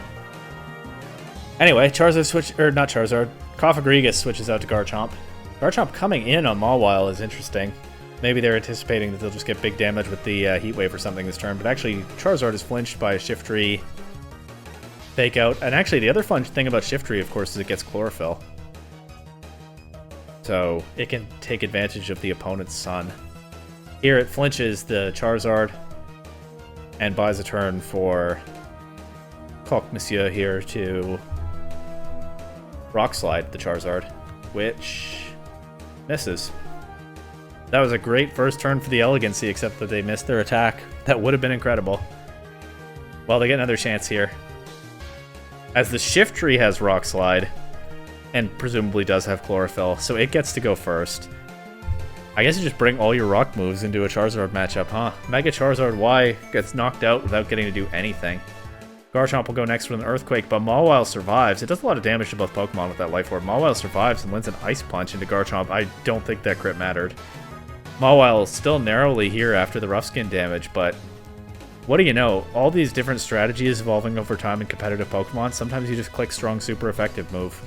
A: Anyway, Charizard switch, or not Charizard, Cofagrigus switches out to Garchomp. Garchomp coming in on Mawile is interesting. Maybe they're anticipating that they'll just get big damage with the Heat Wave or something this turn, but actually Charizard is flinched by a Shiftry Fake Out. And actually the other fun thing about Shiftry, of course, is it gets Chlorophyll. So it can take advantage of the opponent's Sun. Here it flinches the Charizard and buys a turn for Coq Monsieur here to Rock Slide the Charizard, which misses. That was a great first turn for the Elegancy, except that they missed their attack. That would have been incredible. Well, they get another chance here, as the Shiftry has Rock Slide and presumably does have Chlorophyll, so it gets to go first. I guess you just bring all your rock moves into a Charizard matchup, huh? Mega Charizard Y gets knocked out without getting to do anything. Garchomp will go next with an Earthquake, but Mawile survives. It does a lot of damage to both Pokemon with that Life Orb. Mawile survives and lands an Ice Punch into Garchomp. I don't think that crit mattered. Mawile is still narrowly here after the Rough Skin damage, but what do you know? All these different strategies evolving over time in competitive Pokemon, sometimes you just click strong, super effective move.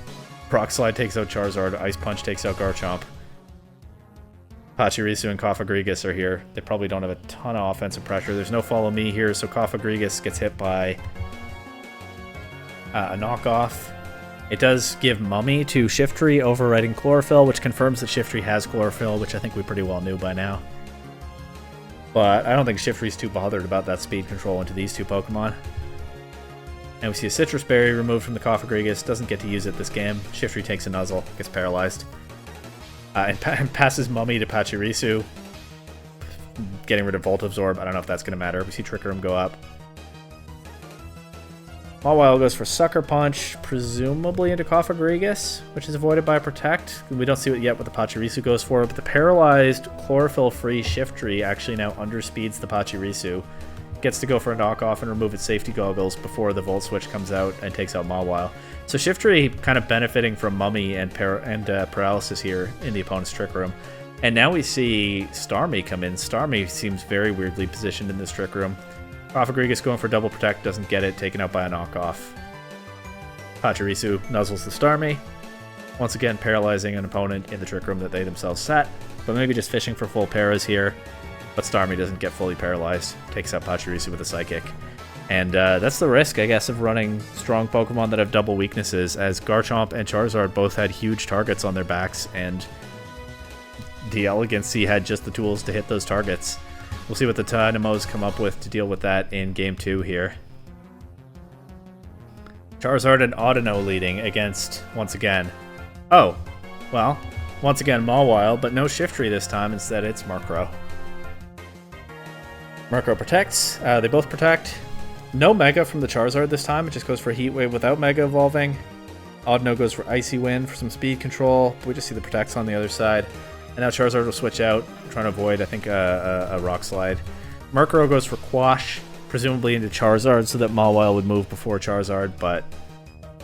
A: Rock Slide takes out Charizard, Ice Punch takes out Garchomp. Pachirisu and Cofagrigus are here. They probably don't have a ton of offensive pressure. There's no Follow Me here, so Cofagrigus gets hit by a knockoff. It does give Mummy to Shiftry, overriding Chlorophyll, which confirms that Shiftry has Chlorophyll, which I think we pretty well knew by now. But I don't think Shiftry's too bothered about that speed control into these two Pokemon. And we see a Citrus Berry removed from the Cofagrigus. Doesn't get to use it this game. Shiftry takes a Nuzzle, gets paralyzed. And passes Mummy to Pachirisu, getting rid of Volt Absorb. I don't know if that's going to matter. We see Trick Room go up. Mawile goes for Sucker Punch, presumably into Cofagrigus, which is avoided by Protect. We don't see it yet what the Pachirisu goes for, but the paralyzed, Chlorophyll-free Shiftry actually now underspeeds the Pachirisu. Gets to go for a knockoff and remove its safety goggles before the Volt Switch comes out and takes out Mawile. So Shiftry kind of benefiting from Mummy and Paralysis here in the opponent's Trick Room. And now we see Starmie come in. Starmie seems very weirdly positioned in this Trick Room. Cofagrigus going for Double Protect, doesn't get it, taken out by a knockoff. Pachirisu nuzzles the Starmie, once again paralyzing an opponent in the Trick Room that they themselves set, but maybe just fishing for full paras here. But Starmie doesn't get fully paralyzed, takes out Pachirisu with a Psychic. And that's the risk, I guess, of running strong Pokemon that have double weaknesses, as Garchomp and Charizard both had huge targets on their backs, and the Elegancy had just the tools to hit those targets. We'll see what the Tynamos come up with to deal with that in Game 2 here. Charizard and Audino leading against, once again... Oh, well, once again Mawile, but no Shiftry this time. Instead, it's Murkrow. Murkrow protects. They both protect. No Mega from the Charizard this time. It just goes for Heat Wave without Mega Evolving. Audino goes for Icy Wind for some speed control. We just see the protects on the other side. And now Charizard will switch out, trying to avoid, I think, a Rock Slide. Murkrow goes for Quash, presumably into Charizard, so that Mawile would move before Charizard, but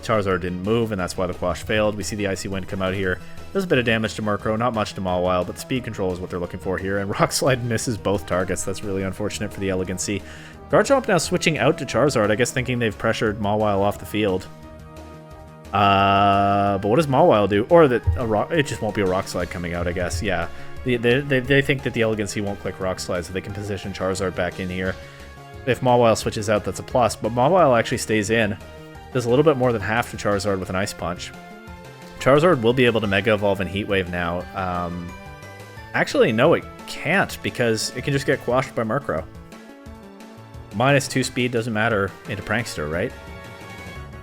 A: Charizard didn't move, and that's why the Quash failed. We see the Icy Wind come out here. Does a bit of damage to Murkrow, not much to Mawile, but speed control is what they're looking for here, and Rock Slide misses both targets. That's really unfortunate for the Elegancy. Garchomp now switching out to Charizard, I guess thinking they've pressured Mawile off the field. But what does Mawile do? Or that it just won't be a Rock Slide coming out, I guess. Yeah, they think that the Elegancy won't click Rock Slide, so they can position Charizard back in here. If Mawile switches out, that's a plus, but Mawile actually stays in. Does a little bit more than half to Charizard with an Ice Punch. Charizard will be able to Mega Evolve and Heat Wave now. Actually, no, it can't, because it can just get quashed by Murkrow. -2 speed doesn't matter into Prankster, right?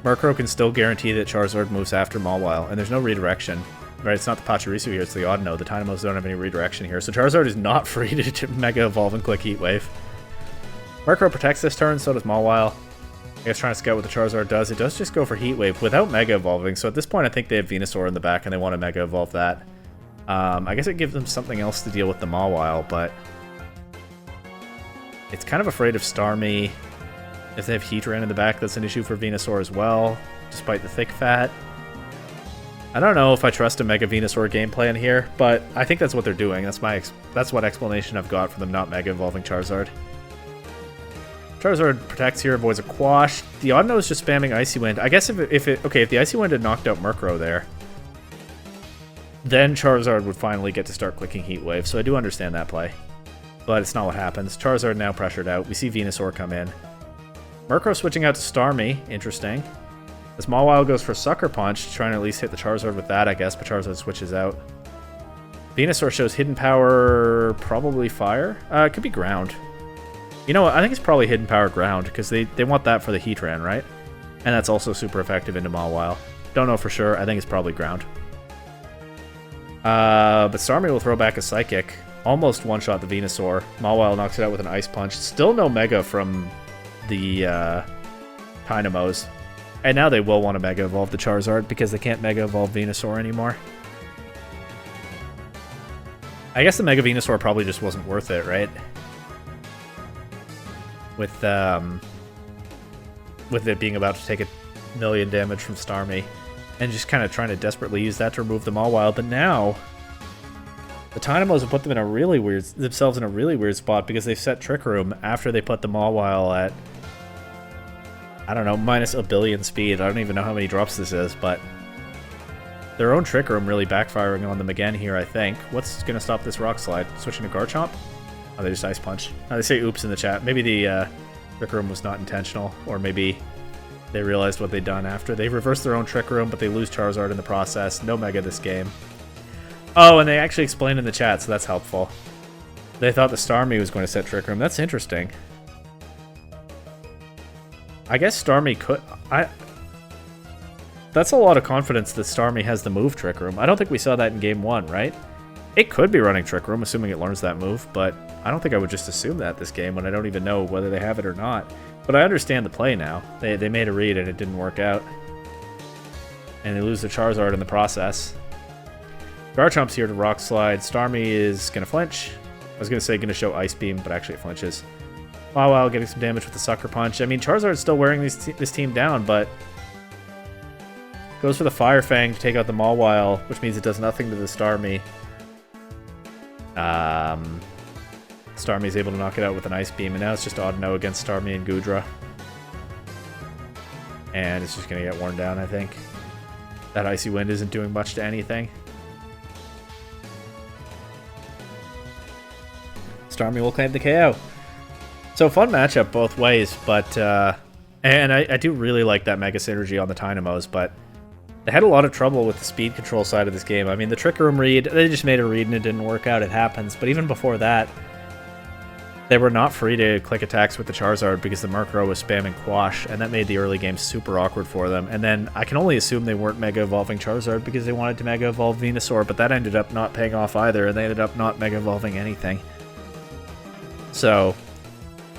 A: Murkrow can still guarantee that Charizard moves after Mawile, and there's no redirection. Right, it's not the Pachirisu here, it's the Audino. The Tynamos don't have any redirection here, so Charizard is not free to Mega Evolve and click Heat Wave. Murkrow protects this turn, so does Mawile. I guess trying to scout what the Charizard does. It does just go for Heat Wave without Mega Evolving, so at this point I think they have Venusaur in the back and they want to Mega Evolve that. I guess it gives them something else to deal with the Mawile, but it's kind of afraid of Starmie. If they have Heatran in the back, that's an issue for Venusaur as well, despite the thick fat. I don't know if I trust a Mega Venusaur game plan here, but I think that's what they're doing. That's what explanation I've got for them not Mega Evolving Charizard. Charizard protects here, avoids a Quash. The Audino is just spamming Icy Wind. I guess if the Icy Wind had knocked out Murkrow there, then Charizard would finally get to start clicking Heat Wave, so I do understand that play. But it's not what happens. Charizard now pressured out. We see Venusaur come in. Murkrow switching out to Starmie. Interesting. As Mawile goes for Sucker Punch, trying to at least hit the Charizard with that, I guess, but Charizard switches out. Venusaur shows Hidden Power, probably Fire. It could be Ground. You know what? I think it's probably Hidden Power Ground, because they want that for the Heatran, right? And that's also super effective into Mawile. Don't know for sure. I think it's probably Ground. But Starmie will throw back a Psychic. Almost one-shot the Venusaur. Mawile knocks it out with an Ice Punch. Still no Mega from the Tynamos. And now they will want to Mega Evolve the Charizard because they can't Mega Evolve Venusaur anymore. I guess the Mega Venusaur probably just wasn't worth it, right? With it being about to take 1,000,000 damage from Starmie. And just kind of trying to desperately use that to remove the Mawile. But now the Tynamos have put them in themselves in a really weird spot because they've set Trick Room after they put the Mawile at, I don't know, -1 billion speed. I don't even know how many drops this is, but their own Trick Room really backfiring on them again here, I think. What's going to stop this Rock Slide? Switching to Garchomp? Oh, they just Ice Punch. Oh, they say oops in the chat. Maybe the Trick Room was not intentional, or maybe they realized what they'd done after. They reversed their own Trick Room, but they lose Charizard in the process. No Mega this game. Oh, and they actually explained in the chat, so that's helpful. They thought the Starmie was going to set Trick Room. That's interesting. I guess Starmie could... That's a lot of confidence that Starmie has the move Trick Room. I don't think we saw that in Game 1, right? It could be running Trick Room, assuming it learns that move, but I don't think I would just assume that this game when I don't even know whether they have it or not. But I understand the play now. They made a read and it didn't work out. And they lose their Charizard in the process. Garchomp's here to Rock Slide. Starmie is going to flinch. I was going to say going to show Ice Beam, but actually it flinches. Mawile getting some damage with the Sucker Punch. I mean, Charizard's still wearing this team down, but goes for the Fire Fang to take out the Mawile, which means it does nothing to the Starmie. Starmie's able to knock it out with an Ice Beam, and now it's just Audino against Starmie and Goodra. And it's just going to get worn down, I think. That Icy Wind isn't doing much to anything. Starmie will claim the KO. So fun matchup both ways, but and I do really like that Mega Synergy on the Tynamos, but they had a lot of trouble with the speed control side of this game. I mean, the Trick Room read, they just made a read and it didn't work out. It happens. But even before that, they were not free to click attacks with the Charizard because the Murkrow was spamming Quash, and that made the early game super awkward for them. And then I can only assume they weren't Mega Evolving Charizard because they wanted to Mega Evolve Venusaur, but that ended up not paying off either, and they ended up not Mega Evolving anything. So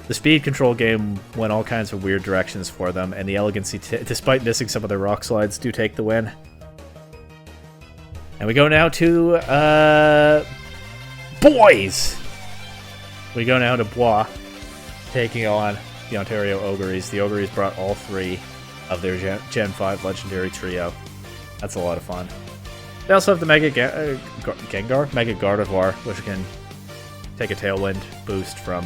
A: the speed control game went all kinds of weird directions for them, and the Elegancy, despite missing some of their Rock Slides, do take the win. And we go now to Bois. We go now to Bois. taking on the Ontario Oguris. The Oguris brought all 3 of their Gen 5 Legendary Trio. That's a lot of fun. They also have the Mega Gengar? Mega Gardevoir, which can take a Tailwind boost from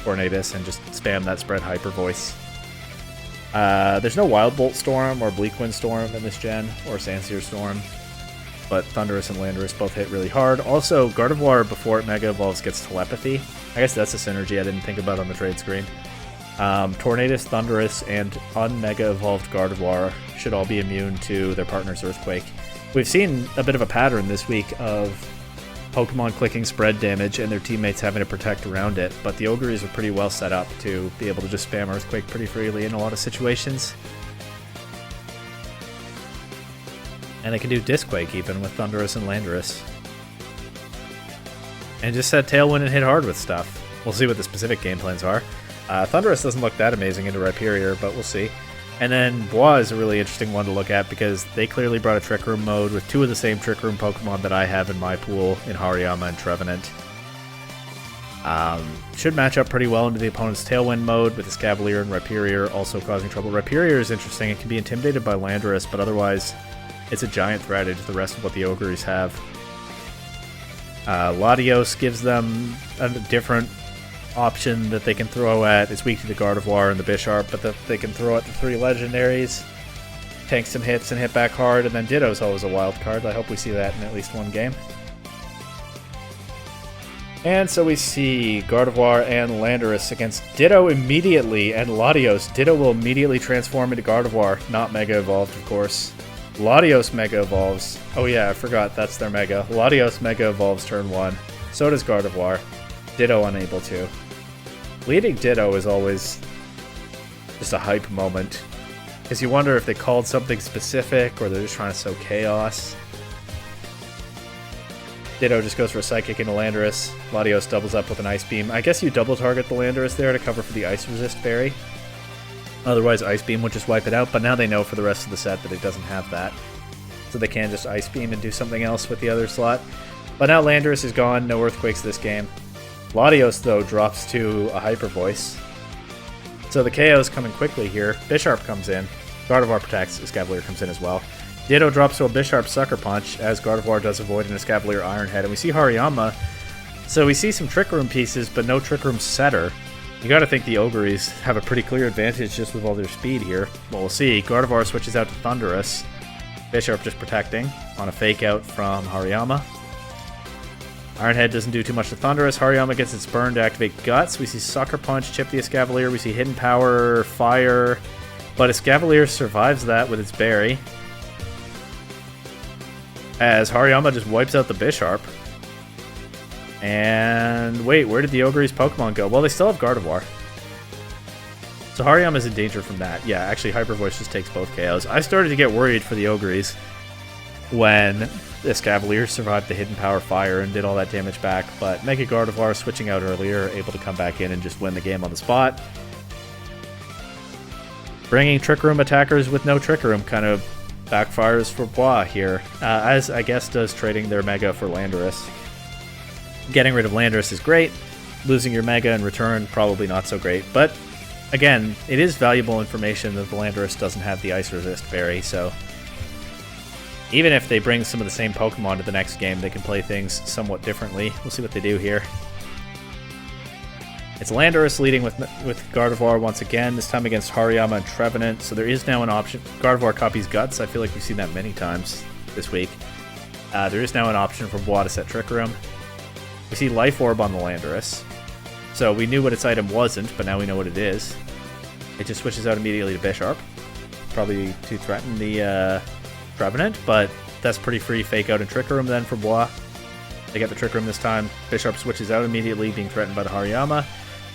A: Tornadus and just spam that spread Hyper Voice. There's no Wild Bolt Storm or Bleak Wind Storm in this gen, or Sandsear Storm, but Thundurus and Landorus both hit really hard. Also, Gardevoir, before it Mega Evolves, gets Telepathy. I guess that's a synergy I didn't think about on the trade screen. Tornadus, Thundurus, and un-Mega Evolved Gardevoir should all be immune to their partner's Earthquake. We've seen a bit of a pattern this week of Pokemon clicking spread damage and their teammates having to protect around it, but the Oguris are pretty well set up to be able to just spam Earthquake pretty freely in a lot of situations. And they can do Disquake even with Thundurus and Landorus. And just set Tailwind and hit hard with stuff. We'll see what the specific game plans are. Thundurus doesn't look that amazing into Rhyperior, but we'll see. And then Bois is a really interesting one to look at because they clearly brought a Trick Room mode with 2 of the same Trick Room Pokemon that I have in my pool in Hariyama and Trevenant. Should match up pretty well into the opponent's Tailwind mode with Escavalier and Rhyperior also causing trouble. Rhyperior is interesting. It can be intimidated by Landorus, but otherwise it's a giant threat into the rest of what the Oguris have. Latios gives them a different option that they can throw at. It's weak to the Gardevoir and the Bisharp, but they can throw at the 3 legendaries, tank some hits and hit back hard, and then Ditto's always a wild card. I hope we see that in at least one game. And so we see Gardevoir and Landorus against Ditto immediately, and Latios. Ditto will immediately transform into Gardevoir, not Mega Evolved, of course. Latios Mega Evolves. Oh yeah, I forgot, that's their Mega. Latios Mega Evolves turn 1. So does Gardevoir. Ditto unable to. Leading Ditto is always just a hype moment, because you wonder if they called something specific or they're just trying to sow chaos. Ditto just goes for a Psychic into Landorus. Latios doubles up with an Ice Beam. I guess you double target the Landorus there to cover for the Ice Resist Berry. Otherwise Ice Beam would just wipe it out, but now they know for the rest of the set that it doesn't have that. So they can just Ice Beam and do something else with the other slot. But now Landorus is gone, no Earthquakes this game. Latios, though, drops to a Hyper Voice. So the KO's coming quickly here. Bisharp comes in. Gardevoir protects. Escavalier comes in as well. Ditto drops to a Bisharp Sucker Punch as Gardevoir does avoid an Escavalier Iron Head. And we see Hariyama. So we see some Trick Room pieces, but no Trick Room setter. You gotta think the Oguris have a pretty clear advantage just with all their speed here. Well, we'll see. Gardevoir switches out to Thundurus. Bisharp just protecting on a fake out from Hariyama. Iron Head doesn't do too much to Thundurus. Hariyama gets its burn to activate Guts. We see Sucker Punch, chip the Escavalier. We see Hidden Power, Fire. But Escavalier survives that with its Berry. As Hariyama just wipes out the Bisharp. And wait, where did the Oguris Pokemon go? Well, they still have Gardevoir. So Hariyama's in danger from that. Yeah, actually Hyper Voice just takes both KOs. I started to get worried for the Oguris when Escavalier survived the Hidden Power Fire and did all that damage back, but Mega Gardevoir switching out earlier, able to come back in and just win the game on the spot. Bringing Trick Room attackers with no Trick Room kind of backfires for Bois here, as I guess does trading their Mega for Landorus. Getting rid of Landorus is great, losing your Mega in return, probably not so great, but again, it is valuable information that the Landorus doesn't have the Ice Resist Berry, so even if they bring some of the same Pokemon to the next game, they can play things somewhat differently. We'll see what they do here. It's Landorus leading with Gardevoir once again, this time against Hariyama and Trevenant, so there is now an option. Gardevoir copies Guts. I feel like we've seen that many times this week. There is now an option for Bois to set Trick Room. We see Life Orb on the Landorus. So we knew what its item wasn't, but now we know what it is. It just switches out immediately to Bisharp. Probably to threaten the Trevenant, but that's pretty free Fake Out and Trick Room then for Bois. They get the Trick Room this time. Bisharp switches out immediately, being threatened by the Hariyama.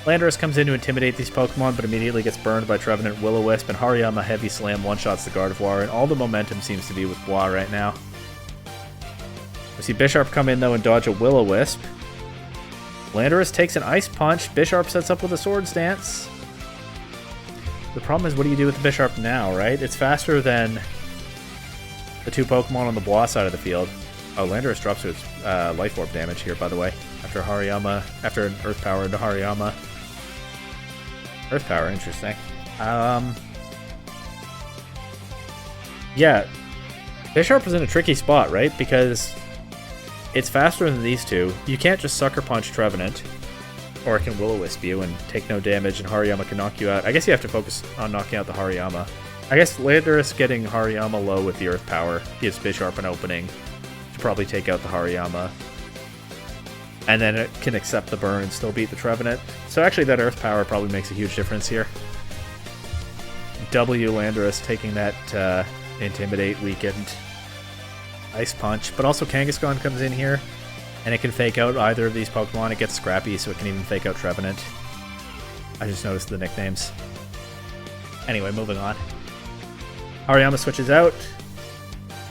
A: Landorus comes in to intimidate these Pokemon, but immediately gets burned by Trevenant, Will-O-Wisp, and Hariyama Heavy Slam one-shots the Gardevoir, and all the momentum seems to be with Bois right now. We see Bisharp come in, though, and dodge a Will-O-Wisp. Landorus takes an Ice Punch. Bisharp sets up with a Swords Dance. The problem is, what do you do with the Bisharp now, right? It's faster than the 2 Pokemon on the Bois side of the field. Oh, Landorus drops to its Life Orb damage here, by the way, after an Earth Power into Hariyama. Earth Power, interesting. Yeah, Bisharp is in a tricky spot, right? Because it's faster than these two. You can't just Sucker Punch Trevenant, or it can Will-O-Wisp you and take no damage, and Hariyama can knock you out. I guess you have to focus on knocking out the Hariyama. I guess Landorus getting Hariyama low with the Earth Power gives Bisharp an opening to probably take out the Hariyama. And then it can accept the burn and still beat the Trevenant. So actually that Earth Power probably makes a huge difference here. W Landorus taking that Intimidate, Weakened, Ice Punch. But also Kangaskhan comes in here, and it can fake out either of these Pokemon. It gets Scrappy, so it can even fake out Trevenant. I just noticed the nicknames. Anyway, moving on. Hariyama switches out.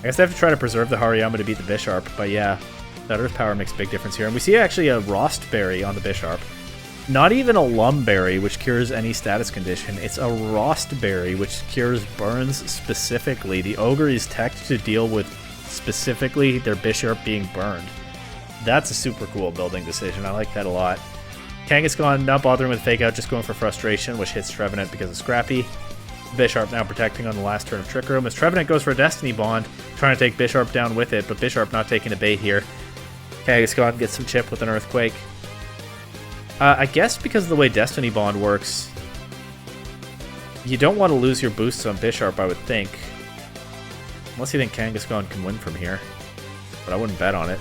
A: I guess they have to try to preserve the Hariyama to beat the Bisharp, but yeah, that Earth Power makes a big difference here. And we see actually a Rost Berry on the Bisharp. Not even a Lum Berry, which cures any status condition. It's a Rost Berry, which cures burns specifically. The Oguris tech to deal with specifically their Bisharp being burned. That's a super cool building decision. I like that a lot. Kangaskhan not bothering with Fake Out, just going for Frustration, which hits Trevenant because of Scrappy. Bisharp now protecting on the last turn of Trick Room as Trevenant goes for a Destiny Bond, trying to take Bisharp down with it, but Bisharp not taking a bait here. Kangaskhan gets some chip with an Earthquake. I guess because of the way Destiny Bond works, you don't want to lose your boosts on Bisharp, I would think. Unless you think Kangaskhan can win from here. But I wouldn't bet on it.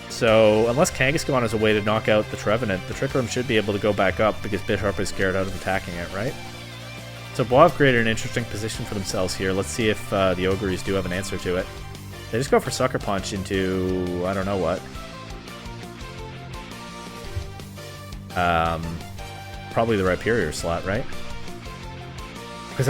A: So, unless Kangaskhan has a way to knock out the Trevenant, the Trick Room should be able to go back up because Bisharp is scared out of attacking it, right? So Bois have created an interesting position for themselves here. Let's see if the Oguris do have an answer to it. They just go for Sucker Punch into I don't know what. Probably the Rhyperior slot, right? Because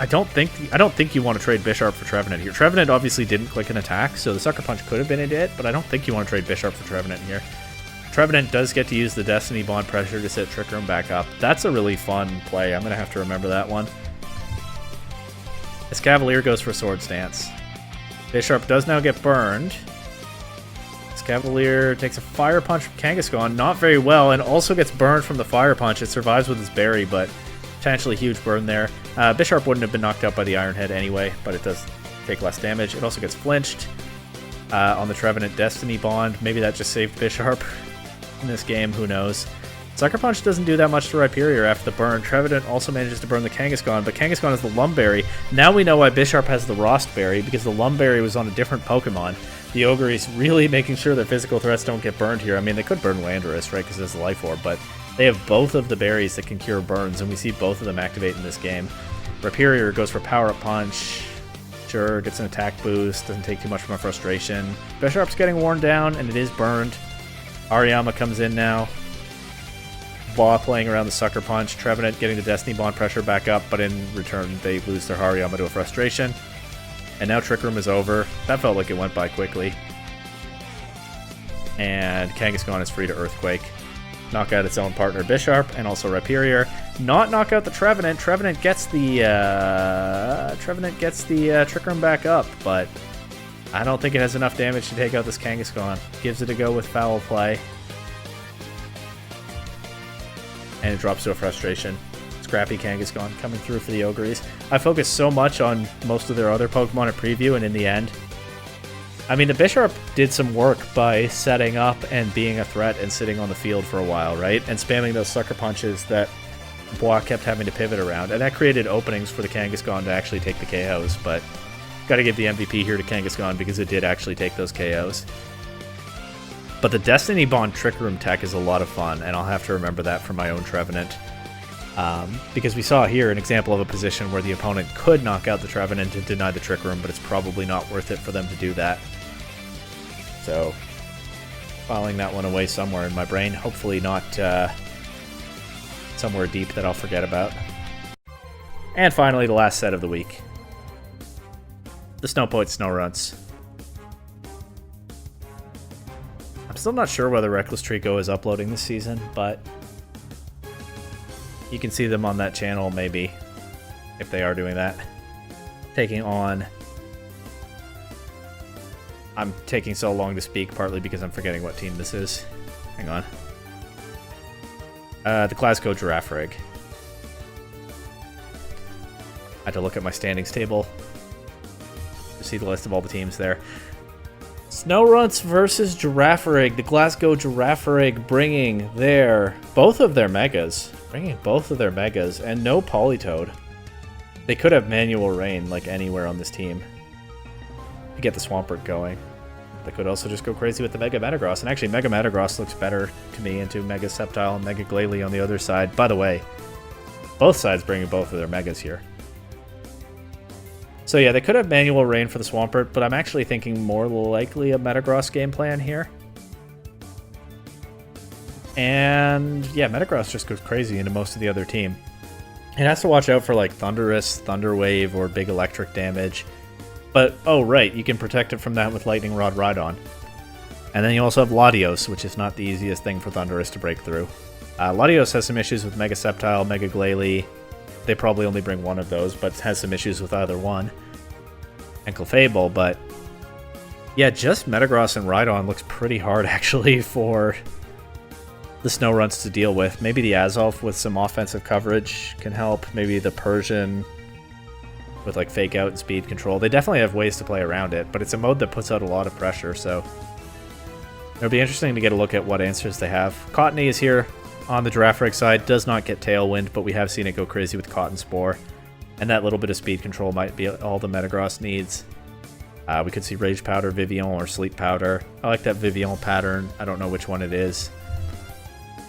A: I don't think you want to trade Bisharp for Trevenant here. Trevenant obviously didn't click an attack, so the Sucker Punch could have been it, but I don't think you want to trade Bisharp for Trevenant here. Trevenant does get to use the Destiny Bond pressure to set Trick Room back up. That's a really fun play. I'm going to have to remember that one. As Cavalier goes for Sword Stance. Bisharp does now get burned. As Cavalier takes a Fire Punch from Kangaskhan, not very well, and also gets burned from the Fire Punch. It survives with his Berry, but potentially huge burn there. Bisharp wouldn't have been knocked out by the Iron Head anyway, but it does take less damage. It also gets flinched on the Trevenant Destiny Bond. Maybe that just saved Bisharp in this game, who knows. Sucker Punch doesn't do that much to Rhyperior after the burn. Trevenant also manages to burn the Kangaskhan, but Kangaskhan has the Lum Berry. Now we know why Bisharp has the Rost Berry, because the Lum Berry was on a different Pokemon. The Oguris really making sure their physical threats don't get burned here. I mean, they could burn Landorus, right, because it's a Life Orb, but they have both of the berries that can cure burns, and we see both of them activate in this game. Rhyperior goes for Power Up Punch. Sure, gets an attack boost, doesn't take too much from a Frustration. Bisharp's getting worn down, and it is burned. Hariyama comes in now. Bois playing around the Sucker Punch. Trevenant getting the Destiny Bond pressure back up, but in return they lose their Hariyama to a Frustration. And now Trick Room is over. That felt like it went by quickly. And Kangaskhan is free to Earthquake. Knock out its own partner Bisharp, and also Rhyperior. Not knock out the Trevenant. Trevenant gets the Trick Room back up, but I don't think it has enough damage to take out this Kangaskhan. Gives it a go with Foul Play. And it drops to a Frustration. Scrappy Kangaskhan coming through for the Oguris. I focused so much on most of their other Pokemon at preview, and in the end, I mean, the Bisharp did some work by setting up and being a threat and sitting on the field for a while, right? And spamming those Sucker Punches that Bois kept having to pivot around. And that created openings for the Kangaskhan to actually take the KOs, but gotta give the MVP here to Kangaskhan because it did actually take those KOs. But the Destiny Bond Trick Room tech is a lot of fun, and I'll have to remember that for my own Trevenant. Because we saw here an example of a position where the opponent could knock out the Trevenant to deny the Trick Room, but it's probably not worth it for them to do that. So, filing that one away somewhere in my brain. Hopefully not somewhere deep that I'll forget about. And finally, the last set of the week. The Snowpoint Snorunts. I'm still not sure whether Reckless Trico is uploading this season, but you can see them on that channel, maybe, if they are doing that. Taking on... I'm taking so long to speak, partly because I'm forgetting what team this is. Hang on. The Glasgow Girafarig. I had to look at my standings table to see the list of all the teams there. Snorunts versus Girafarig. The Glasgow Girafarig bringing both of their megas. And no Politoed. They could have manual rain like anywhere on this team to get the Swampert going. They could also just go crazy with the Mega Metagross. And actually, Mega Metagross looks better to me into Mega Sceptile and Mega Glalie on the other side. By the way, both sides bringing both of their megas here. So yeah, they could have manual rain for the Swampert, but I'm actually thinking more likely a Metagross game plan here. And yeah, Metagross just goes crazy into most of the other team. It has to watch out for like Thundurus, Thunder Wave, or big electric damage. But, oh right, you can protect it from that with Lightning Rod Rhydon. And then you also have Latios, which is not the easiest thing for Thundurus to break through. Latios has some issues with Mega Sceptile, Mega Glalie. They probably only bring one of those, but has some issues with either one. And Clefable, but yeah, just Metagross and Rhydon looks pretty hard actually for the Snorunts to deal with. Maybe the Azelf with some offensive coverage can help. Maybe the Persian with like Fake Out and Speed Control. They definitely have ways to play around it, but it's a mode that puts out a lot of pressure, so it'll be interesting to get a look at what answers they have. COTTONEE is here on the Girafarig side, does not get Tailwind, but we have seen it go crazy with Cotton Spore. And that little bit of speed control might be all the Metagross needs. We could see Rage Powder, Vivillon, or Sleep Powder. I like that Vivillon pattern. I don't know which one it is,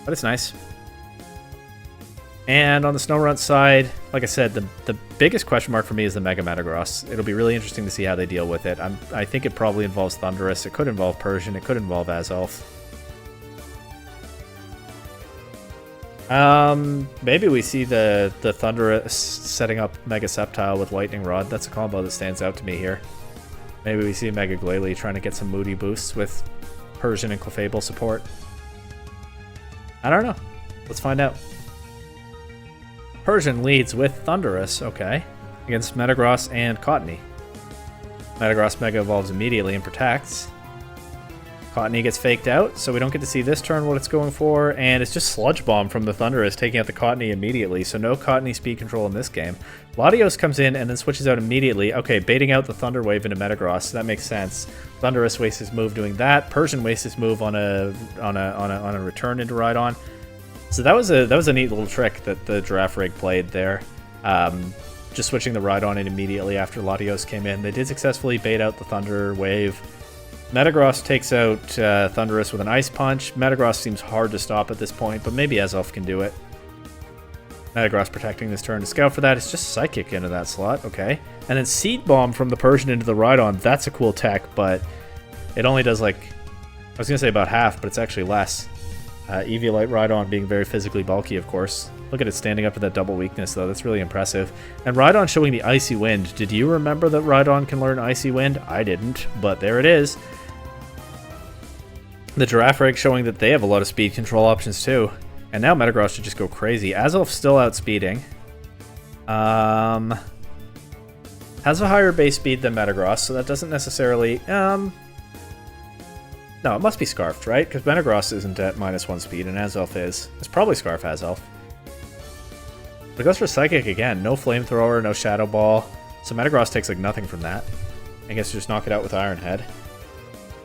A: but it's nice. And on the Snorunt side, like I said, the biggest question mark for me is the Mega Metagross. It'll be really interesting to see how they deal with it. I think it probably involves Thundurus. It could involve Persian. It could involve Azelf. Maybe we see the Thundurus setting up Mega Sceptile with Lightning Rod. That's a combo that stands out to me here. Maybe we see Mega Glalie trying to get some moody boosts with Persian and Clefable support. I don't know. Let's find out. Persian leads with Thundurus, okay, against Metagross and COTTONEE. Metagross Mega evolves immediately and protects. COTTONEE gets faked out, so we don't get to see this turn what it's going for, and it's just Sludge Bomb from the Thundurus taking out the COTTONEE immediately, so no COTTONEE speed control in this game. Latios comes in and then switches out immediately. Okay, baiting out the Thunder Wave into Metagross, that makes sense. Thundurus wastes his move doing that. Persian wastes his move on a return into Rhydon. So that was a neat little trick that the Girafarig played there. Just switching the Rhydon in immediately after Latios came in. They did successfully bait out the Thunder Wave. Metagross takes out Thundurus with an Ice Punch. Metagross seems hard to stop at this point, but maybe Azelf can do it. Metagross protecting this turn to scout for that. It's just Psychic into that slot, okay. And then Seed Bomb from the Persian into the Rhydon. That's a cool tech, but it only does like, I was going to say about half, but it's actually less. Eviolite Rhydon being very physically bulky, of course. Look at it standing up to that double weakness, though. That's really impressive. And Rhydon showing the Icy Wind. Did you remember that Rhydon can learn Icy Wind? I didn't, but there it is. The Girafarig showing that they have a lot of speed control options too. And now Metagross should just go crazy. Azelf still outspeeding. Has a higher base speed than Metagross, so that doesn't necessarily... No, it must be Scarfed, right? Because Metagross isn't at -1 speed, and Azelf is. It's probably Scarf Azelf. But it goes for Psychic again. No Flamethrower, no Shadow Ball. So Metagross takes like nothing from that. I guess just knock it out with Iron Head.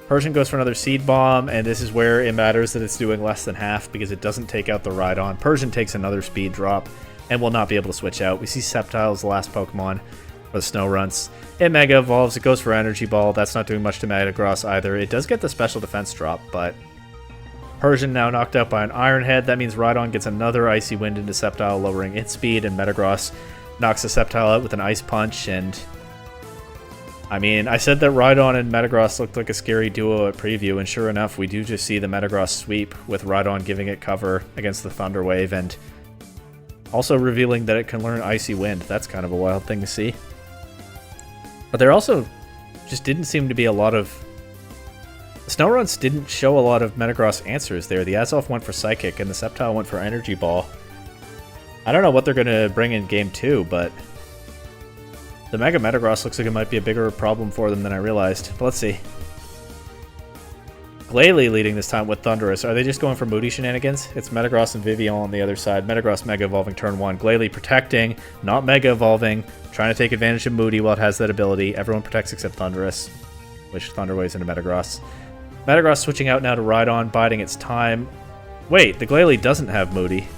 A: Persian goes for another Seed Bomb, and this is where it matters that it's doing less than half because it doesn't take out the Rhydon. Persian takes another speed drop and will not be able to switch out. We see Sceptile as the last Pokemon for the Snorunts. It Mega Evolves, it goes for Energy Ball. That's not doing much to Metagross either. It does get the special defense drop, but Persian now knocked out by an Iron Head. That means Rhydon gets another Icy Wind into Sceptile, lowering its speed, and Metagross knocks the Sceptile out with an Ice Punch, and I mean, I said that Rhydon and Metagross looked like a scary duo at preview, and sure enough, we do just see the Metagross sweep with Rhydon giving it cover against the Thunder Wave, and also revealing that it can learn Icy Wind. That's kind of a wild thing to see. But there also just didn't seem to be a lot of... The Snorunts didn't show a lot of Metagross answers there. The Azelf went for Psychic, and the Sceptile went for Energy Ball. I don't know what they're going to bring in Game 2, but the Mega Metagross looks like it might be a bigger problem for them than I realized. But let's see. Glalie leading this time with Thundurus. Are they just going for Moody shenanigans? It's Metagross and Vivillon on the other side. Metagross Mega Evolving turn 1. Glalie protecting, not Mega Evolving. Trying to take advantage of Moody while it has that ability. Everyone protects except Thundurus, which Thunderwaves into Metagross. Metagross switching out now to Rhydon, biding its time. Wait, the Glalie doesn't have Moody.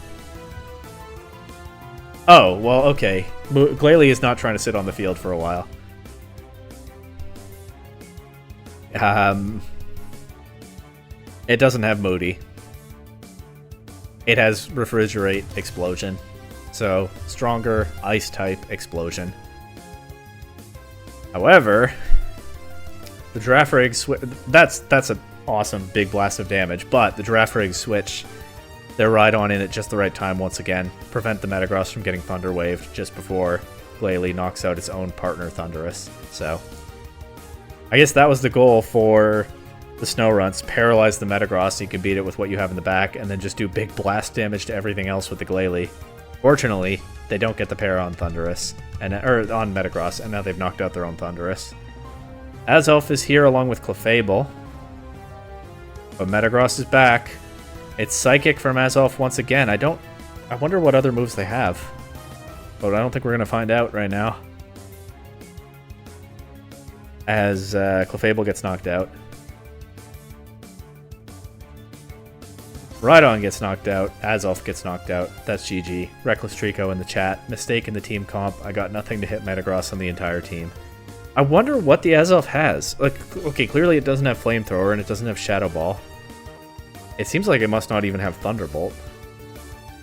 A: Oh, well, okay. Glalie is not trying to sit on the field for a while. It doesn't have Moody. It has Refrigerate Explosion. So, stronger Ice-type Explosion. However, the Girafarig switch... That's an awesome big blast of damage, but the Girafarig switch their Rhydon in at just the right time once again. Prevent the Metagross from getting Thunder Waved just before Glalie knocks out its own partner Thundurus. So, I guess that was the goal for the Snorunts. Paralyze the Metagross so you can beat it with what you have in the back, and then just do big blast damage to everything else with the Glalie. Fortunately, they don't get the para on Thundurus, or on Metagross, and now they've knocked out their own Thundurus. Azelf is here along with Clefable, but Metagross is back. It's Psychic from Azelf once again. I wonder what other moves they have, but I don't think we're going to find out right now, as Clefable gets knocked out. Rhydon gets knocked out. Azelf gets knocked out. That's GG. Reckless Trico in the chat. Mistake in the team comp. I got nothing to hit Metagross on the entire team. I wonder what the Azelf has. Like, okay, clearly it doesn't have Flamethrower and it doesn't have Shadow Ball. It seems like it must not even have Thunderbolt.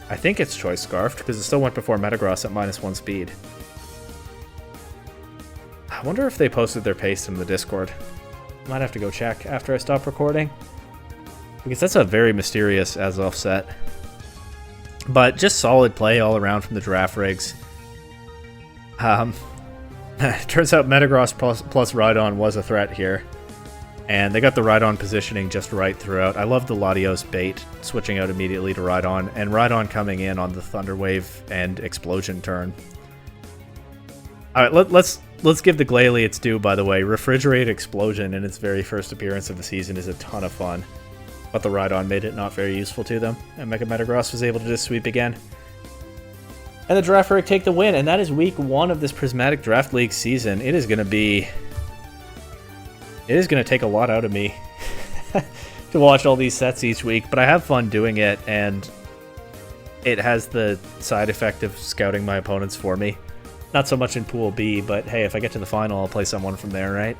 A: I think it's Choice Scarfed because it still went before Metagross at -1 speed. I wonder if they posted their paste in the Discord. Might have to go check after I stop recording, because that's a very mysterious Azelf set. But just solid play all around from the Girafarigs. Turns out Metagross plus Rhydon was a threat here. And they got the Rhydon positioning just right throughout. I love the Latios bait, switching out immediately to Rhydon, and Rhydon coming in on the Thunder Wave and Explosion turn. Alright, let's give the Glalie its due, by the way. Refrigerate Explosion in its very first appearance of the season is a ton of fun. But the Rhydon made it not very useful to them, and Mega Metagross was able to just sweep again. And the Girafarig take the win, and that is week 1 of this Prismatic Draft League season. It is going to take a lot out of me to watch all these sets each week, but I have fun doing it, and it has the side effect of scouting my opponents for me. Not so much in Pool B, but hey, if I get to the final, I'll play someone from there, right?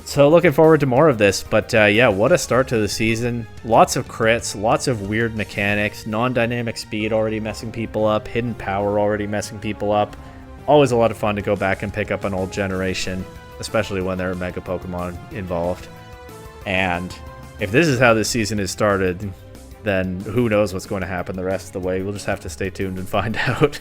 A: So looking forward to more of this, but yeah, what a start to the season. Lots of crits, lots of weird mechanics, non-dynamic speed already messing people up, hidden power already messing people up. Always a lot of fun to go back and pick up an old generation, especially when there are Mega Pokemon involved. And if this is how this season is started, then who knows what's going to happen the rest of the way. We'll just have to stay tuned and find out.